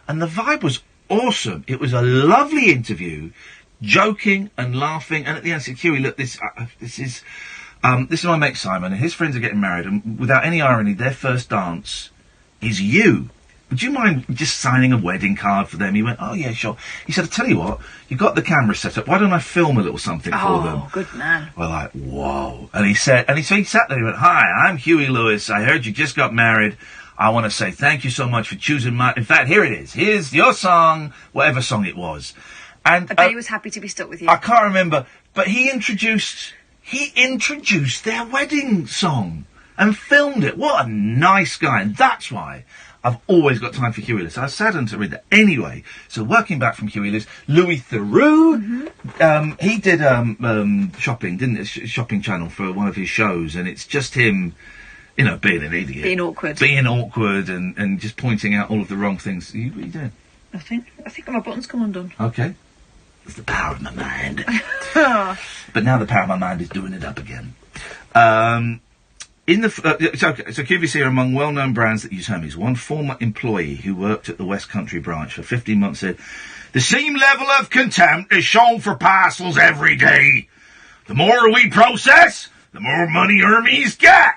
And the vibe was awesome. It was a lovely interview, joking and laughing. And at the end, I said, "Huey, look, this is my mate Simon, and his friends are getting married, and without any irony, their first dance is you. Would you mind just signing a wedding card for them?" He went, "Oh, yeah, sure." He said, "I'll tell you what, you've got the camera set up. Why don't I film a little something for them?" Oh, good man. We're like, whoa. And he sat there, and he went, "Hi, I'm Huey Lewis. I heard you just got married. I want to say thank you so much for choosing my... In fact, here it is. Here's your song," whatever song it was. And I bet he was happy to be stuck with you. I can't remember, but he introduced their wedding song and filmed it. What a nice guy. And that's why I've always got time for Huey Lewis. I was saddened to read that. Anyway, so working back from Huey Lewis, Louis Theroux, he did shopping, didn't it? Shopping Channel for one of his shows, and it's just him, being an idiot. Being awkward. Being awkward and just pointing out all of the wrong things. What are you doing? I think my button's come undone. Okay. It's the power of my mind. But now the power of my mind is doing it up again. So QVC are among well-known brands that use Hermes. One former employee who worked at the West Country branch for 15 months said, "The same level of contempt is shown for parcels every day. The more we process, the more money Hermes get."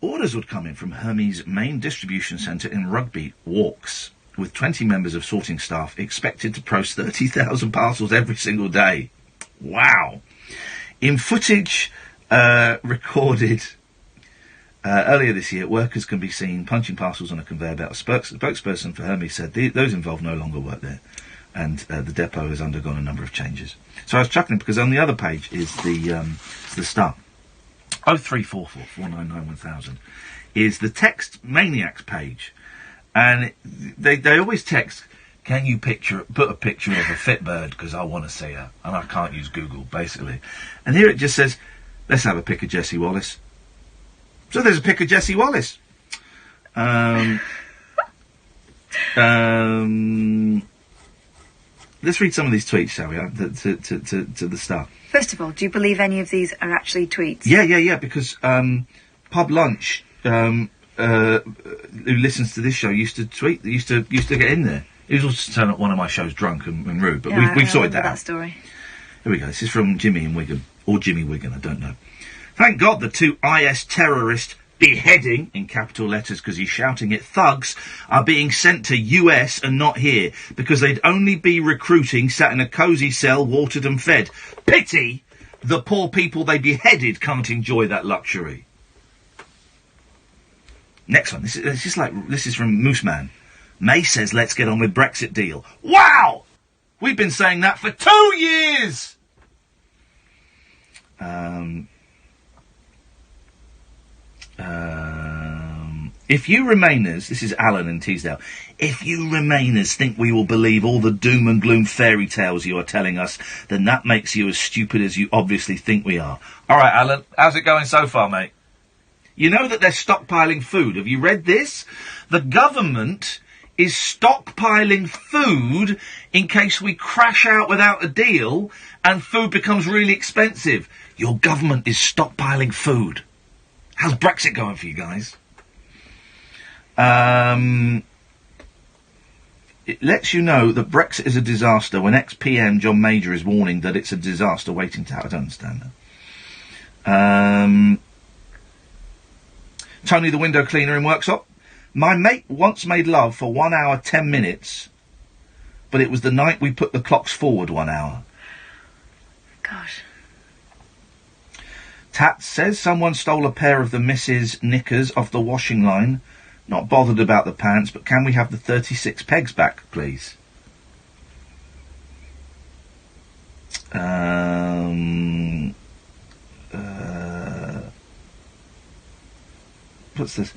Orders would come in from Hermes' main distribution centre in Rugby Walks, with 20 members of sorting staff expected to process 30,000 parcels every single day. Wow. In footage recorded earlier this year, workers can be seen punching parcels on a conveyor belt. A spokesperson for Hermes said those involved no longer work there, and the depot has undergone a number of changes. So I was chuckling because on the other page is the start. 0344 499 1000 is the Text Maniacs page. And they always text, "Can you put a picture of a fit bird, because I want to see her." And I can't use Google, basically. And here it just says, "Let's have a pic of Jessie Wallace." So there's a pic of Jessie Wallace. Let's read some of these tweets, shall we, to the start. First of all, do you believe any of these are actually tweets? Yeah, because Pub Lunch... who listens to this show used to tweet, used to get in there. He was also turning up one of my shows drunk and rude, but we've sorted that out. Story. Here we go. This is from Jimmy in Wigan, or Jimmy Wigan, I don't know. "Thank God the two IS terrorist beheading, in capital letters because he's shouting it, thugs are being sent to US and not here, because they'd only be recruiting sat in a cosy cell, watered and fed. Pity the poor people they beheaded can't enjoy that luxury." Next one. This is from Mooseman. "May says let's get on with Brexit deal." Wow! We've been saying that for 2 years! If you Remainers, this is Alan in Teesdale, "if you Remainers think we will believe all the doom and gloom fairy tales you are telling us, then that makes you as stupid as you obviously think we are." All right, Alan, how's it going so far, mate? You know that they're stockpiling food. Have you read this? The government is stockpiling food in case we crash out without a deal and food becomes really expensive. Your government is stockpiling food. How's Brexit going for you guys? It lets you know that Brexit is a disaster when ex-PM John Major is warning that it's a disaster waiting to happen. I don't understand that. Tony the window cleaner in Worksop. "My mate once made love for 1 hour 10 minutes, but it was the night we put the clocks forward 1 hour. Gosh. Tat says someone stole a pair of the Mrs. knickers off the washing line. Not bothered about the pants, but can we have the 36 pegs back, please? What's this?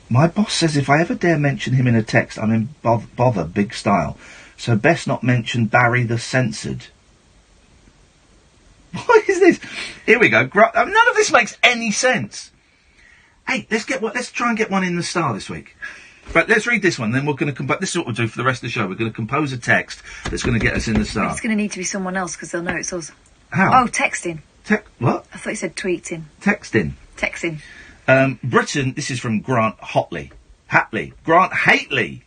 My boss says if I ever dare mention him in a text, I'm in bother big style. So best not mention Barry the Censored. What is this? Here we go. None of this makes any sense. Hey, let's try and get one in the Star this week. Right, let's read this one, then we're going to this is what we'll do for the rest of the show. We're going to compose a text that's going to get us in the Star. It's going to need to be someone else, because they'll know it's us. How? Oh, texting. What? I thought you said tweeting. Texting. Texting. Britain, this is from Grant Grant Hateley.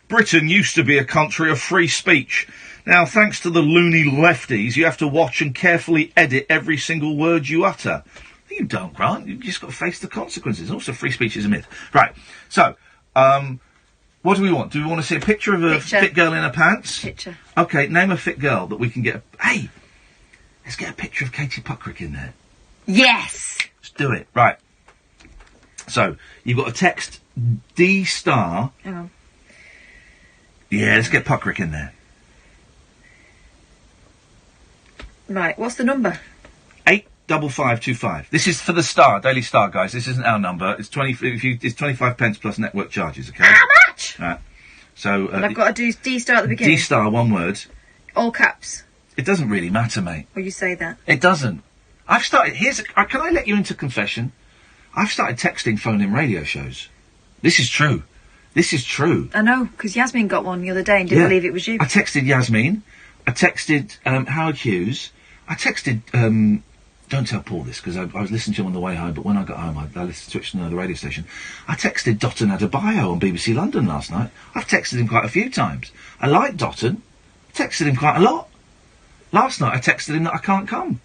Britain used to be a country of free speech. Now, thanks to the loony lefties, you have to watch and carefully edit every single word you utter. You don't, Grant. You've just got to face the consequences. Also, free speech is a myth. Right. So, what do we want? Do we want to see a picture of a fit girl in her pants? Picture. Okay, name a fit girl that we can get. Hey, let's get a picture of Katie Puckrick in there. Yes! Let's do it. Right. So, you've got a text D*. Hang on. Yeah, let's get Puckrick in there. Right, what's the number? 85525. This is for the Star, Daily Star, guys. This isn't our number. It's 25 pence plus network charges, okay? How much? Right. So, And I've got to do D* at the beginning. D*, one word. All caps. It doesn't really matter, mate. Well, you say that. It doesn't. I've started... can I let you into confession? I've started texting phone-in radio shows. This is true. This is true. I know, because Yasmin got one the other day and didn't believe it was you. I texted Yasmin. I texted Howard Hughes. I texted... don't tell Paul this, because I was listening to him on the way home, but when I got home, I switched to another radio station. I texted Dotton Adebayo on BBC London last night. I've texted him quite a few times. I like Dotton. I texted him quite a lot. Last night, I texted him that I can't come.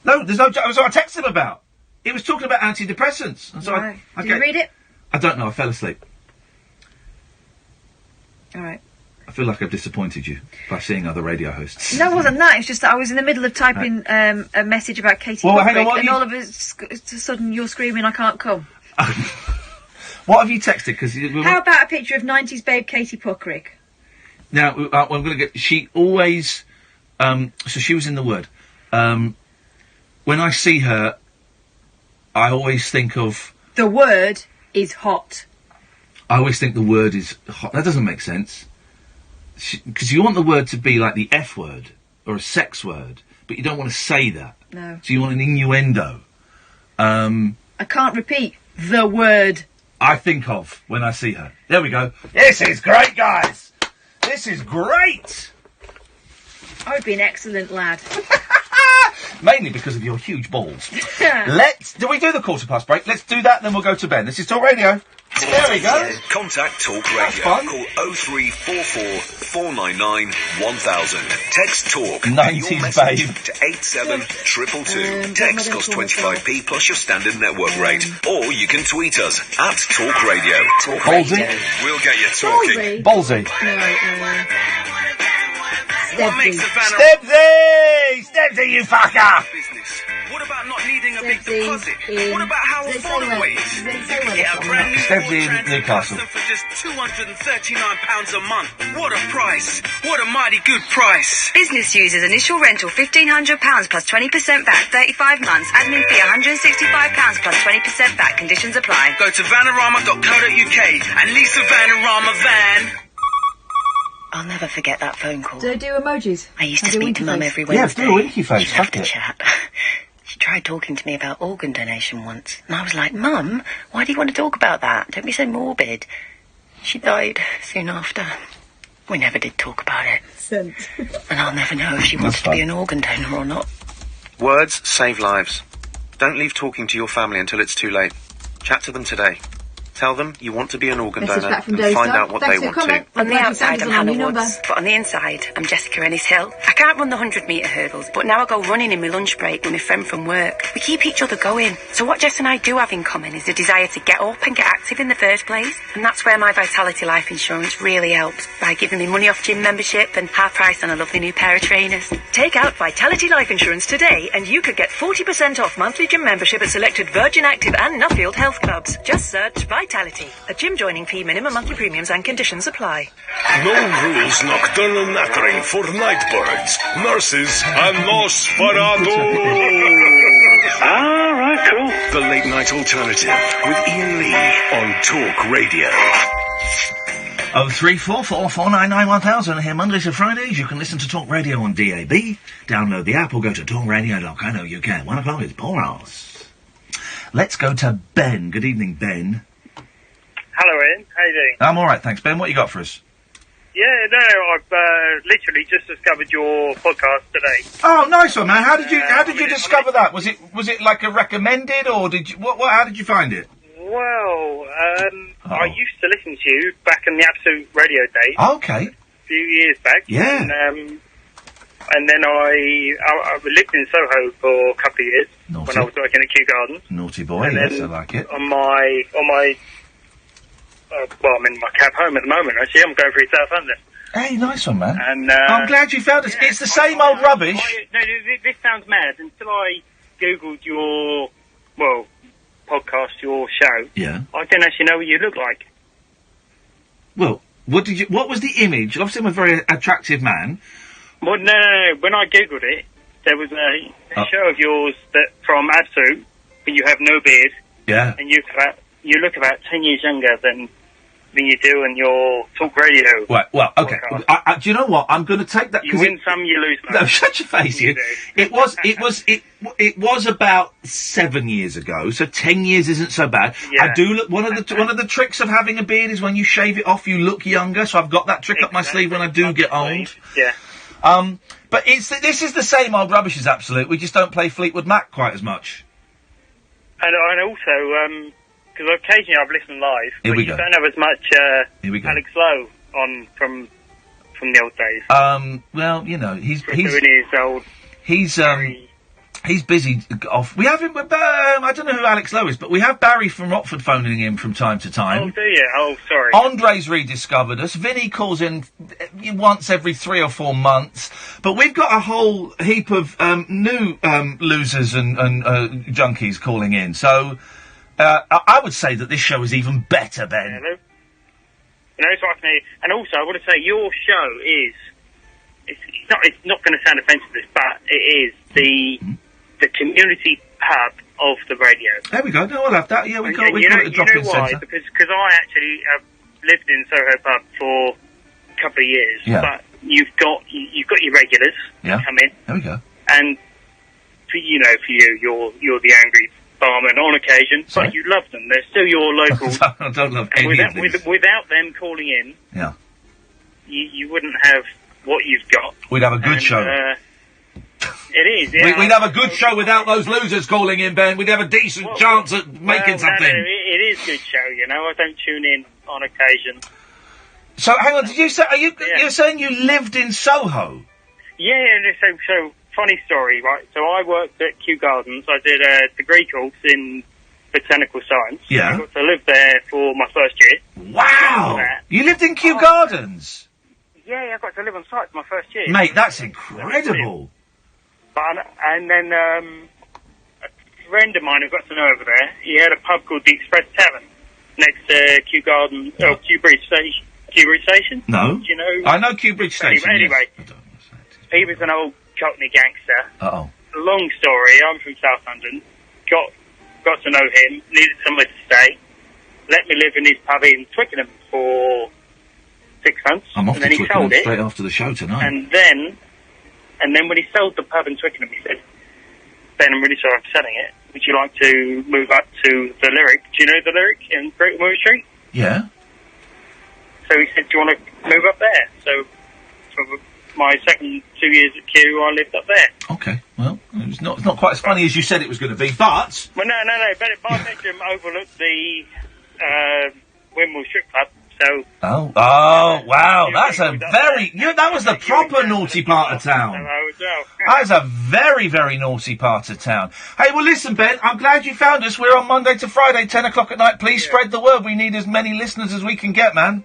No, there's no... That's what I texted him about. He was talking about antidepressants. And so right. Did you read it? I don't know. I fell asleep. All right. I feel like I've disappointed you by seeing other radio hosts. No, it wasn't that. It's just that I was in the middle of typing a message about Katie Puckrick, and all of a sudden you're screaming, I can't come. What have you texted? How about a picture of 90s babe Katie Puckrick? Now, I'm going to get... She always... so she was in the Word. When I see her, I always think of... The word is hot. I always think the word is hot. That doesn't make sense. Because you want the word to be like the F word, or a sex word, but you don't want to say that. No. So you want an innuendo. I can't repeat the word. I think of when I see her. There we go. This is great, guys! This is great! I would be an excellent lad. Mainly because of your huge balls. Do we do the quarter past break? Let's do that, then we'll go to Ben. This is Talk Radio. There we go. Contact Talk Radio. Call 0344 499 1000. Text Talk. 90s babe. To 87222. Text costs 25p plus your standard network rate. Or you can tweet us at Talk Radio. Talk Ballsy. We'll get you talking. Ballsy. What makes a van Stebsy, you fucker! business? What about not needing a big deposit? What about how affordable it is? You can get a brand new Stebsy Ford in Newcastle. Transit for just £239 a month. What a price! What a mighty good price! Business users initial rental £1,500 plus 20% back, 35 months. Admin fee £165 plus 20% back. Conditions apply. Go to vanarama.co.uk and lease a Vanarama van. I'll never forget that phone call. Do they do emojis? I used to speak to Mum every Yeah, Wednesday. do a winky face. She'd have to chat. She tried talking to me about organ donation once, and I was like, Mum, why do you want to talk about that? Don't be so morbid. She died soon after. We never did talk about it. And I'll never know if she wants to be an organ donor or not. Words save lives. Don't leave talking to your family until it's too late. Chat to them today. Tell them you want to be an organ Message donor back from and Daily find Star. out what Thanks they for want comment. to. On the outside, I'm Hannah number. Woods, but on the inside, I'm Jessica Ennis-Hill. I can't run the 100-metre hurdles, but now I go running in my lunch break with my friend from work. We keep each other going. So what Jess and I do have in common is the desire to get up and get active in the first place. And that's where my Vitality Life Insurance really helps, by giving me money off gym membership and half price on a lovely new pair of trainers. Take out Vitality Life Insurance today and you could get 40% off monthly gym membership at selected Virgin Active and Nuffield health clubs. Just search Vitality. A gym joining fee, minimum monthly premiums and conditions apply. No rules nocturnal nattering for night birds, nurses, and Nosferatu. Ah, right, cool. The Late Night Alternative with Iain Lee on Talk Radio. 0344 499 1000 here Mondays to Fridays. You can listen to Talk Radio on DAB, download the app or go to talkradio.co.uk. 1 o'clock is Paul Ross. Let's go to Ben. Good evening, Ben. Hello, Ian. How you doing? I'm alright, thanks, Ben. What you got for us? Yeah, no, I've literally just discovered your podcast today. Oh, nice one, man. How did you discover that? Was it like a recommended, or did you how did you find it? Well, I used to listen to you back in the Absolute Radio days. Okay. A few years back. Yeah. And then I lived in Soho for a couple of years when I was working at Kew Gardens. Naughty boy, And yes, I then like it. On my well, I'm in my cab home at the moment, actually. I'm going through Southampton. Hey, nice one, man. And, I'm glad you found us. It's the same old rubbish. No, this sounds mad. Until I Googled your, podcast, your show, Yeah. I didn't actually know what you look like. Well, what was the image? Obviously, I'm a very attractive man. Well, no. When I Googled it, there was a show of yours that from Absolute, but you have no beard. Yeah. And you look about 10 years younger than you do in your Talk Radio. Well, okay. Do you know what? I'm going to take that. You win some, you lose most. No, shut your face, you. It was about 7 years ago, so 10 years isn't so bad. Yeah. I do look. One of the tricks of having a beard is when you shave it off, you look younger. So I've got that trick up my sleeve when I do get old. Yeah. But this is the same old rubbish as Absolute. We just don't play Fleetwood Mac quite as much. And also, because occasionally I've listened live, Here but we you go. don't have as much Here we go. Alex Lowe on from the old days. Well, you know, he's doing his old. He's busy off. We have him. I don't know who Alex Lowe is, but we have Barry from Rockford phoning in from time to time. Oh, do you? Oh, sorry. Andre's rediscovered us. Vinny calls in once every 3 or 4 months. But we've got a whole heap of new losers and junkies calling in. So I would say that this show is even better, Ben. Hello? You know, so I can hear. And also, I want to say your show is. It's not going to sound offensive, but it is the community pub of the radio. There we go. No, I'll have that. Yeah, we got it at the drop-in why? centre. Because I actually have lived in Soho pub for a couple of years. Yeah. But you've got your regulars that come in. There we go. And for you, you're the angry barman on occasion, but you love them. They're still your local. I don't love any of these. Without them calling in, Yeah. you wouldn't have what you've got. We'd have a good show. It is, yeah. We'd have a good show without those losers calling in, Ben. We'd have a decent chance at making something. No, it is a good show, you know. I don't tune in on occasion. So, hang on, did you say, you're saying you lived in Soho? Yeah, so funny story, right? So I worked at Kew Gardens. I did a degree course in botanical science. Yeah. I got to live there for my first year. Wow! You lived in Kew Gardens? Yeah, I got to live on site for my first year. Mate, that's incredible. And then a friend of mine who got to know over there, he had a pub called the Express Tavern next to Kew Garden, Kew Bridge Station. Kew Bridge Station? No. Do you know? I know Kew Bridge Station, Anyway, yes. he was an old Cockney gangster. Uh-oh. Long story, I'm from South London. Got to know him, needed somewhere to stay. Let me live in his pub in Twickenham for 6 months. I'm off and to then he Twickenham sold it. straight after the show tonight. And then when he sold the pub in Twickenham, he said, Ben, I'm really sorry I'm selling it. Would you like to move up to the Lyric? Do you know the Lyric in Great Moore Street? Yeah. So he said, do you want to move up there? So for my second 2 years at Kew, I lived up there. Okay, well, it's not quite as funny as you said it was going to be, but... Well, no, but my bedroom overlooked the Windmill Strip Club, So. Oh, wow, that's a very... that was the proper naughty part of town. That's a very, very naughty part of town. Hey, well, listen, Ben, I'm glad you found us. We're on Monday to Friday, 10 o'clock at night. Please spread the word. We need as many listeners as we can get, man.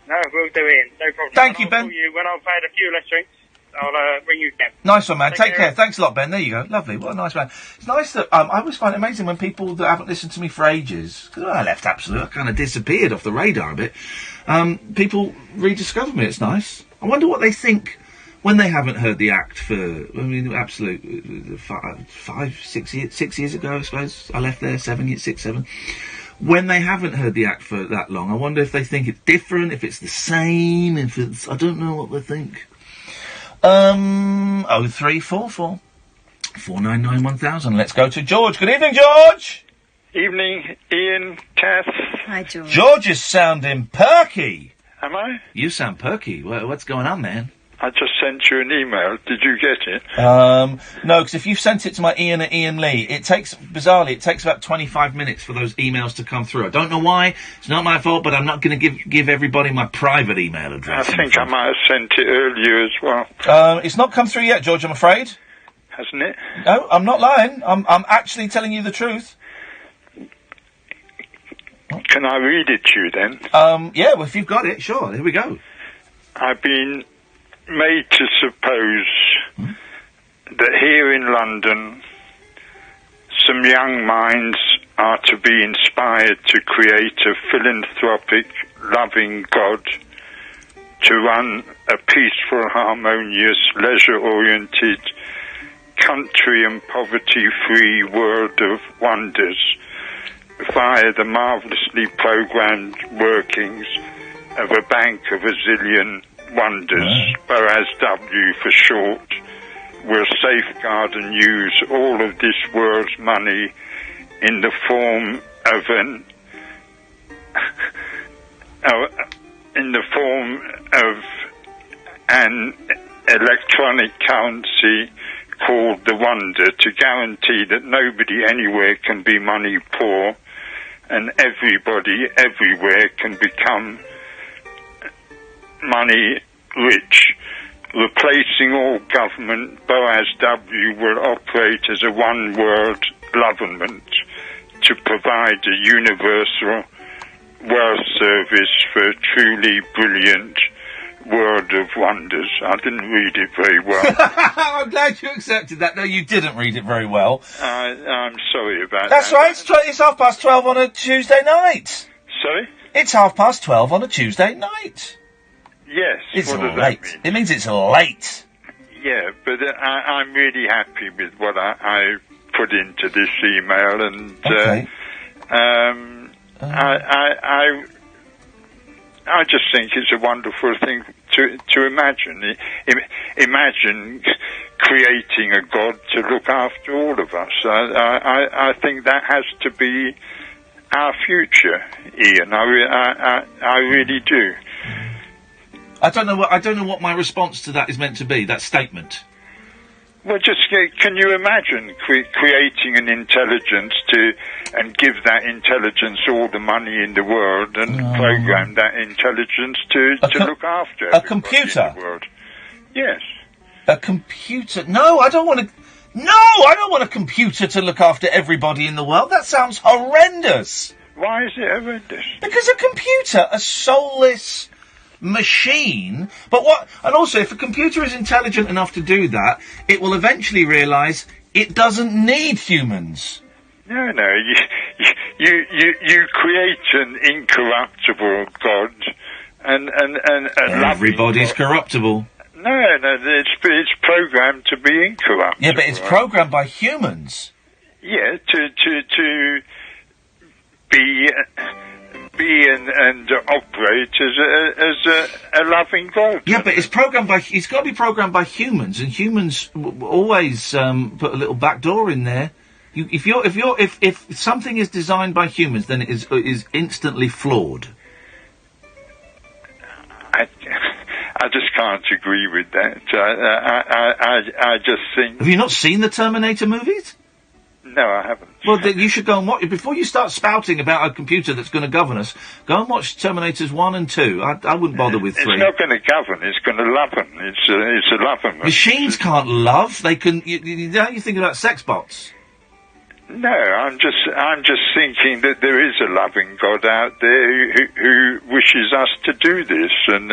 No, we'll do it. No problem. Thank you, Ben. When I've had a few less drinks, I'll ring you again. Nice one, man. Take care. Thanks a lot, Ben. There you go. Lovely. What a nice man. It's nice that... I always find it amazing when people that haven't listened to me for ages... Because I left Absolute. I kind of disappeared off the radar a bit. People rediscover me. It's nice. I wonder what they think when they haven't heard the act for... Absolute... 6 years ago, I suppose. I left there 6, 7. When they haven't heard the act for that long, I wonder if they think it's different, if it's the same, if it's... I don't know what they think. 0344 499 1000. Let's go to George. Good evening, George. Evening, Ian, Kath. Hi, George. George is sounding perky. Am I? You sound perky. What's going on, man? I just sent you an email. Did you get it? No, because if you've sent it to my Ian at Iain Lee, bizarrely, it takes about 25 minutes for those emails to come through. I don't know why. It's not my fault, but I'm not going to give everybody my private email address. I think I might have sent it earlier as well. It's not come through yet, George, I'm afraid. Hasn't it? No, I'm not lying. I'm actually telling you the truth. Can I read it to you then? Yeah, well, if you've got it, sure. Here we go. I've been made to suppose that here in London some young minds are to be inspired to create a philanthropic, loving God, to run a peaceful, harmonious, leisure-oriented, country and poverty-free world of wonders via the marvellously programmed workings of a bank of a zillion wonders, whereas W for short, will safeguard and use all of this world's money in the form of an electronic currency called the Wonder, to guarantee that nobody anywhere can be money poor and everybody everywhere can become money rich. Replacing all government, Boaz W will operate as a one-world government to provide a universal wealth service for a truly brilliant world of wonders. I didn't read it very well. I'm glad you accepted that. No, you didn't read it very well. I'm sorry about That's that. right. It's 12:30 on a Tuesday night. Sorry? It's 12:30 on a Tuesday night. Yes. It's what does late. that mean? It means it's late. Yeah, but I'm really happy with what I put into this email, and Okay. I just think it's a wonderful thing to imagine. Imagine creating a God to look after all of us. I think that has to be our future, Ian. I really do. I don't know what my response to that is meant to be. That statement. Well, just can you imagine creating an intelligence and give that intelligence all the money in the world and program that intelligence to look after a computer. in the world? Yes. A computer? No, I don't want to. No, I don't want a computer to look after everybody in the world. That sounds horrendous. Why is it horrendous? Because a computer, a soulless machine, and also if a computer is intelligent enough to do that, it will eventually realise it doesn't need humans. No, you create an incorruptible God, and everybody's corruptible. No, it's programmed to be incorruptible. Yeah, but it's programmed by humans. Yeah, to be and operate as a loving God. Yeah, but it's got to be programmed by humans, and humans always put a little back door in there. If something is designed by humans, then it is instantly flawed. I just can't agree with that. I just think. Have you not seen the Terminator movies? No, I haven't. Well, then you should go and watch it. Before you start spouting about a computer that's going to govern us, go and watch Terminators 1 and 2. I wouldn't bother with 3. It's not going to govern, it's going to love them. It's a loving. Machines can't love. They can... You think about sex bots. No, I'm just thinking that there is a loving God out there who wishes us to do this, and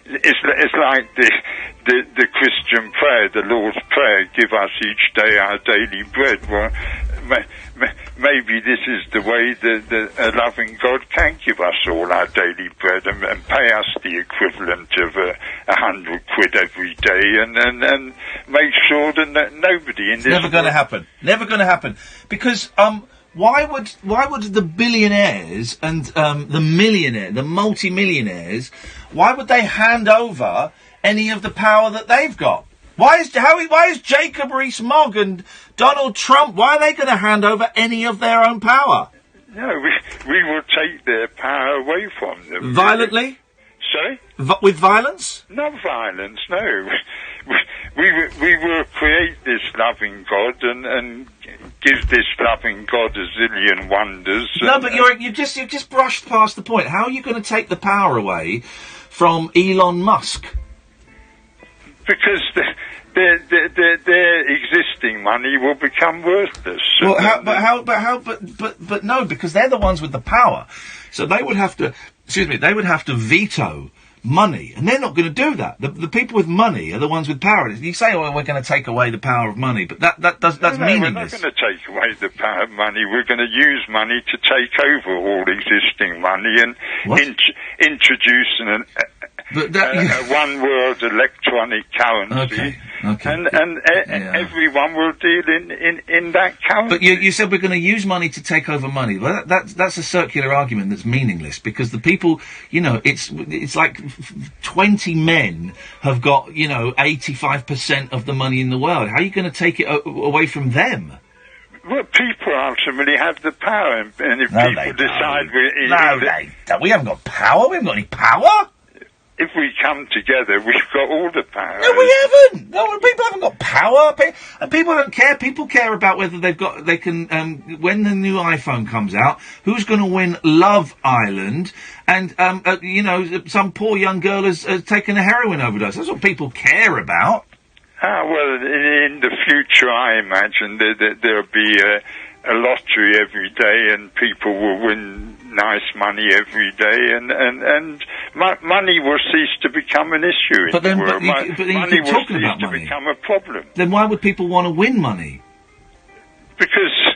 it's like the Christian prayer, the Lord's Prayer, give us each day our daily bread. Well, maybe this is the way that a loving God can give us all our daily bread and pay us the equivalent of 100 quid every day, and make sure that nobody in this... Never going to happen. Never going to happen. Because, why would the billionaires and the multi-millionaires, why would they hand over any of the power that they've got? Why is Jacob Rees-Mogg and Donald Trump, why are they going to hand over any of their own power? No, we will take their power away from them. Violently? Sorry? With violence? Not violence, no. We will create this loving God and give this loving God a zillion wonders. No, but you've just brushed past the point. How are you going to take the power away from Elon Musk? Because their existing money will become worthless. Well, but no, because they're the ones with the power. So they would have to, they would have to veto money, and they're not going to do that. The people with money are the ones with power. You say, "Oh, we're going to take away the power of money," but that's meaningless. We're not going to take away the power of money. We're going to use money to take over all existing money and introduce a one world electronic currency. Okay. And everyone will deal in that currency. But you said we're going to use money to take over money. Well, that's a circular argument that's meaningless, because the people, it's like 20 men have got, 85% of the money in the world. How are you going to take it away from them? Well, people ultimately have the power, and if people decide... We haven't got power. We haven't got any power. If we come together, we've got all the power. No, we haven't. No, people haven't got power. And people don't care. People care about whether they can, when the new iPhone comes out, who's going to win Love Island, and, some poor young girl has taken a heroin overdose. That's what people care about. Well, in the future, I imagine that there'll be a lottery every day, and people will win nice money every day, and money will cease to become an issue in the world. Money will cease to become a problem. Then why would people want to win money? Because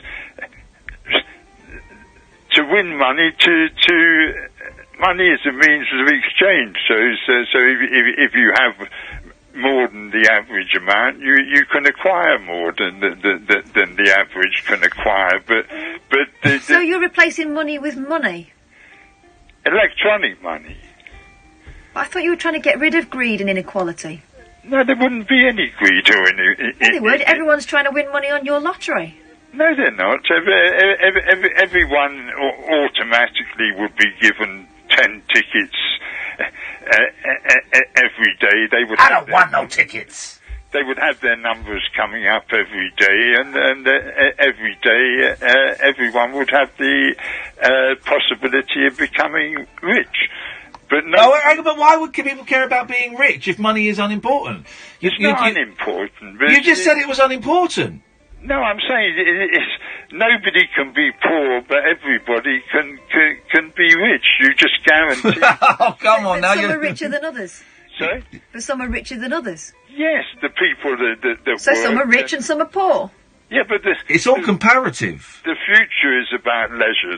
to win money, money is a means of exchange. So if you have more than the average amount, you can acquire more than the average can acquire. But so you're replacing money with money? Electronic money. I thought you were trying to get rid of greed and inequality. No, there wouldn't be any greed or any... Yeah, they would. Everyone's trying to win money on your lottery. No, they're not. Everyone automatically would be given 10 tickets every day. They would. I don't want no tickets. They would have their numbers coming up every day, and every day everyone would have the possibility of becoming rich. But no. But why would people care about being rich if money is unimportant? It's not unimportant. But you just said it was unimportant. No, I'm saying nobody can be poor, but everybody can be rich. You just guarantee. Oh, come on, now some are richer than others. Sorry? But some are richer than others. Yes, the people that So some are rich and some are poor. Yeah, but it's all comparative. The future is about leisure.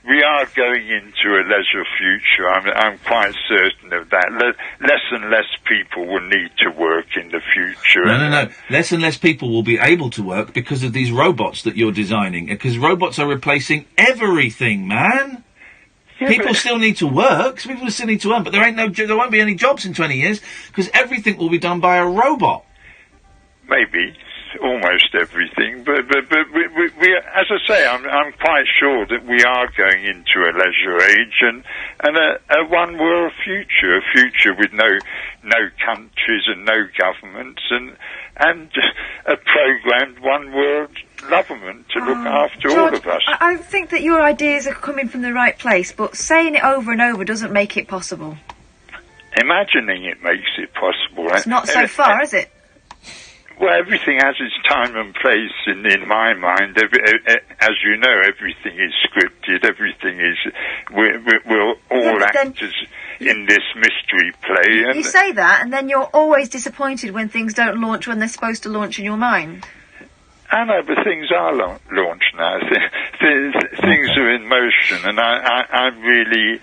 We are going into a leisure future. I'm quite certain of that. Less and less people will need to work in the future. No. Less and less people will be able to work because of these robots that you're designing. Because robots are replacing everything, man. Yeah, people still need to work. People still need to earn, but there won't be any jobs in 20 years because everything will be done by a robot. Maybe. almost everything. But we, as I say, I'm quite sure that we are going into a leisure age and a one world future, a future with no countries and no governments and a programmed one world government to look after George, all of us. I think that your ideas are coming from the right place, but saying it over and over doesn't make it possible. Imagining it makes it possible. It's not so far, is it? Well, everything has its time and place in my mind. As you know, everything is scripted. Everything is... We're all actors in this mystery play. And you say that, and then you're always disappointed when things don't launch when they're supposed to launch in your mind. I know, but things are launched now. Things are in motion, and I'm really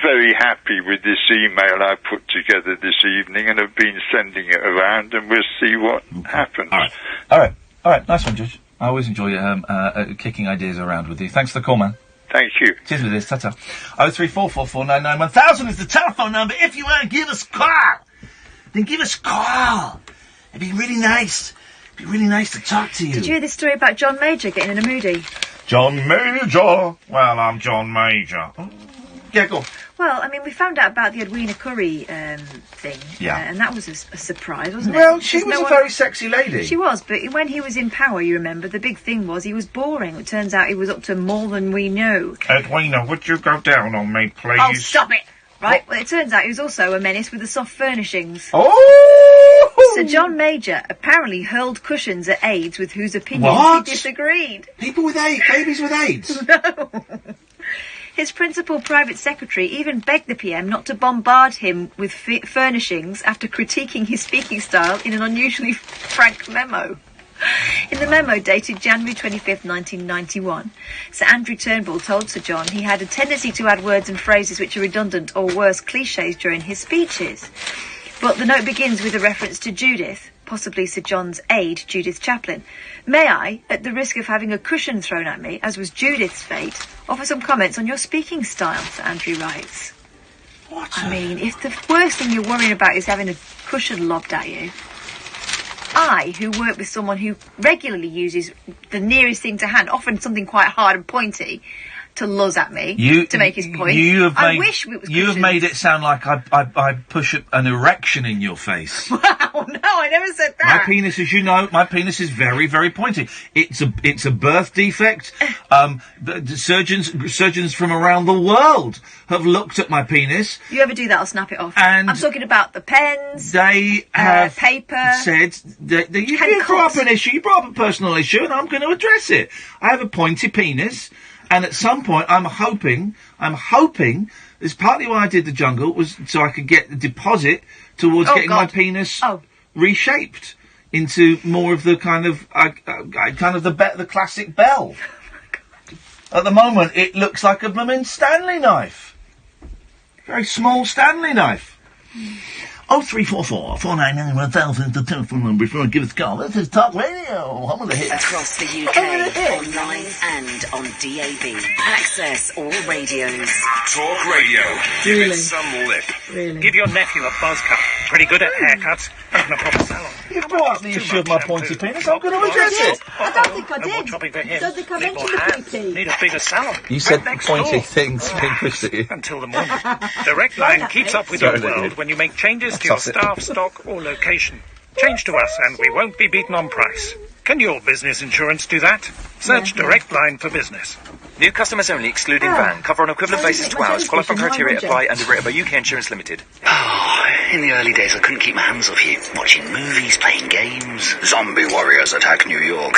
very happy with this email I put together this evening and have been sending it around, and we'll see what happens. All right. Nice one, Judge. I always enjoy kicking ideas around with you. Thanks for the call, man. Thank you. Cheers with this. Ta-ta. 03444991000 is the telephone number. If you want to give us a call, then give us a call. It'd be really nice. It'd be really nice to talk to you. Did you hear this story about John Major getting in a moody? John Major. Well, I'm John Major. Yeah, go on. Well, I mean, we found out about the Edwina Curry thing. Yeah. And that was a surprise, wasn't it? Well, she Because was a very sexy lady. She was, but when he was in power, you remember, the big thing was he was boring. It turns out he was up to more than we know. Edwina, would you go down on me, please? Oh, stop it! Right, well, it turns out he was also a menace with the soft furnishings. Oh! Sir John Major apparently hurled cushions at aides with whose opinions What? he disagreed. People with AIDS? Babies with AIDS? No. His principal private secretary even begged the PM not to bombard him with furnishings after critiquing his speaking style in an unusually frank memo. In the memo dated January 25th, 1991, Sir Andrew Turnbull told Sir John he had a tendency to add words and phrases which are redundant or worse, clichés during his speeches. But the note begins with a reference to Judith, possibly Sir John's aide, Judith Chaplin. May I, at the risk of having a cushion thrown at me, as was Judith's fate, offer some comments on your speaking style, Sir Andrew writes. I mean, if the worst thing you're worrying about is having a cushion lobbed at you, I, who work with someone who regularly uses the nearest thing to hand, often something quite hard and pointy, to luzz at me to make his point. I wish it was You have made it sound like I push an erection in your face. Wow, no, I never said that. My penis, as you know, is very, very pointy. It's a birth defect. Surgeons from around the world have looked at my penis. If you ever do that, I'll snap it off. And I'm talking about the pens. They have paper. said that you brought up an issue, you brought up a personal issue, and I'm going to address it. I have a pointy penis. And at some point, I'm hoping, it's partly why I did the jungle, was so I could get the deposit towards getting my penis reshaped into more of the kind of the classic bell. At the moment, it looks like a blooming Stanley knife. Very small Stanley knife. 0344 499 1000 the telephone number if you want to give us a call. This is Talk Radio. I'm on the hit. Across the UK, online and on DAB. Access all radios. Talk Radio. Give Really? it some lip. Really? Give your nephew a buzz cut. Pretty good at haircuts. Open a proper salon. You brought up the issue of my pointy penis. I'm going to address it. I don't think I No more did. chopping for him. Don't think I Need mentioned more the hands. pointy. Need a bigger salon. You said next pointy door. things being pushed at you. Until the morning. Direct Line keeps up with your world when you make changes to your staff, stock or location. Change to us and we won't be beaten on price. Can your business insurance do that? Search Direct Line for business. New customers only, excluding van. Cover on equivalent basis to ours. Qualifying criteria apply. Underwritten by UK Insurance Limited. Oh, in the early days I couldn't keep my hands off you. Watching movies, playing games. Zombie warriors attack New York.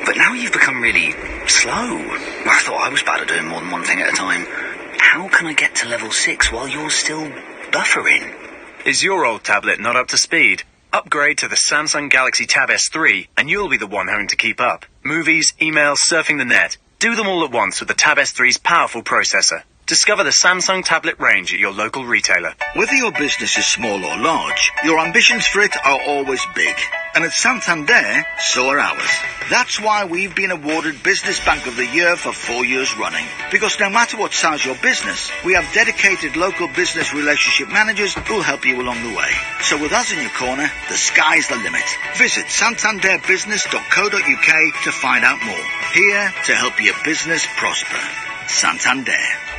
But now you've become really slow. I thought I was bad at doing more than one thing at a time. How can I get to level 6 while you're still buffering? Is your old tablet not up to speed? Upgrade to the Samsung Galaxy Tab S3 and you'll be the one having to keep up. Movies, emails, surfing the net. Do them all at once with the Tab S3's powerful processor. Discover the Samsung tablet range at your local retailer. Whether your business is small or large, your ambitions for it are always big. And at Santander, so are ours. That's why we've been awarded Business Bank of the Year for 4 years running. Because no matter what size your business, we have dedicated local business relationship managers who'll help you along the way. So with us in your corner, the sky's the limit. Visit santanderbusiness.co.uk to find out more. Here to help your business prosper. Santander.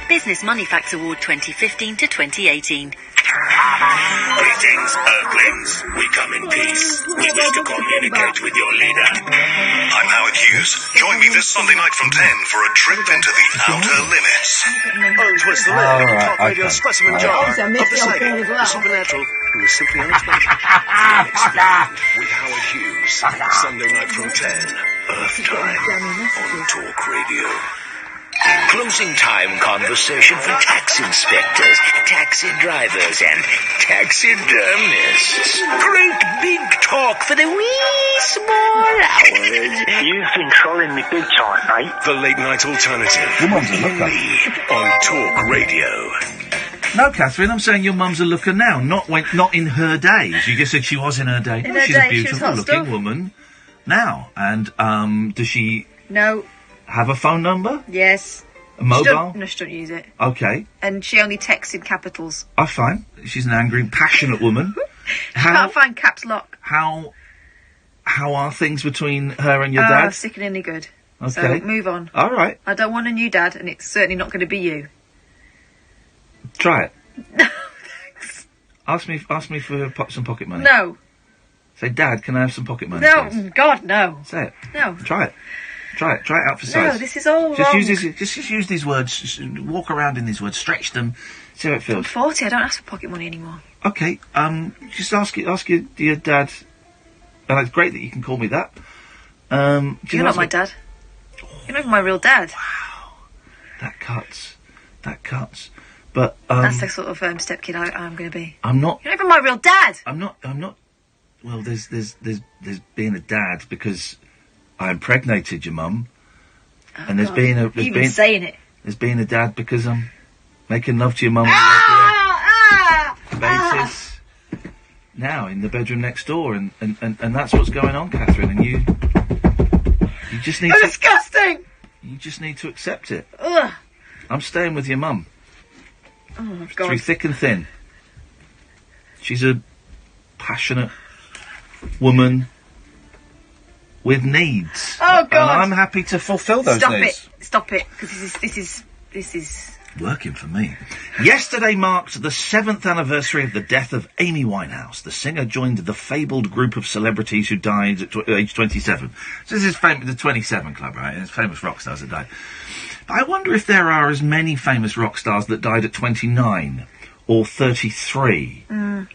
Business Money Facts Award 2015 to 2018. Greetings, Earthlings. We come in peace. We wish to communicate with your leader. I'm Howard Hughes. Join me this Sunday night from 10 for a trip into the outer limits. Orange was the talkRADIO specimen jar of the psychic, the supernatural, and the simply unexplained. Unexplained with Howard Hughes. Sunday night from 10, Earth time, on talkRADIO. Closing time conversation for tax inspectors, taxi drivers, and taxidermists. Great big talk for the wee small hours. You've been trolling me big time, mate. The late night alternative. Your mum's a looker. On talkRADIO. No, Catherine, I'm saying your mum's a looker now, not in her days. You just said she was in her day. In her She's day, a she was beautiful hot looking stuff. woman now. And does she No. have a phone number? Yes. A mobile? No, she don't use it. Okay. And she only texts in capitals. Oh, fine. She's an angry, passionate woman. Can't find caps lock. How are things between her and your dad? Sickeningly good. Okay. So move on. All right. I don't want a new dad, and it's certainly not going to be you. Try it. Ask me for some pocket money. No. Say, Dad, can I have some pocket money? No. Please? God, no. Say it. No. Try it. Try it out for No, size. this is all just wrong. just use these words. Just walk around in these words. Stretch them. See how it I'm feels. 40. I don't ask for pocket money anymore. Okay. Just ask your dad. And it's great that you can call me that. You're not my dad. You're not even my real dad. Wow. That cuts. But That's the sort of step kid I'm going to be. I'm not. You're not even my real dad. I'm not. Well, there's being a dad because I impregnated your mum, and there's God. been a You've been saying it. There's been a dad because I'm making love to your mum on a basis now in the bedroom next door, and that's what's going on, Catherine. And you just need to. Disgusting. You just need to accept it. Ugh. I'm staying with your mum. Oh my God. Through thick and thin. She's a passionate woman with needs. Oh God! And I'm happy to fulfil those needs. Stop it, because this is working for me. Yesterday marked the 7th anniversary of the death of Amy Winehouse. The singer joined the fabled group of celebrities who died at age 27. So this is the 27 Club, right? It's famous rock stars that died. But I wonder if there are as many famous rock stars that died at 29 or 33.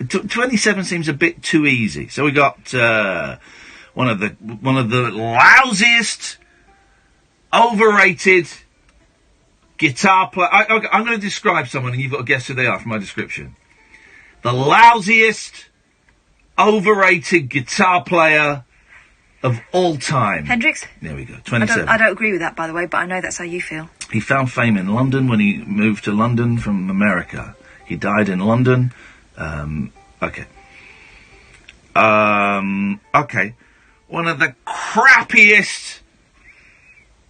27 seems a bit too easy. So we got one of the lousiest, overrated guitar player. I'm going to describe someone, and you've got to guess who they are from my description. The lousiest, overrated guitar player of all time. Hendrix. There we go. 27. I don't agree with that, by the way, but I know that's how you feel. He found fame in London when he moved to London from America. He died in London. Okay. One of the crappiest,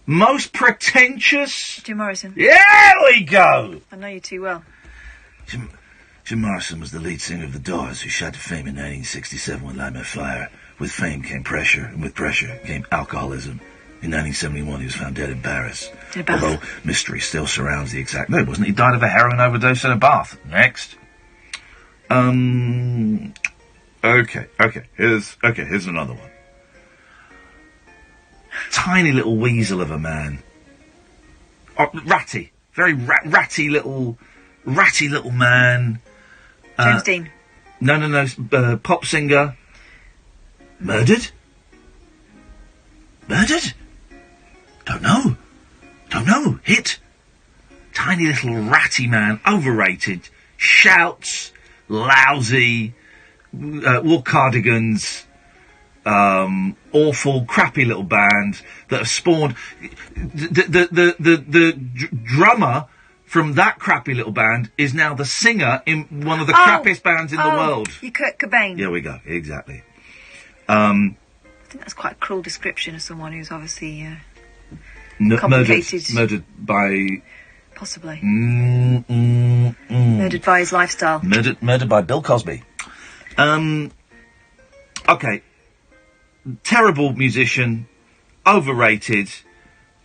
most pretentious. Jim Morrison. There we go. I know you too well. Jim Morrison was the lead singer of The Doors, who shot to fame in 1967 with Light My Fire. With fame came pressure, and with pressure came alcoholism. In 1971, he was found dead in Paris. Although mystery still surrounds the exact... No, he wasn't. He died of a heroin overdose in a bath. Next. Okay. Here's another one. Tiny little weasel of a man. Oh, ratty. Very ratty little man. James Dean. No. Pop singer. Murdered? Don't know. Hit. Tiny little ratty man. Overrated. Shouts. Lousy. Wore cardigans. Awful, crappy little band that have spawned. The drummer from that crappy little band is now the singer in one of the crappiest bands in the world. You Kurt Cobain. Here we go. Exactly. I think that's quite a cruel description of someone who's obviously Murdered complicated. by... Possibly. Murdered by his lifestyle. Murdered by Bill Cosby. Okay. Terrible musician. Overrated.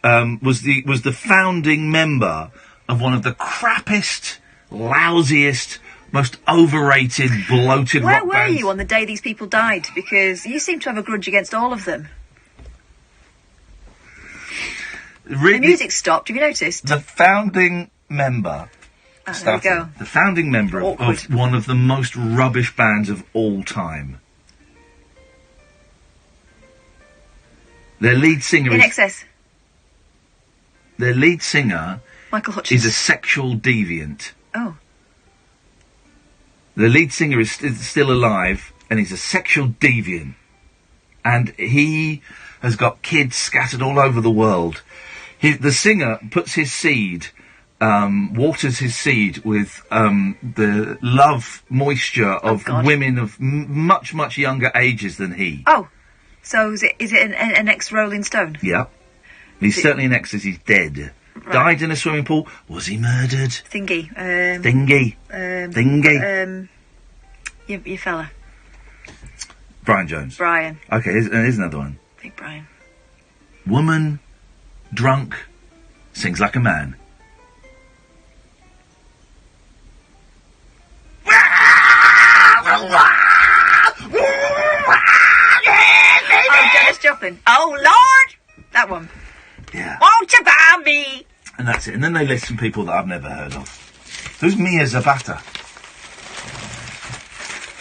Was the founding member of one of the crappiest, lousiest, most overrated, bloated Where rock were bands. you on the day these people died? Because you seem to have a grudge against all of them. Really, the music stopped, have you noticed? The founding member. There we go. The founding member of one of the most rubbish bands of all time. Their lead singer In is... Excess. Their lead singer Michael Hutchins. is a sexual deviant. Oh. The lead singer is still alive, and he's a sexual deviant. And he has got kids scattered all over the world. The singer puts his seed, waters his seed with the love moisture of women of much, much younger ages than he. Oh. So is it an ex-Rolling Stone? Yeah. He's certainly an ex, as he's dead. Right. Died in a swimming pool. Was he murdered? Thingy. Thingy. Thingy. Your fella. Brian Jones. Brian. Okay, here's another one. Big Brian. Woman, drunk, sings like a man. Oh, Janis Joplin. Oh, Lord! That one. Yeah. Won't you buy me? And that's it. And then they list some people that I've never heard of. Who's Mia Zapata?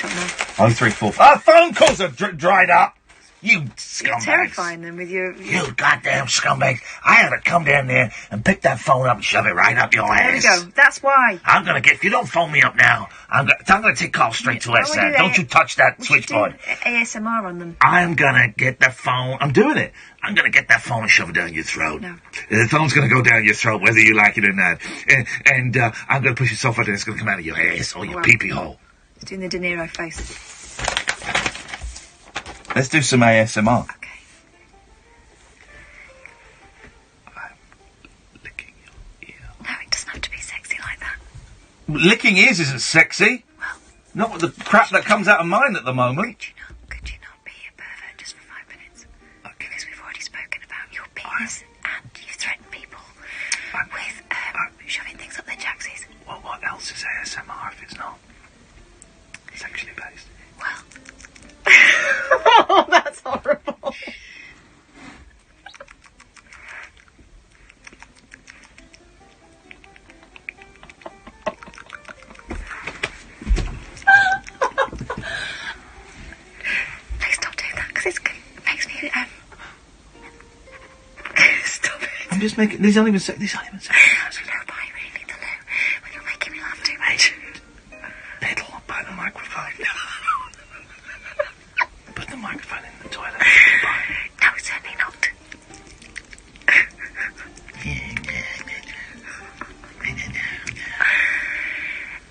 Don't know. 034. Our phone calls are dried up. You scumbags. You're terrifying them with your... You goddamn scumbags. I ought to come down there and pick that phone up and shove it right up your There we ass. go. That's why. I'm gonna get... If you don't phone me up now, I'm gonna take calls straight to Why us. would you Don't you touch that we should do switchboard. ASMR on them. I'm gonna get the phone. I'm doing it. I'm gonna get that phone and shove it down your throat. No. The phone's going to go down your throat, whether you like it or not. And I'm going to push it so far that it's going to come out of your ass or your pee-pee hole. He's doing the De Niro face. Let's do some ASMR. Okay. No, it doesn't have to be sexy like that. Licking ears isn't sexy. Well, not with the crap that comes out of mine at the moment. Could you not be a pervert just for 5 minutes? Okay. Because we've already spoken about your penis and you've threatened people with shoving things up their jacksies. Well, what else is ASMR if it's not sexually based? Well. Oh, that's horrible. Please stop doing that, because it makes me... Stop it. I'm just making... These aren't even sexy. I know, but I really need the loo when you're making me laugh too much. Piddle by the microphone. Put the microphone in the toilet. No, certainly not.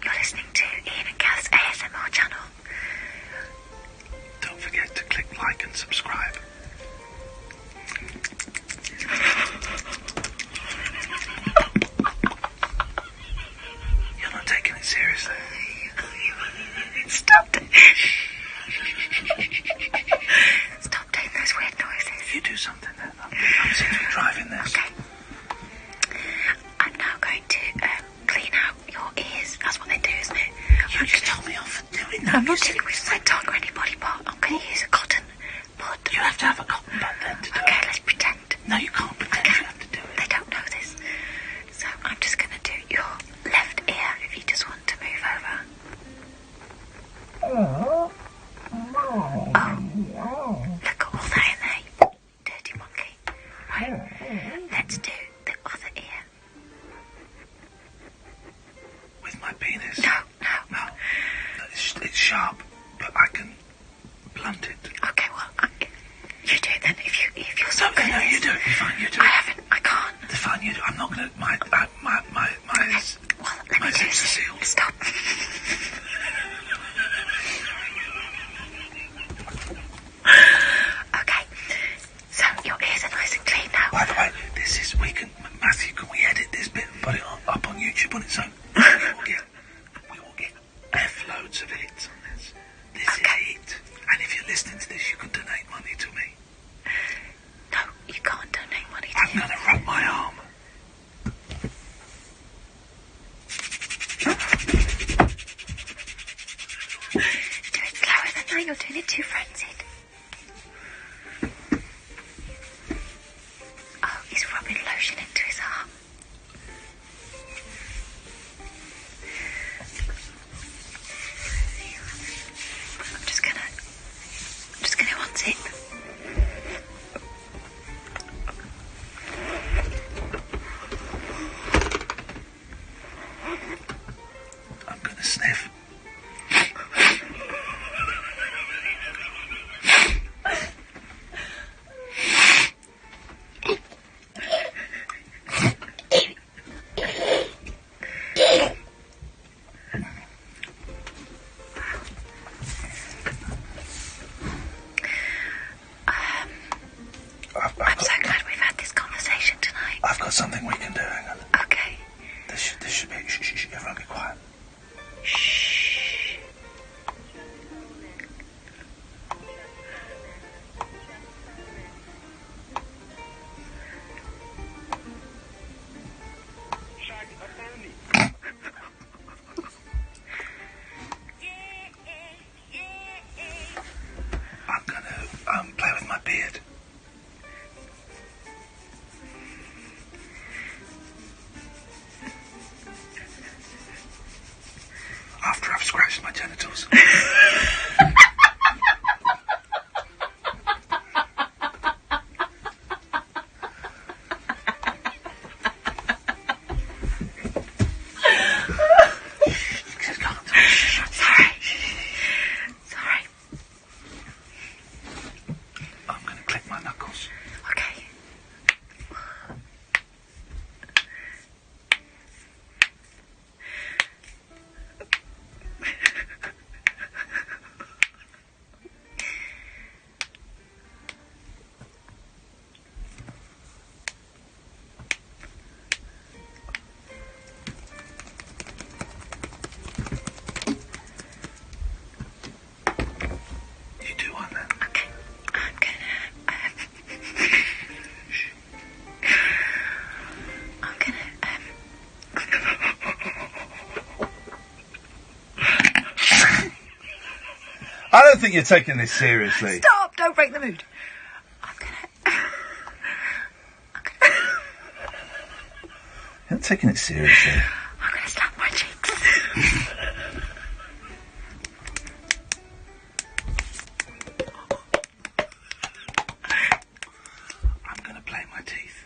You're listening to Ian and Kath's ASMR channel. Don't forget to click like and subscribe. You're not taking it seriously. Stop it. Stop doing those weird noises. You do something then. I'm seeing you driving this. Okay. I'm now going to clean out your ears. That's what they do, isn't it? You just told me off for doing that. I'm not doing it with my tongue or any body part. I'm going to use a cotton bud. You have to have a cotton bud then to do it. Okay, let's pretend. No, you can't pretend. You have to do it. They don't know this. So I'm just going to do your left ear if you just want to move over. Oh, look at all that in there, you dirty monkey. Right, let's do the other ear. With my penis? No. It's sharp, but I can blunt it. Okay, well, you do it then. If you're so good. No, you do it. You're fine. You do it. I can't. It's fine. You do. I'm not gonna. My. Let's something we can do. Hang on. Okay. This should be. Shh, everyone be quiet. Shh. I'm gonna play with my beard. After I've scratched my genitals. Sorry. I'm gonna click my knuckles. Okay. You do one then. Okay. I'm gonna. I don't think you're taking this seriously. Stop! Don't break the mood. You're not taking it seriously. I'm gonna slap my cheeks. I'm gonna play my teeth.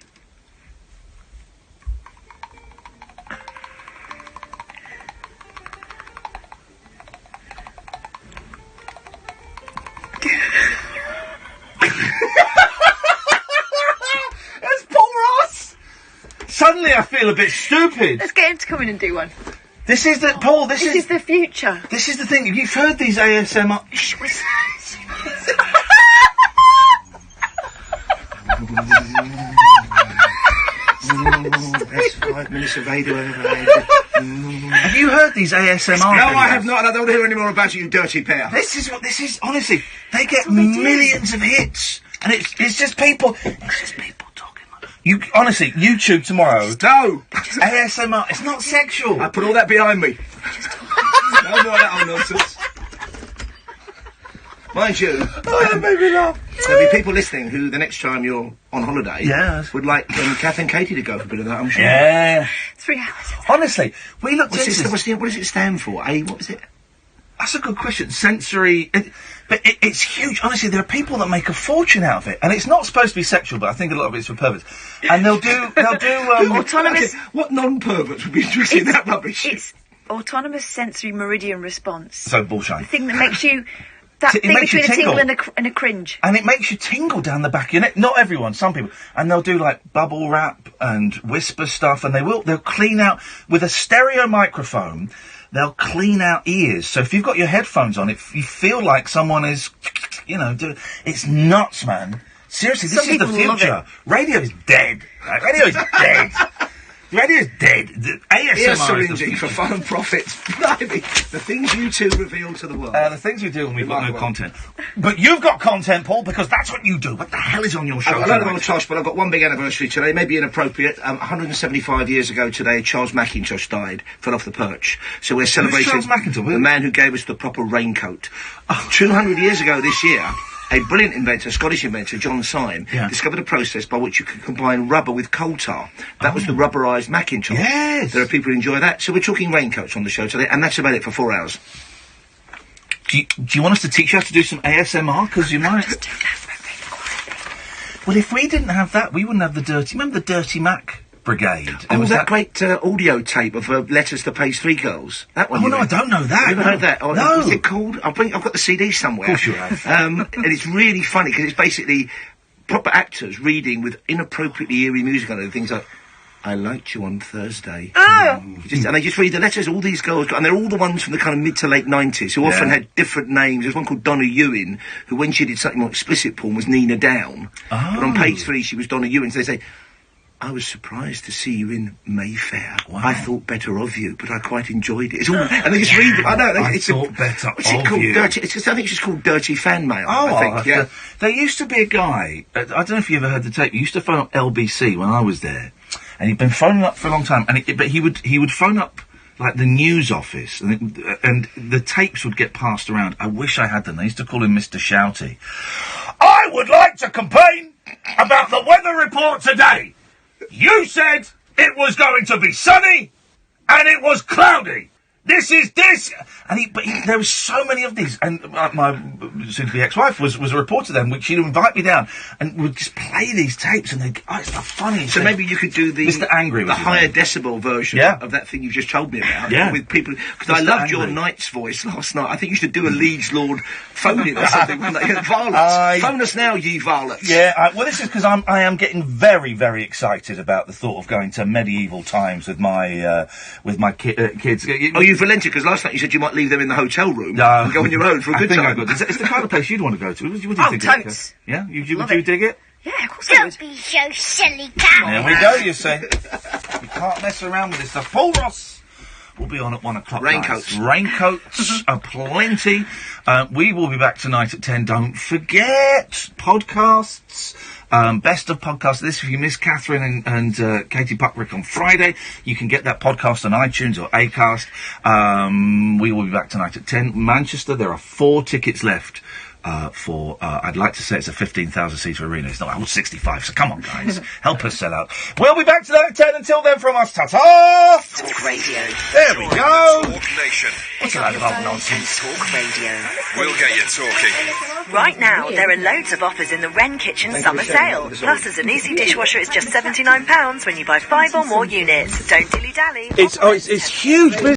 That's Paul Ross! Suddenly I feel a bit stupid. Let's get him to come in and do one. This is the, Paul, this is the future. This is the thing, you've heard these ASMR... Shh, whisper. Best 5 minutes of radio ever. Have you heard these ASMR No, videos? I have not, and I don't want to hear any more about you dirty pair. This is what this is. Honestly, they get millions of hits, and it's just people. It's just people talking. You honestly, YouTube tomorrow. No, ASMR. It's not sexual. I put all that behind me. No more of that old nonsense. Mind you, that made me laugh. There'll be people listening who, the next time you're on holiday, would like Kath and Katie to go for a bit of that, I'm sure. Yeah. 3 hours. Honestly, we looked What's into it, what does it stand for? What is it? That's a good question. Sensory, it's huge. Honestly, there are people that make a fortune out of it, and it's not supposed to be sexual, but I think a lot of it's for perverts. And they'll do autonomous. What non-perverts would be interested in that rubbish? It's autonomous sensory meridian response. So bullshit. The thing that makes you. That It thing makes you between a tingle tingle. and a cringe. And it makes you tingle down the back of your neck. Not everyone, some people. And they'll do like bubble wrap and whisper stuff, and they'll clean out with a stereo microphone. They'll clean out ears. So if you've got your headphones on, you feel like someone is, it's nuts, man. Seriously, this is the future. Radio is dead. Right? Radio is dead. Radio is dead. The ASMR Ear is the syringing future. for fun profits. Blimey, the things you two reveal to the world. The things we do when we've got no content. But you've got content, Paul, because that's what you do. What the hell is on your show I don't know tonight? Tosh, but I've got one big anniversary today, maybe inappropriate. 175 years ago today, Charles McIntosh died, fell off the perch. So we're celebrating Charles McIntosh? the man who gave us the proper raincoat. 200 years ago this year, a brilliant inventor, Scottish inventor, John Syme, discovered a process by which you could combine rubber with coal tar. That was the rubberised Macintosh. Yes! There are people who enjoy that. So we're talking raincoats on the show today, and that's about it for 4 hours. Do you want us to teach you how to do some ASMR? Because you might... Well, if we didn't have that, we wouldn't have the dirty... Remember the Dirty Mac Brigade? Oh, was that great audio tape of Letters to Page 3 Girls? That one. Oh, no, I don't know that. You ever heard that? Oh, No. What's it called? I've got the CD somewhere. Of course you have. And it's really funny because it's basically proper actors reading with inappropriately eerie music on it. Things like, I liked you on Thursday. And they just read the letters all these girls got, and they're all the ones from the kind of mid to late 90s who often had different names. There's one called Donna Ewing, who when she did something more explicit porn was Nina Down. But on page 3 she was Donna Ewing, so they say, I was surprised to see you in Mayfair. Wow. I thought better of you, but I quite enjoyed it. It's all, and they just read it. I know. I thought better of you. Dirty, I think it's just called Dirty Fan Mail. Oh, I think, yeah. There used to be a guy, I don't know if you ever heard the tape, he used to phone up LBC when I was there, and he'd been phoning up for a long time, but he would phone up, like, the news office, and the tapes would get passed around. I wish I had them. They used to call him Mr. Shouty. I would like to complain about the weather report today. You said it was going to be sunny, and it was cloudy. This. And there was so many of these. And my soon-to-be ex-wife was a reporter then, which she'd invite me down and would just play these tapes, and it's the funniest. So maybe you could do the Mr. Angry, the higher decibel version of that thing you just told me about. Yeah. With people, because I loved your Knight's voice last night. I think you should do a Liege Lord phone it or something. Varlets. Phone us now, ye varlets. Yeah, well, this is because I am getting very, very excited about the thought of going to medieval times with my kids. Are you Valencia? Because last night you said you might leave them in the hotel room and go on your own for a good time. It's the kind of place you'd want to go to. What do you think? Totes. Yeah? Would you dig it? Yeah, of course I would. Don't be so silly, Cal. There we go, you say. You can't mess around with this stuff. Paul Ross will be on at 1 o'clock. Raincoats. Raincoats aplenty. We will be back tonight at 10. Don't forget, podcasts. Best of podcasts. This, if you miss Catherine and Katie Puckrick on Friday, you can get that podcast on iTunes or Acast. We will be back tonight at 10. Manchester, there are 4 tickets left. I'd like to say it's a 15,000-seater arena. It's not, 65, so come on, guys. Help us sell out. We'll be back tonight at 10. Until then, from us, ta-ta! Talk Radio. There we go! Talk Nation. What's a load of old nonsense? Talk Radio. We'll get you talking. Right now, there are loads of offers in the Wren Kitchen Summer Sale. Plus, there's an easy dishwasher. It's just £79 when you buy 5 or more units. Don't dilly-dally. It's huge business.